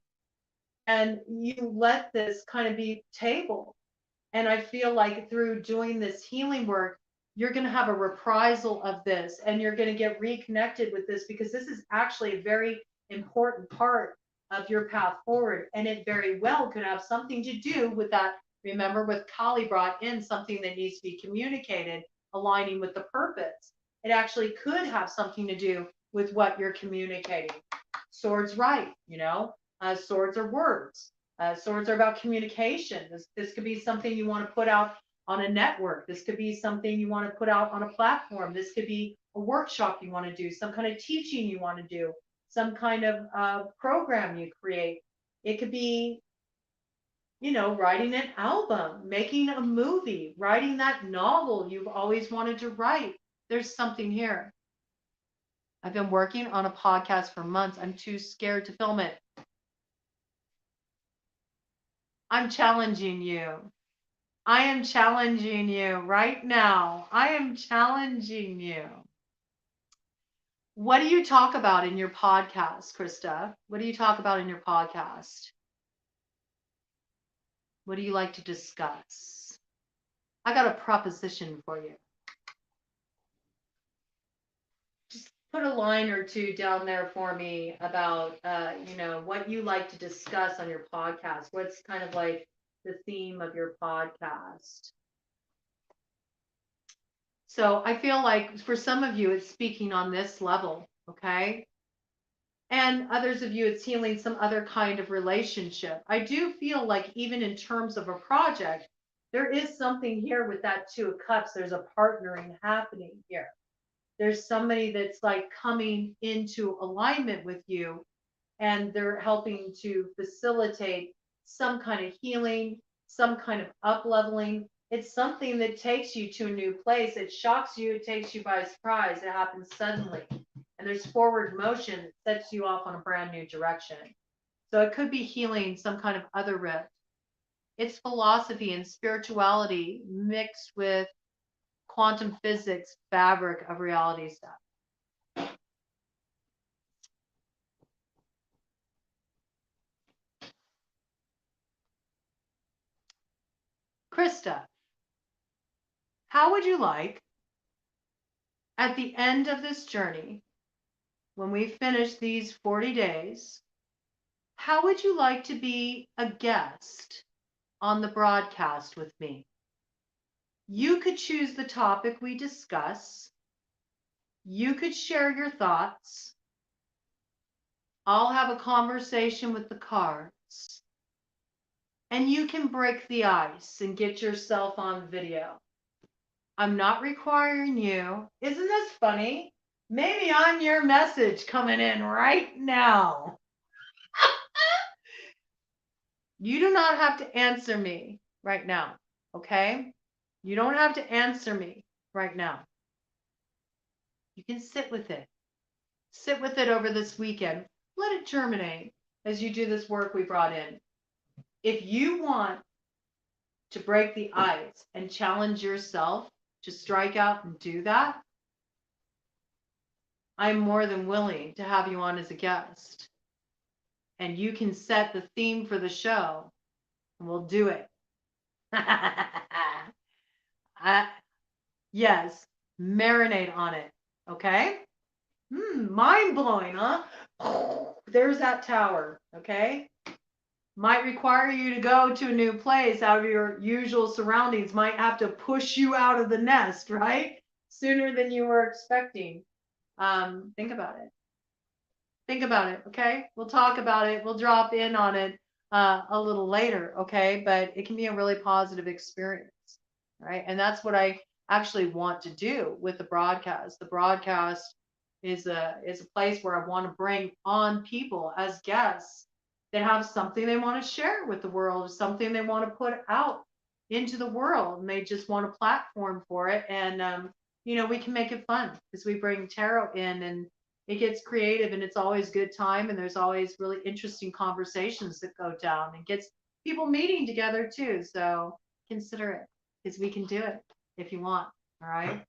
And you let this kind of be tabled. And I feel like through doing this healing work, you're going to have a reprisal of this and you're going to get reconnected with this because this is actually a very important part of your path forward. And it very well could have something to do with that. Remember, with Kali brought in something that needs to be communicated, aligning with the purpose. It actually could have something to do with what you're communicating. Swords right, swords are words. Swords are about communication. This could be something you want to put out on a network. This could be something you want to put out on a platform. This could be a workshop you want to do, some kind of teaching you want to do, some kind of program you create. It could be, writing an album, making a movie, writing that novel you've always wanted to write. There's something here. I've been working on a podcast for months. I'm too scared to film it. I'm challenging you. I am challenging you right now. I am challenging you. What do you talk about in your podcast, Krista? What do you talk about in your podcast? What do you like to discuss? I got a proposition for you. Just put a line or two down there for me about, what you like to discuss on your podcast. What's kind of like the theme of your podcast? So I feel like for some of you, it's speaking on this level, okay? And others of you, it's healing some other kind of relationship. I do feel like even in terms of a project, there is something here with that Two of Cups. There's a partnering happening here. There's somebody that's like coming into alignment with you and they're helping to facilitate some kind of healing, some kind of up leveling. It's something that takes you to a new place. It shocks you, it takes you by surprise, it happens suddenly. And there's forward motion that sets you off on a brand new direction. So it could be healing some kind of other rift. It's philosophy and spirituality mixed with quantum physics fabric of reality stuff. Krista, how would you like at the end of this journey, when we finish these 40 days, how would you like to be a guest on the broadcast with me? You could choose the topic we discuss. You could share your thoughts. I'll have a conversation with the cards. And you can break the ice and get yourself on video. I'm not requiring you. Isn't this funny? Maybe I'm your message coming in right now. You do not have to answer me right now, okay? You don't have to answer me right now. You can sit with it. Sit with it over this weekend. Let it germinate as you do this work we brought in. If you want to break the ice and challenge yourself to strike out and do that, I'm more than willing to have you on as a guest. And you can set the theme for the show, and we'll do it. Yes, marinate on it. Okay? Mind blowing, huh? There's that tower. Okay? Might require you to go to a new place out of your usual surroundings, might have to push you out of the nest, right? Sooner than you were expecting. Think about it. Think about it, okay? We'll talk about it. We'll drop in on it a little later, okay? But it can be a really positive experience, right? And that's what I actually want to do with the broadcast. The broadcast is a place where I want to bring on people as guests that have something they want to share with the world, something they want to put out into the world, and they just want a platform for it. And we can make it fun because we bring tarot in and it gets creative, and it's always good time, and there's always really interesting conversations that go down and gets people meeting together too. So consider it, because we can do it if you want. All right.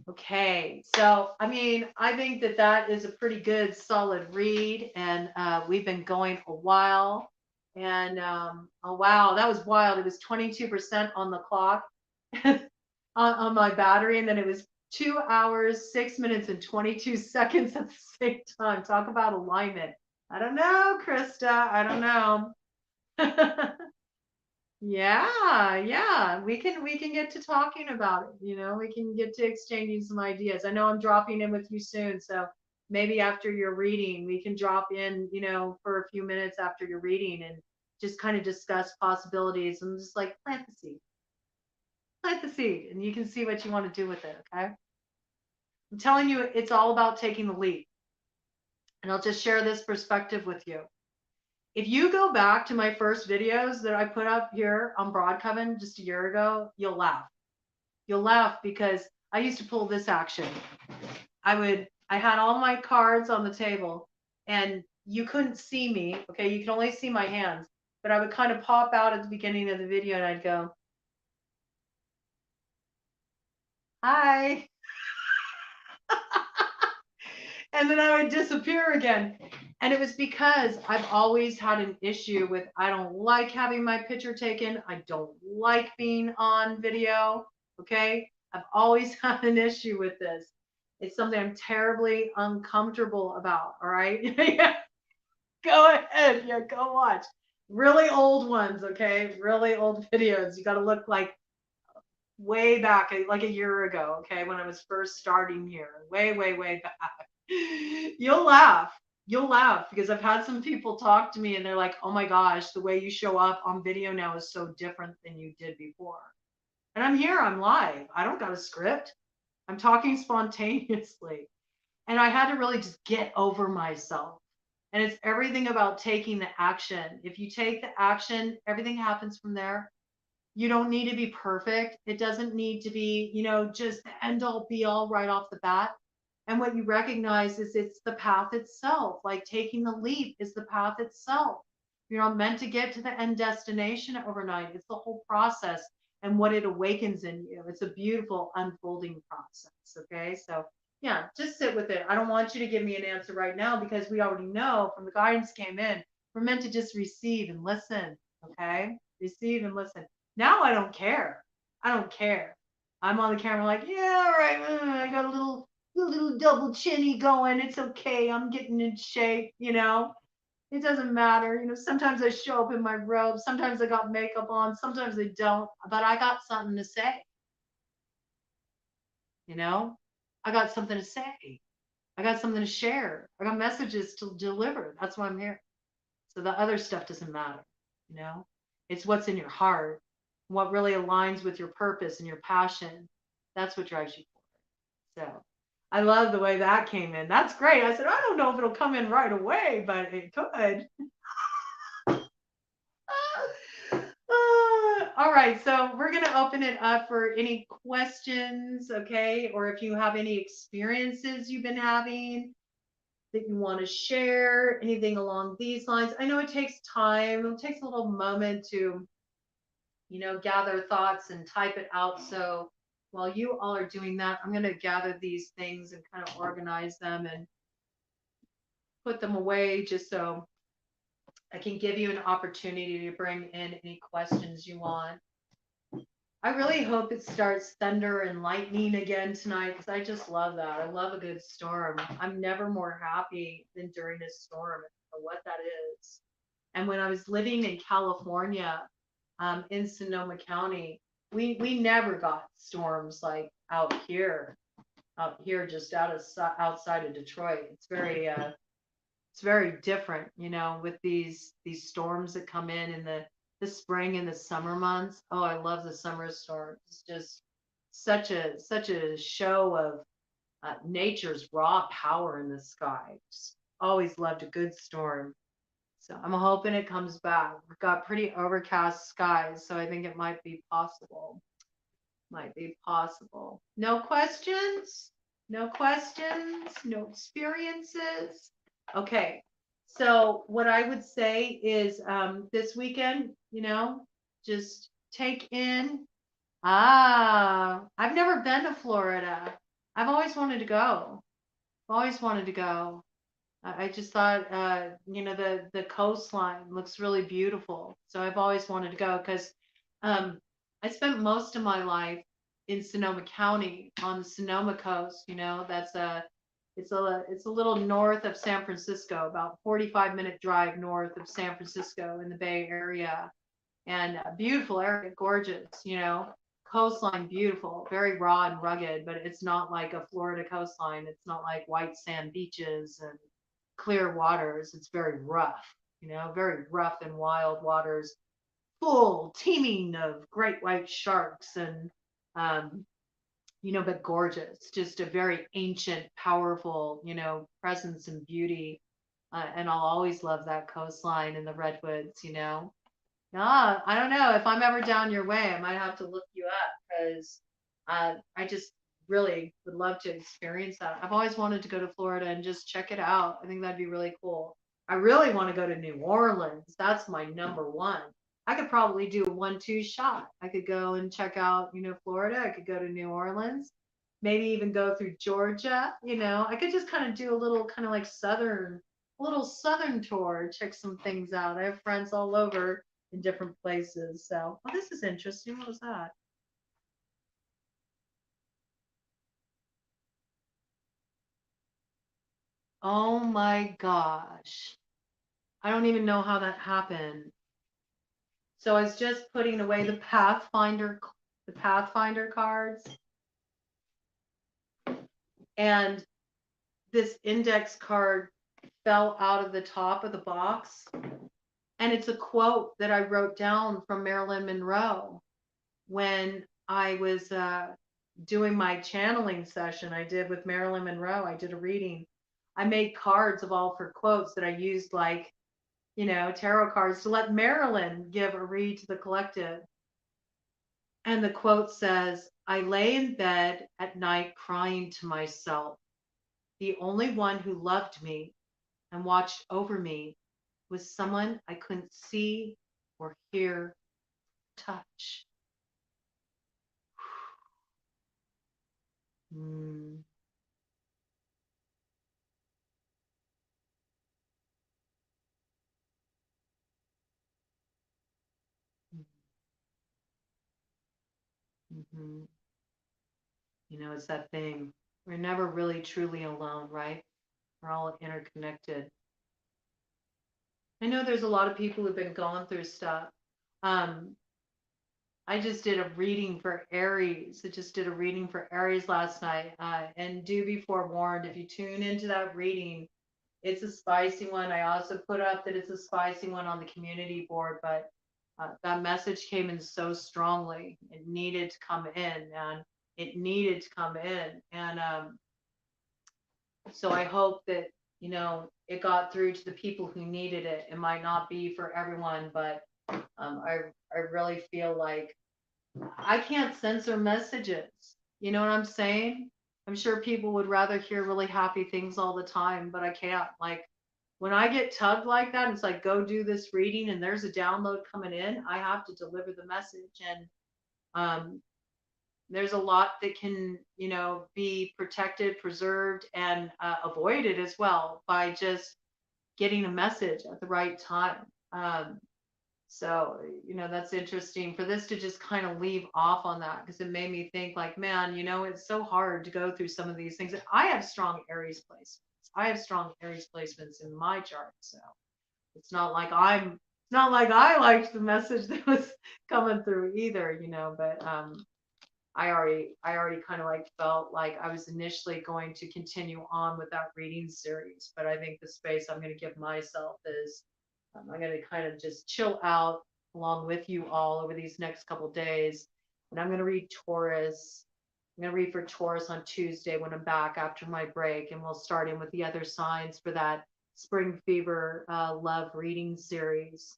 Okay. So, I mean, I think that is a pretty good solid read, and we've been going a while, and oh wow, that was wild. It was 22% on the clock on my battery, and then it was 2 hours, 6 minutes, and 22 seconds at the same time. Talk about alignment. I don't know, Krista. I don't know. Yeah. We can get to talking about it. We can get to exchanging some ideas. I know I'm dropping in with you soon, so maybe after your reading, we can drop in, for a few minutes after your reading and just kind of discuss possibilities and just like plant the seed. Plant the seed, and you can see what you want to do with it, okay? I'm telling you, it's all about taking the leap. And I'll just share this perspective with you. If you go back to my first videos that I put up here on BroadCoven just a year ago, you'll laugh. You'll laugh because I used to pull this action. I had all my cards on the table, and you couldn't see me, okay? You can only see my hands, but I would kind of pop out at the beginning of the video and I'd go, hi. And then I would disappear again. And it was because I've always had an issue with, I don't like having my picture taken. I don't like being on video. Okay. I've always had an issue with this. It's something I'm terribly uncomfortable about. All right. Yeah. Go ahead. Yeah. Go watch really old ones. Okay. Really old videos. You got to look like way back, like a year ago. Okay. When I was first starting here, way, way, way back. You'll laugh. You'll laugh because I've had some people talk to me and they're like, oh my gosh, the way you show up on video now is so different than you did before. And I'm here, I'm live. I don't got a script. I'm talking spontaneously. And I had to really just get over myself. And it's everything about taking the action. If you take the action, everything happens from there. You don't need to be perfect. It doesn't need to be, just the end all be all right off the bat. And what you recognize is it's the path itself. Like taking the leap is the path itself. You're not meant to get to the end destination overnight. It's the whole process and what it awakens in you. It's a beautiful unfolding process. Okay. So yeah, just sit with it. I don't want you to give me an answer right now because we already know from the guidance came in, we're meant to just receive and listen. Okay. Receive and listen. Now I don't care. I don't care. I'm on the camera like, yeah, all right. I got a little double chinny going. It's okay. I'm getting in shape, It doesn't matter. Sometimes I show up in my robe. Sometimes I got makeup on. Sometimes I don't. But I got something to say. I got something to say. I got something to share. I got messages to deliver. That's why I'm here. So the other stuff doesn't matter. It's what's in your heart, what really aligns with your purpose and your passion. That's what drives you forward. So I love the way that came in. That's great. I said, I don't know if it'll come in right away, but it could. All right, so we're going to open it up for any questions, okay? Or if you have any experiences you've been having that you want to share, anything along these lines. I know it takes time, it takes a little moment to, gather thoughts and type it out. So while you all are doing that, I'm going to gather these things and kind of organize them and put them away just so I can give you an opportunity to bring in any questions you want. I really hope it starts thunder and lightning again tonight because I just love that. I love a good storm. I'm never more happy than during a storm. I don't know what that is. And when I was living in California, in Sonoma County, we never got storms like out here just outside of Detroit. It's very different, with these storms that come in the spring and the summer months. Oh, I love the summer storms. It's just such a show of nature's raw power in the sky. Just always loved a good storm. So I'm hoping it comes back. We've got pretty overcast skies, so I think it might be possible. Might be possible. No questions? No questions? No experiences? Okay. So what I would say is this weekend, just take in. I've never been to Florida. I've always wanted to go. Always wanted to go. I just thought, the coastline looks really beautiful. So I've always wanted to go because um, I spent most of my life in Sonoma County on the Sonoma coast. It's a little north of San Francisco, about 45-minute drive north of San Francisco in the Bay Area, and a beautiful area, gorgeous. Coastline beautiful, very raw and rugged, but it's not like a Florida coastline. It's not like white sand beaches and clear waters. It's very rough and wild waters, full, teeming of great white sharks and, but gorgeous. Just a very ancient, powerful, presence and beauty. And I'll always love that coastline and the redwoods. I don't know. If I'm ever down your way, I might have to look you up because I just really would love to experience that. I've always wanted to go to Florida and just check it out. I think that'd be really cool. I really want to go to New Orleans. That's my number one. I could probably do a 1-2 shot. I could go and check out, Florida. I could go to New Orleans, maybe even go through Georgia. I could just kind of do a little kind of like little southern tour, check some things out. I have friends all over in different places. So, oh, this is interesting. What was that? Oh my gosh. I don't even know how that happened. So I was just putting away the Pathfinder cards, and this index card fell out of the top of the box. And it's a quote that I wrote down from Marilyn Monroe when I was doing my channeling session I did with Marilyn Monroe. I did a reading. I made cards of all of her quotes that I used, like, tarot cards, to let Marilyn give a read to the collective. And the quote says, I lay in bed at night crying to myself. The only one who loved me and watched over me was someone I couldn't see or hear, touch. Mm. Mm-hmm. It's that thing. We're never really truly alone, right? We're all interconnected. I know there's a lot of people who've been going through stuff. Um, I just did a reading for Aries. I just did a reading for Aries last night. And do be forewarned, if you tune into that reading, it's a spicy one. I also put up that it's a spicy one on the community board, but that message came in so strongly. It needed to come in, and it needed to come in. And so I hope that, it got through to the people who needed it. It might not be for everyone, but I really feel like I can't censor messages. You know what I'm saying? I'm sure people would rather hear really happy things all the time, but I can't. Like when I get tugged like that, it's like, go do this reading and there's a download coming in. I have to deliver the message. And um, there's a lot that can, be protected, preserved, and avoided as well by just getting a message at the right time. Um, so, that's interesting for this to just kind of leave off on that because it made me think like, man, it's so hard to go through some of these things. I have strong Aries placements. I have strong Aries placements in my chart. So it's not like I liked the message that was coming through either, but I already kind of like felt like I was initially going to continue on with that reading series, but I think the space I'm going to give myself is I'm going to kind of just chill out along with you all over these next couple days, and I'm going to read Taurus. I'm going to read for Taurus on Tuesday when I'm back after my break, and we'll start in with the other signs for that spring fever love reading series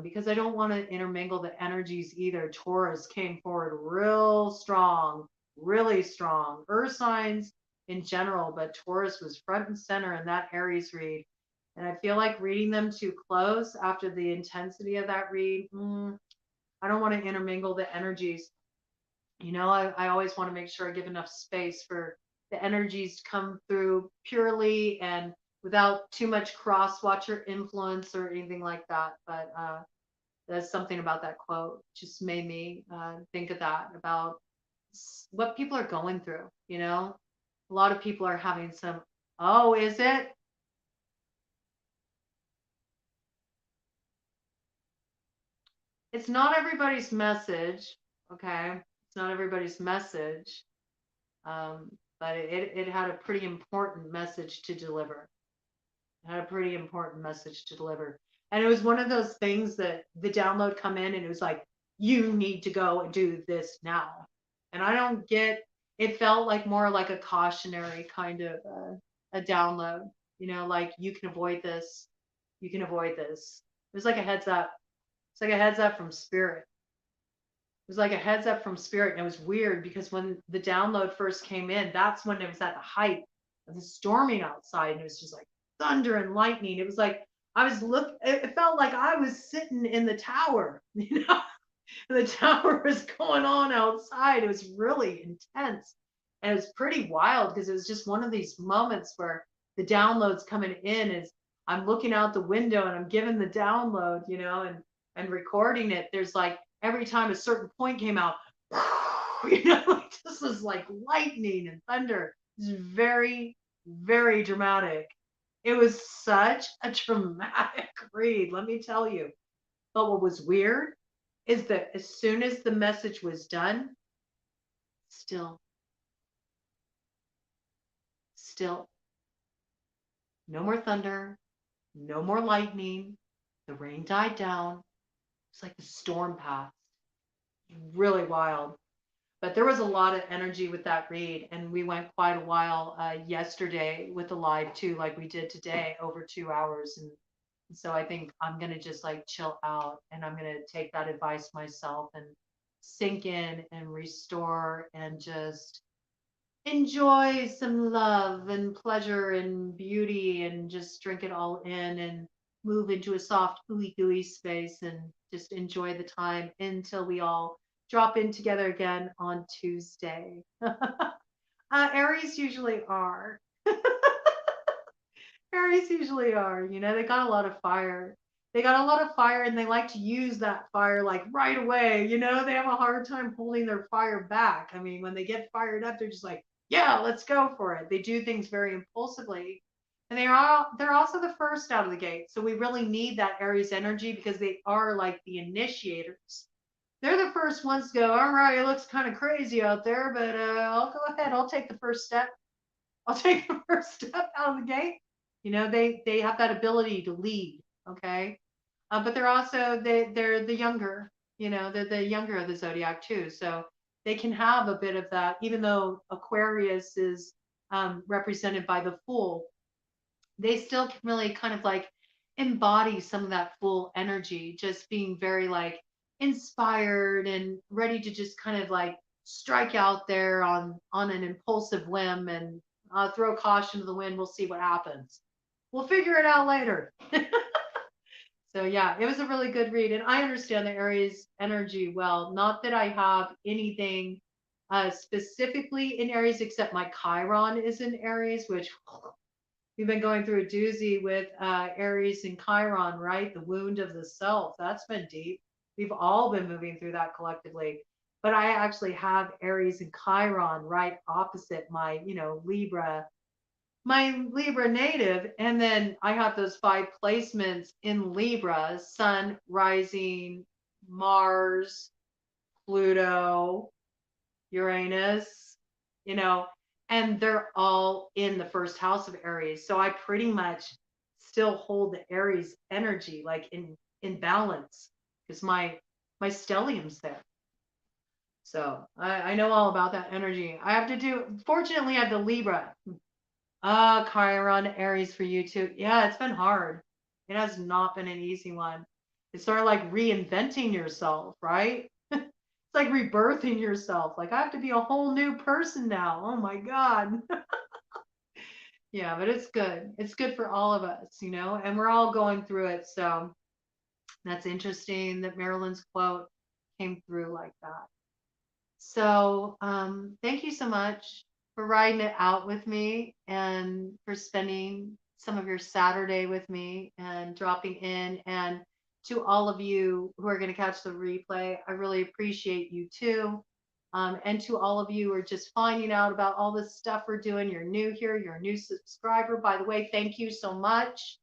because I don't want to intermingle the energies either. Taurus came forward real strong, really strong. Earth signs in general, but Taurus was front and center in that Aries read. And I feel like reading them too close after the intensity of that read. I don't want to intermingle the energies. I always want to make sure I give enough space for the energies to come through purely and without too much cross watcher influence or anything like that. But there's something about that quote just made me think of that about what people are going through. A lot of people are having some, oh, is it? It's not everybody's message. Okay. It's not everybody's message. Um, but it had a pretty important message to deliver. It had a pretty important message to deliver. And it was one of those things that the download come in and it was like, you need to go and do this now. And I don't get, it felt like more like a cautionary kind of a download, like you can avoid this. You can avoid this. It was like a heads up. It's like a heads up from spirit. It was like a heads up from spirit. And it was weird because when the download first came in, that's when it was at the height of the storming outside. And it was just like thunder and lightning. It was like it felt like I was sitting in the tower, and the tower was going on outside. It was really intense. And it was pretty wild because it was just one of these moments where the downloads coming in is I'm looking out the window and I'm giving the download, and recording it. There's like every time a certain point came out, like this was like lightning and thunder. It's very, very dramatic. It was such a dramatic read, let me tell you. But what was weird is that as soon as the message was done, still, still, no more thunder, no more lightning. The rain died down. It's like the storm passed. Really wild. But there was a lot of energy with that read, and we went quite a while yesterday with the live too, like we did today, over 2 hours. And so I think I'm gonna just like chill out, and I'm gonna take that advice myself and sink in and restore and just enjoy some love and pleasure and beauty and just drink it all in and move into a soft ooey gooey space and just enjoy the time until we all drop in together again on Tuesday. Aries usually are. Aries usually are. They got a lot of fire. They got a lot of fire and they like to use that fire like right away. They have a hard time holding their fire back. I mean, when they get fired up, they're just like, yeah, let's go for it. They do things very impulsively. And they're also the first out of the gate. So we really need that Aries energy because they are like the initiators. They're the first ones to go, all right, it looks kind of crazy out there, but I'll go ahead. I'll take the first step. I'll take the first step out of the gate. They have that ability to lead. Okay. But they're also they're the younger, they're the younger of the zodiac too. So they can have a bit of that, even though Aquarius is represented by the Fool. They still can really kind of like embody some of that full energy, just being very like inspired and ready to just kind of like strike out there on an impulsive whim and throw caution to the wind. We'll see what happens. We'll figure it out later. So yeah, it was a really good read, and I understand the Aries energy well. Not that I have anything specifically in Aries, except my Chiron is in Aries, which we've been going through a doozy with Aries and Chiron, right? The wound of the self. That's been deep. We've all been moving through that collectively. But I actually have Aries and Chiron right opposite my, Libra native. And then I have those 5 placements in Libra: Sun, rising, Mars, Pluto, Uranus, you know, and they're all in the first house of Aries. So I pretty much still hold the Aries energy like in balance because my stellium's there. So I know all about that energy. I have to do, fortunately I have the Libra. Chiron, Aries for you too. Yeah, it's been hard. It has not been an easy one. It's sort of like reinventing yourself, right? It's like rebirthing yourself. Like I have to be a whole new person now. Oh my God. Yeah, but it's good. It's good for all of us, and we're all going through it. So that's interesting that Marilyn's quote came through like that. So thank you so much for riding it out with me and for spending some of your Saturday with me and dropping in. And to all of you who are going to catch the replay, I really appreciate you too. And to all of you who are just finding out about all this stuff we're doing, you're new here, you're a new subscriber. By the way, thank you so much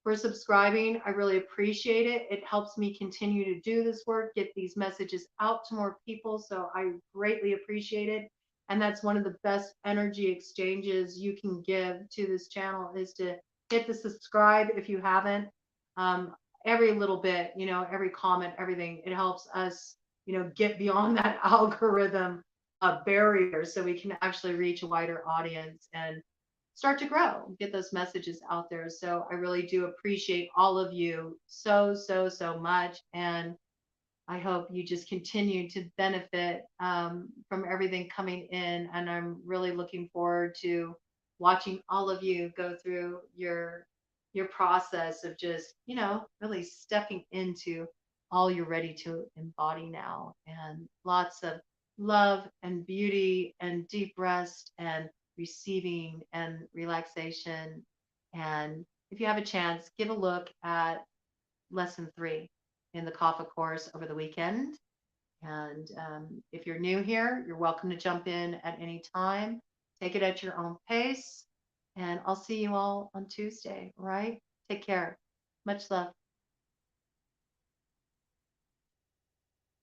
for subscribing. I really appreciate it. It helps me continue to do this work, get these messages out to more people. So I greatly appreciate it. And that's one of the best energy exchanges you can give to this channel is to hit the subscribe if you haven't. Every little bit, every comment, everything, it helps us, get beyond that algorithm barrier so we can actually reach a wider audience and start to grow, get those messages out there. So I really do appreciate all of you so, so, so much. And I hope you just continue to benefit from everything coming in. And I'm really looking forward to watching all of you go through your process of just, really stepping into all you're ready to embody now. And lots of love and beauty and deep rest and receiving and relaxation. And if you have a chance, give a look at lesson 3 in the Kapha course over the weekend. And if you're new here, you're welcome to jump in at any time. Take it at your own pace. And I'll see you all on Tuesday. All right? Take care. Much love.